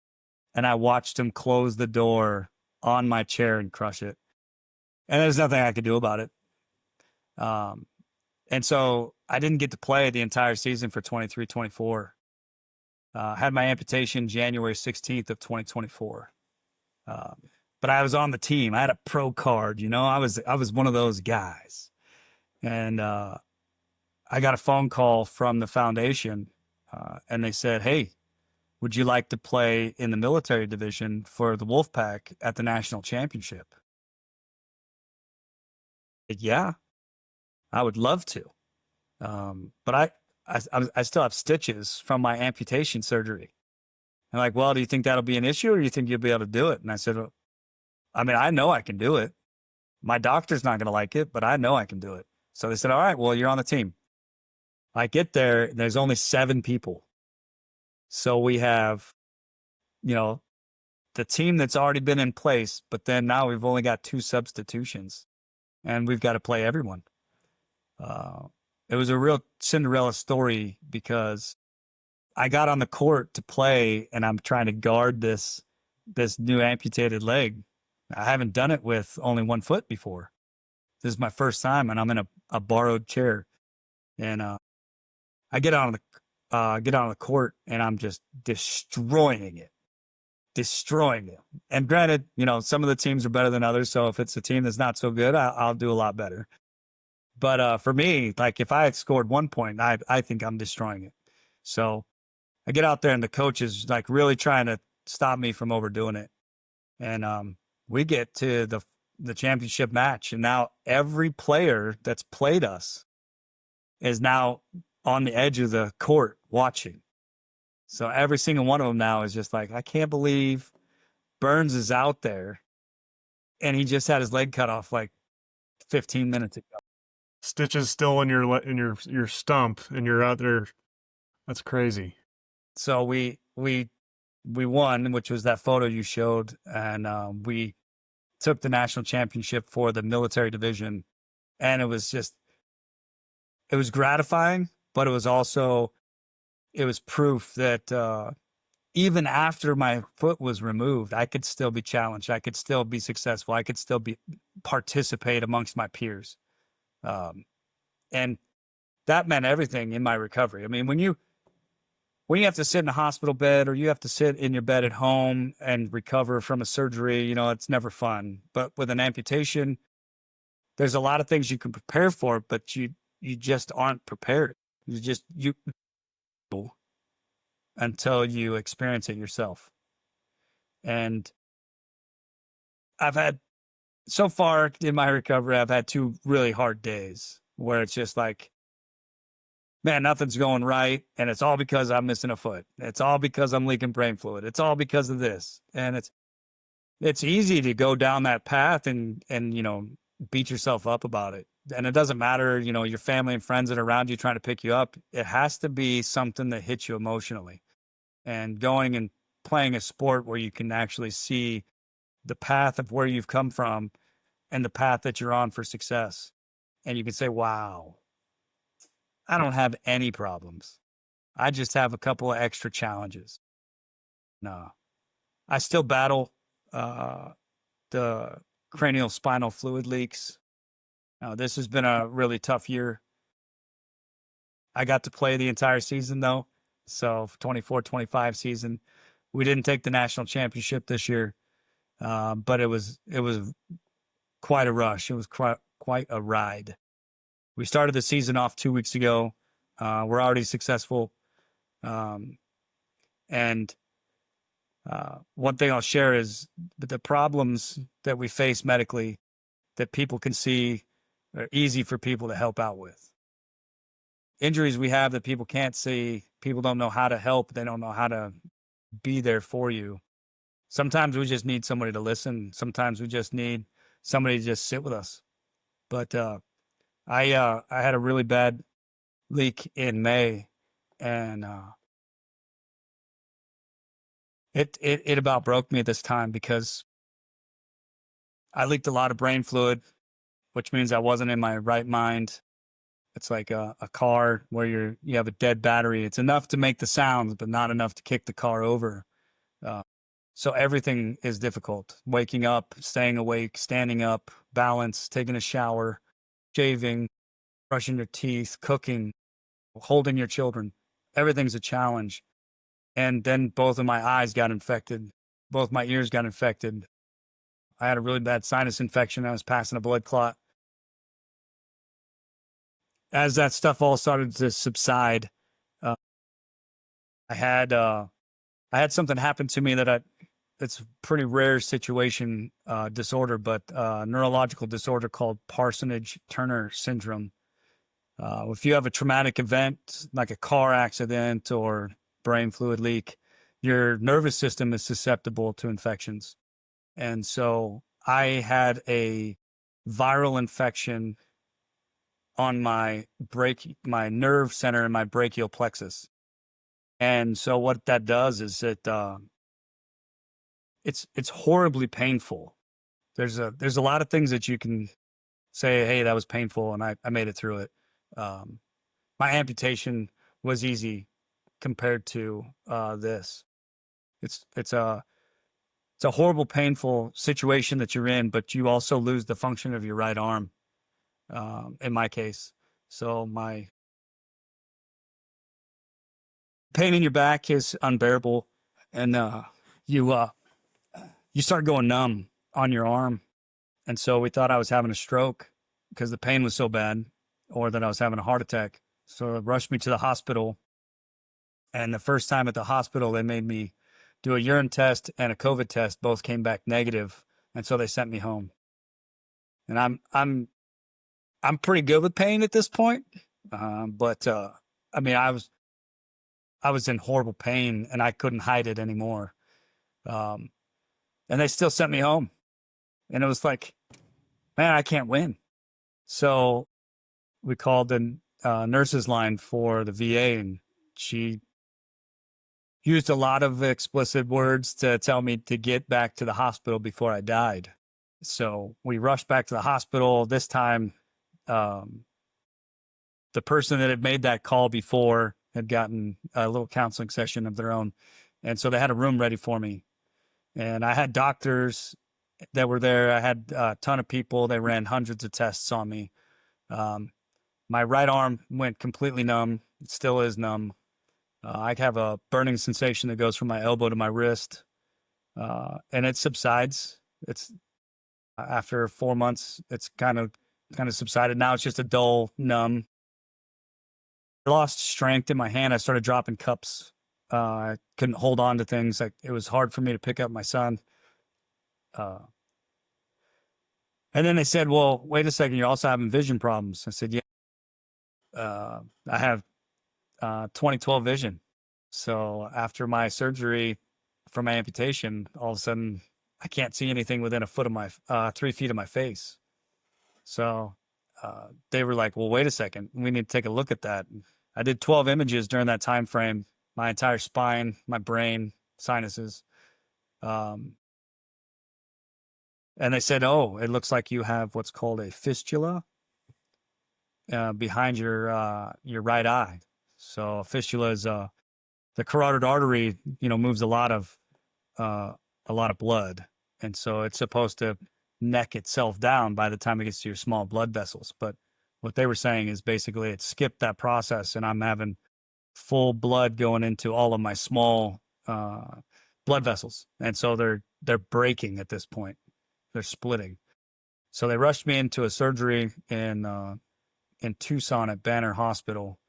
and I watched them close the door on my chair and crush it. And there's nothing I could do about it. And so I didn't get to play the entire season for 23-24. Had my amputation January 16th of 2024. But I was on the team. I had a pro card, I was one of those guys. And I got a phone call from the foundation and they said, "Hey, would you like to play in the military division for the Wolfpack at the national championship?" Yeah, I would love to. But I still have stitches from my amputation surgery. And like, "Well, do you think that'll be an issue or do you think you'll be able to do it?" And I said, "Well, I mean, I know I can do it. My doctor's not going to like it, but I know I can do it." So they said, "All right, well, you're on the team." I get there, and there's only 7 people. So we have, the team that's already been in place, but then now we've only got 2 substitutions and we've got to play everyone. Uh, it was a real Cinderella story because I got on the court to play and I'm trying to guard this new amputated leg. I haven't done it with only one foot before. This is my first time, and I'm in a borrowed chair. And I get on the court, and I'm just destroying it. And granted, some of the teams are better than others. So if it's a team that's not so good, I'll do a lot better. But for me, like if I had scored 1 point, I think I'm destroying it. So I get out there, and the coach is like really trying to stop me from overdoing it. And we get to the championship match, and now every player that's played us is now on the edge of the court watching. So every single one of them now is just like, I can't believe Burns is out there, and he just had his leg cut off like 15 minutes ago. Stitches still in your stump, and you're out there. That's crazy. So we won, which was that photo you showed, and we took the national championship for the military division, and it was gratifying, but it was proof that even after my foot was removed, I could still be challenged. I could still be successful. I could still participate amongst my peers. And that meant everything in my recovery. I mean, when you have to sit in a hospital bed, or you have to sit in your bed at home and recover from a surgery, it's never fun. But with an amputation, there's a lot of things you can prepare for, but you just aren't prepared. You until you experience it yourself. And so far in my recovery, I've had 2 really hard days where it's just like, man, nothing's going right. And it's all because I'm missing a foot. It's all because I'm leaking brain fluid. It's all because of this. And it's easy to go down that path and beat yourself up about it. And it doesn't matter, your family and friends that are around you trying to pick you up. It has to be something that hits you emotionally. And going and playing a sport where you can actually see the path of where you've come from and the path that you're on for success. And you can say, wow, I don't have any problems. I just have a couple of extra challenges. No, I still battle the cranial spinal fluid leaks. This has been a really tough year. I got to play the entire season though. So 24-25 season, we didn't take the national championship this year. But it was quite a rush. It was quite a ride. We started the season off 2 weeks ago. We're already successful. And one thing I'll share is the problems that we face medically that people can see are easy for people to help out with. Injuries we have that people can't see, people don't know how to help. They don't know how to be there for you. Sometimes we just need somebody to listen. Sometimes we just need somebody to just sit with us. But I had a really bad leak in May, and it about broke me this time because I leaked a lot of brain fluid, which means I wasn't in my right mind. It's like a car where you have a dead battery. It's enough to make the sounds, but not enough to kick the car over. So everything is difficult. Waking up, staying awake, standing up, balance, taking a shower, shaving, brushing your teeth, cooking, holding your children. Everything's a challenge. And then both of my eyes got infected. Both my ears got infected. I had a really bad sinus infection. I was passing a blood clot. As that stuff all started to subside, I had something happen to me it's a pretty rare situation, disorder, but neurological disorder called Parsonage-Turner syndrome. If you have a traumatic event like a car accident or brain fluid leak, your nervous system is susceptible to infections. And so I had a viral infection on my nerve center in my brachial plexus. And so what that does is it's horribly painful. There's a lot of things that you can say, hey, that was painful, and I made it through it. Um, my amputation was easy compared to this. It's a horrible, painful situation that you're in, but you also lose the function of your right arm. In my case, so my pain in your back is unbearable, and you you start going numb on your arm. And so we thought I was having a stroke because the pain was so bad, or that I was having a heart attack. So it rushed me to the hospital. And the first time at the hospital, they made me do a urine test and a COVID test. Both came back negative, and so they sent me home. And I'm pretty good with pain at this point, but I mean, I was in horrible pain, and I couldn't hide it anymore. Um, and they still sent me home, and it was like, man, I can't win. So we called the nurses line for the VA, and she used a lot of explicit words to tell me to get back to the hospital before I died. So we rushed back to the hospital. This time, um, the person that had made that call before had gotten a little counseling session of their own. And so they had a room ready for me. And I had doctors that were there. I had a ton of people. They ran hundreds of tests on me. My right arm went completely numb. It still is numb. I have a burning sensation that goes from my elbow to my wrist, and it subsides. It's after 4 months, it's kind of subsided. Now it's just a dull numb. I lost strength in my hand. I started dropping cups. I couldn't hold on to things. Like, it was hard for me to pick up my son. And then they said, "Well, wait a second. You're also having vision problems." I said, "Yeah, I have 20/12 vision." So after my surgery for my amputation, all of a sudden I can't see anything within a foot of my 3 feet of my face. So they were like, "Well, wait a second. We need to take a look at that." I did 12 images during that time frame, my entire spine, my brain, sinuses. And they said, "Oh, it looks like you have what's called a fistula behind your right eye." So a fistula is the carotid artery, moves a lot of blood, and so it's supposed to neck itself down by the time it gets to your small blood vessels. But what they were saying is basically it skipped that process, and I'm having full blood going into all of my small blood vessels, and so they're breaking at this point. They're splitting. So they rushed me into a surgery in Tucson at Banner Hospital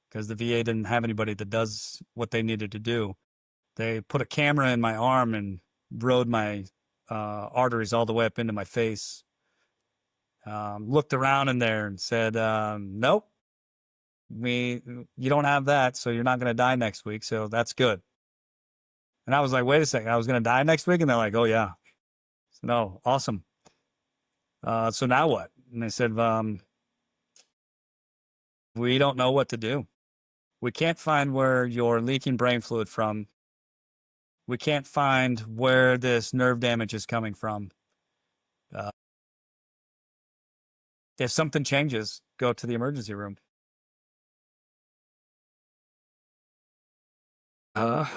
because the VA didn't have anybody that does what they needed to do. They put a camera in my arm and rode my arteries all the way up into my face. Looked around in there and said, "Nope, you don't have that, so you're not going to die next week. So that's good." And I was like, "Wait a second, I was going to die next week?" And they're like, "Oh yeah." So, no, awesome. So now what? And they said, "We don't know what to do. We can't find where you're leaking brain fluid from. We can't find where this nerve damage is coming from. If something changes, go to the emergency room." Uh,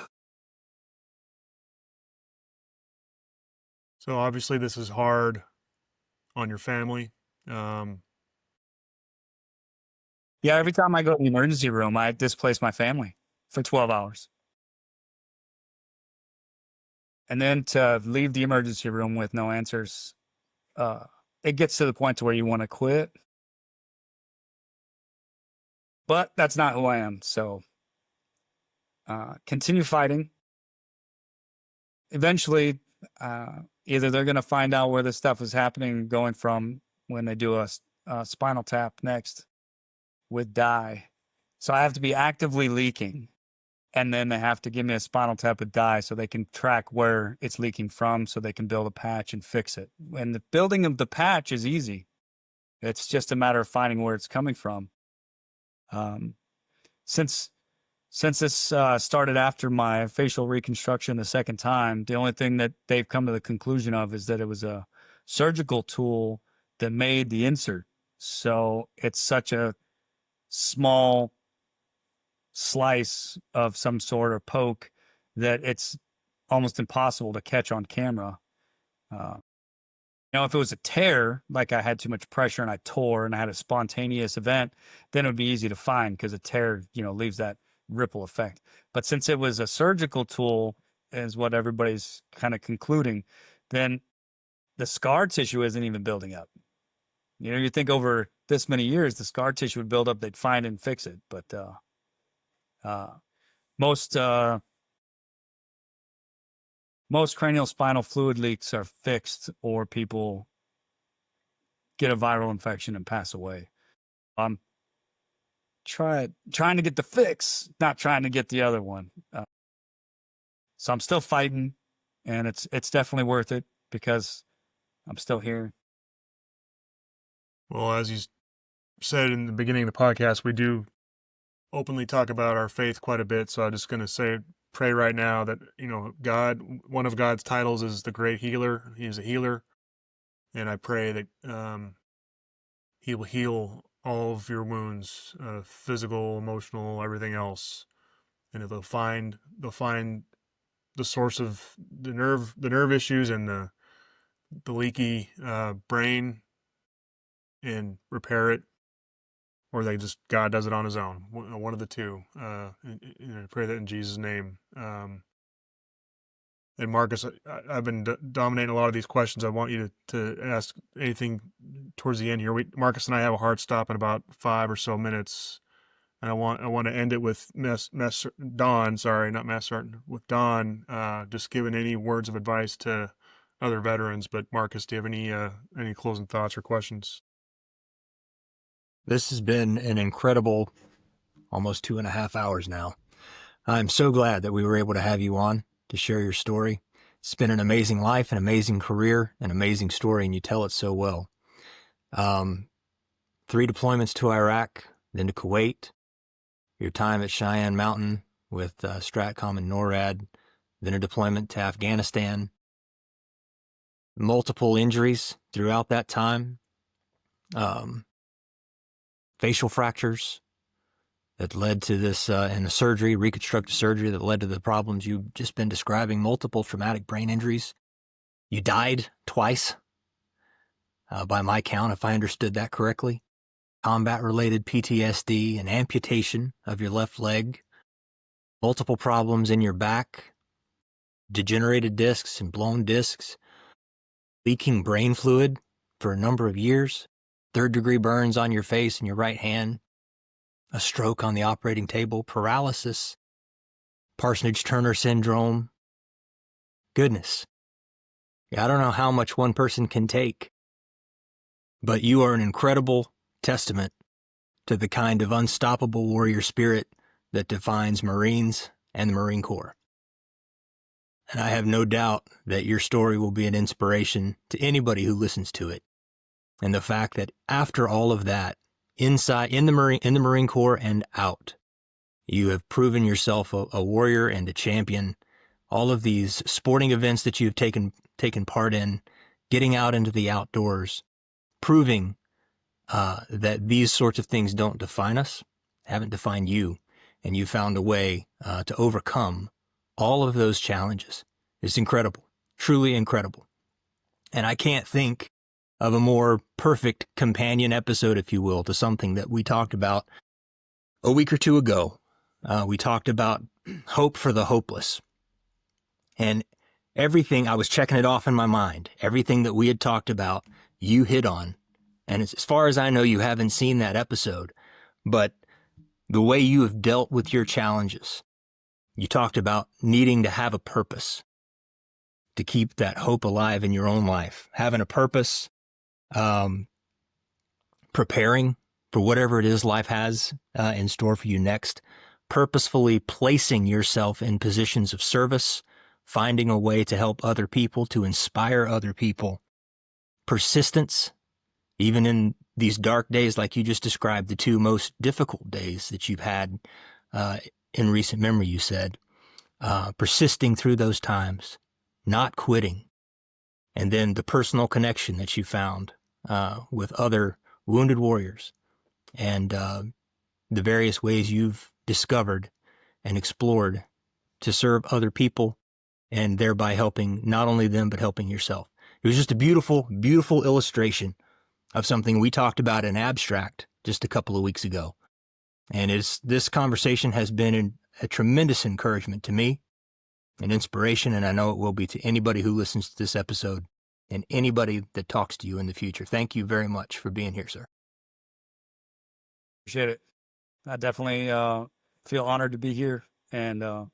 So obviously this is hard on your family. Um, yeah, every time I go to the emergency room, I displace my family for 12 hours. And then to leave the emergency room with no answers, it gets to the point to where you want to quit. But that's not who I am. So continue fighting. Eventually, either they're going to find out where this stuff is happening, going from when they do a spinal tap next with dye. So I have to be actively leaking. And then they have to give me a spinal tap with dye so they can track where it's leaking from so they can build a patch and fix it. And the building of the patch is easy. It's just a matter of finding where it's coming from. Since this started after my facial reconstruction the second time, the only thing that they've come to the conclusion of is that it was a surgical tool that made the insert. So it's such a small slice of some sort or poke that it's almost impossible to catch on camera. If it was a tear, like I had too much pressure and I tore and I had a spontaneous event, then it would be easy to find because a tear, leaves that ripple effect. But since it was a surgical tool, is what everybody's kind of concluding, then the scar tissue isn't even building up. You think over this many years, the scar tissue would build up, they'd find and fix it. But most cranial spinal fluid leaks are fixed, or people get a viral infection and pass away. I'm trying to get the fix, not trying to get the other one. So I'm still fighting, and it's definitely worth it because I'm still here. Well, as you said in the beginning of the podcast, we do openly talk about our faith quite a bit. So I'm just going to pray right now that, God, one of God's titles is the great healer. He is a healer. And I pray that he will heal all of your wounds, physical, emotional, everything else. And they'll find the source of the nerve issues and the leaky brain, and repair it, or God does it on his own. One of the two. And I pray that in Jesus' name. And Marcus, I've been dominating a lot of these questions. I want you to ask anything towards the end here. Marcus and I have a hard stop in about 5 or so minutes, and I want to end it with Don. Sorry, not Master. With Don, just giving any words of advice to other veterans. But Marcus, do you have any closing thoughts or questions? This has been an incredible almost 2.5 hours now. I'm so glad that we were able to have you on to share your story. It's been an amazing life, an amazing career, an amazing story, and you tell it so well. 3 deployments to Iraq, then to Kuwait, your time at Cheyenne Mountain with STRATCOM and NORAD, then a deployment to Afghanistan, multiple injuries throughout that time, facial fractures that led to this, and a surgery, reconstructive surgery that led to the problems you've just been describing, multiple traumatic brain injuries. You died twice, by my count, if I understood that correctly. Combat-related PTSD, an amputation of your left leg, multiple problems in your back, degenerated discs and blown discs, leaking brain fluid for a number of years, third-degree burns on your face and your right hand, a stroke on the operating table, paralysis, Parsonage-Turner syndrome. Goodness. I don't know how much one person can take, but you are an incredible testament to the kind of unstoppable warrior spirit that defines Marines and the Marine Corps. And I have no doubt that your story will be an inspiration to anybody who listens to it. And the fact that after all of that, inside in the Marine Corps and out, you have proven yourself a warrior and a champion. All of these sporting events that you've taken part in, getting out into the outdoors, proving that these sorts of things don't define us, haven't defined you, and you found a way to overcome all of those challenges. It's incredible, truly incredible. And I can't think of a more perfect companion episode, if you will, to something that we talked about a week or two ago. We talked about hope for the hopeless. And everything, I was checking it off in my mind. Everything that we had talked about, you hit on. And as far as I know, you haven't seen that episode. But the way you have dealt with your challenges, you talked about needing to have a purpose to keep that hope alive in your own life. Having a purpose, preparing for whatever it is life has in store for you next, purposefully placing yourself in positions of service, finding a way to help other people, to inspire other people, persistence, even in these dark days like you just described, the 2 most difficult days that you've had in recent memory, you said, persisting through those times, not quitting, and then the personal connection that you found with other wounded warriors, and the various ways you've discovered and explored to serve other people and thereby helping not only them, but helping yourself. It was just a beautiful, beautiful illustration of something we talked about in abstract just a couple of weeks ago. And this conversation has been a tremendous encouragement to me, an inspiration, and I know it will be to anybody who listens to this episode and anybody that talks to you in the future. Thank you very much for being here, sir. Appreciate it. I definitely feel honored to be here. And, that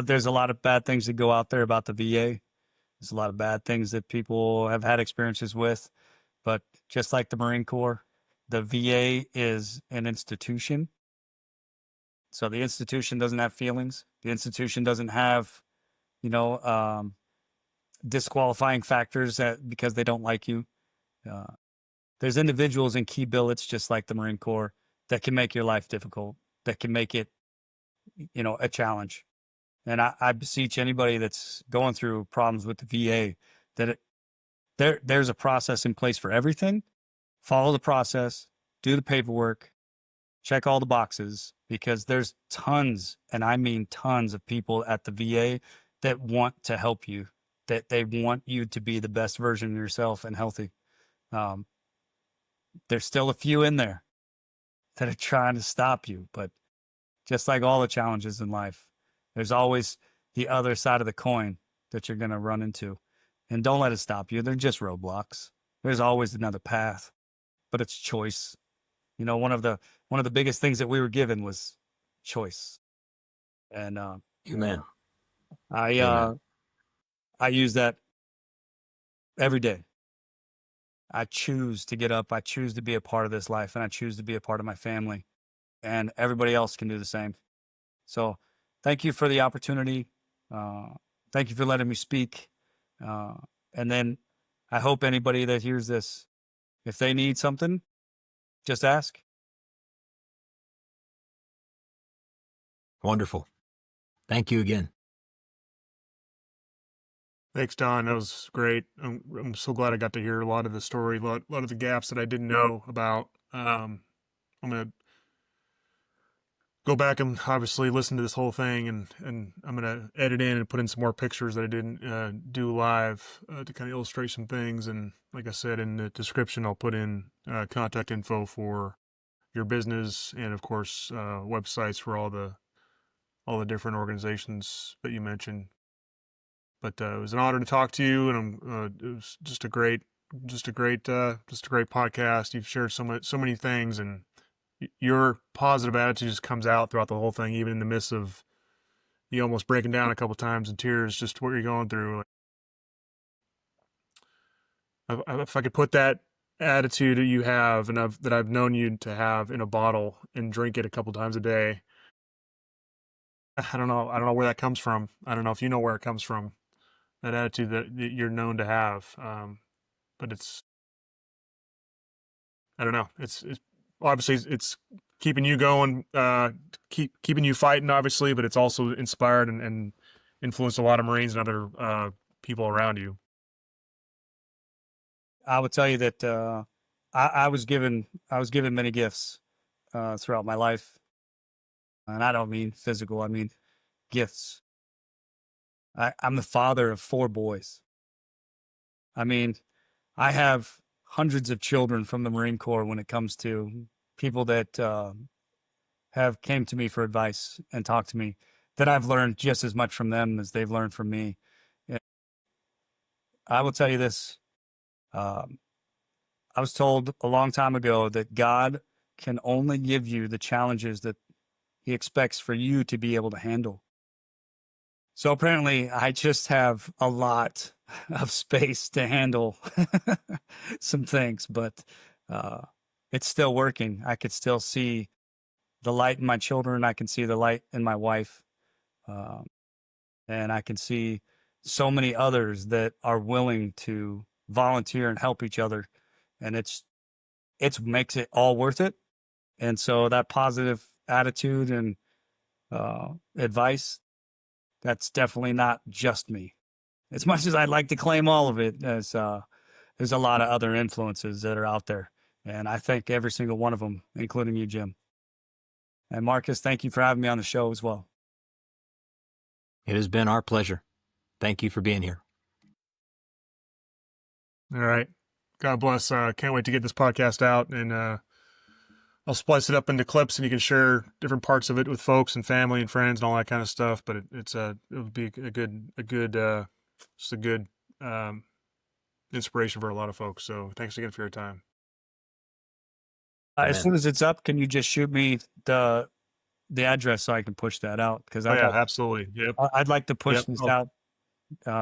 there's a lot of bad things that go out there about the VA. There's a lot of bad things that people have had experiences with. But just like the Marine Corps, the VA is an institution. So the institution doesn't have feelings. The institution doesn't have, disqualifying factors because they don't like you. There's individuals in key billets, just like the Marine Corps, that can make your life difficult, that can make it, a challenge. And I beseech anybody that's going through problems with the VA that there's a process in place for everything. Follow the process, do the paperwork, check all the boxes, because there's tons, and I mean tons of people at the VA that want to help you, that they want you to be the best version of yourself and healthy. There's still a few in there that are trying to stop you, but just like all the challenges in life, there's always the other side of the coin that you're going to run into. And don't let it stop you. They're just roadblocks. There's always another path, but it's choice. One of the biggest things that we were given was choice. And Amen. I use that every day. I choose to get up. I choose to be a part of this life, and I choose to be a part of my family. And everybody else can do the same. So thank you for the opportunity. Thank you for letting me speak. And then I hope anybody that hears this, if they need something, just ask. Wonderful. Thank you again. Thanks, Don. That was great. I'm so glad I got to hear a lot of the story, a lot of the gaps that I didn't know about. I'm going to go back and obviously listen to this whole thing, and I'm going to edit in and put in some more pictures that I didn't do live to kind of illustrate some things. And like I said, in the description, I'll put in contact info for your business and, of course, websites for all the different organizations that you mentioned. But it was an honor to talk to you, and it was just a great podcast. You've shared so many things, and your positive attitude just comes out throughout the whole thing, even in the midst of you almost breaking down a couple times in tears, just what you're going through. If I could put that attitude that you have and that I've known you to have in a bottle and drink it a couple times a day, I don't know where that comes from. I don't know if you know where it comes from. That attitude that you're known to have, but I don't know. It's obviously it's keeping you going, keeping you fighting, obviously, but it's also inspired and influenced a lot of Marines and other people around you. I would tell you that I was given many gifts throughout my life, and I don't mean physical. I mean gifts. I'm the father of 4 boys. I mean, I have hundreds of children from the Marine Corps when it comes to people that have came to me for advice and talked to me, that I've learned just as much from them as they've learned from me. And I will tell you this. I was told a long time ago that God can only give you the challenges that he expects for you to be able to handle. So apparently I just have a lot of space to handle some things, but it's still working. I could still see the light in my children. I can see the light in my wife. And I can see so many others that are willing to volunteer and help each other. And it makes it all worth it. And so that positive attitude and advice, that's definitely not just me. As much as I'd like to claim all of it, there's a lot of other influences that are out there. And I thank every single one of them, including you, Jim. And Marcus, thank you for having me on the show as well. It has been our pleasure. Thank you for being here. All right. God bless. Can't wait to get this podcast out, and I'll splice it up into clips, and you can share different parts of it with folks and family and friends and all that kind of stuff. But it'll be a good inspiration for a lot of folks. So thanks again for your time. As soon as it's up, can you just shoot me the address so I can push that out? Because absolutely. Yep. I'd like to push this out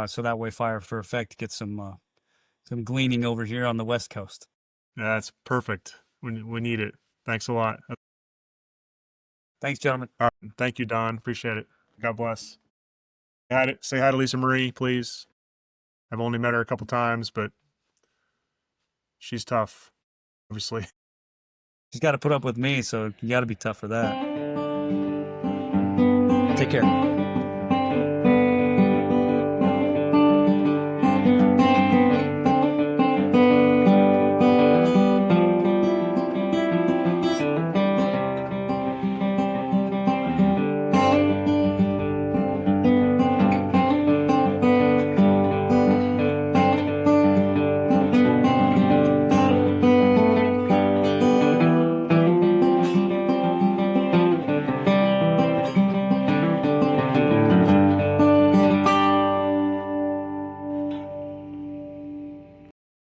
so that way Fire for Effect gets some gleaning over here on the West Coast. That's perfect. We need it. Thanks a lot. Thanks, gentlemen. All right. Thank you, Don. Appreciate it. God bless. Say hi to Lisa Marie, please. I've only met her a couple times, but she's tough, obviously. She's got to put up with me, so you got to be tough for that. Take care.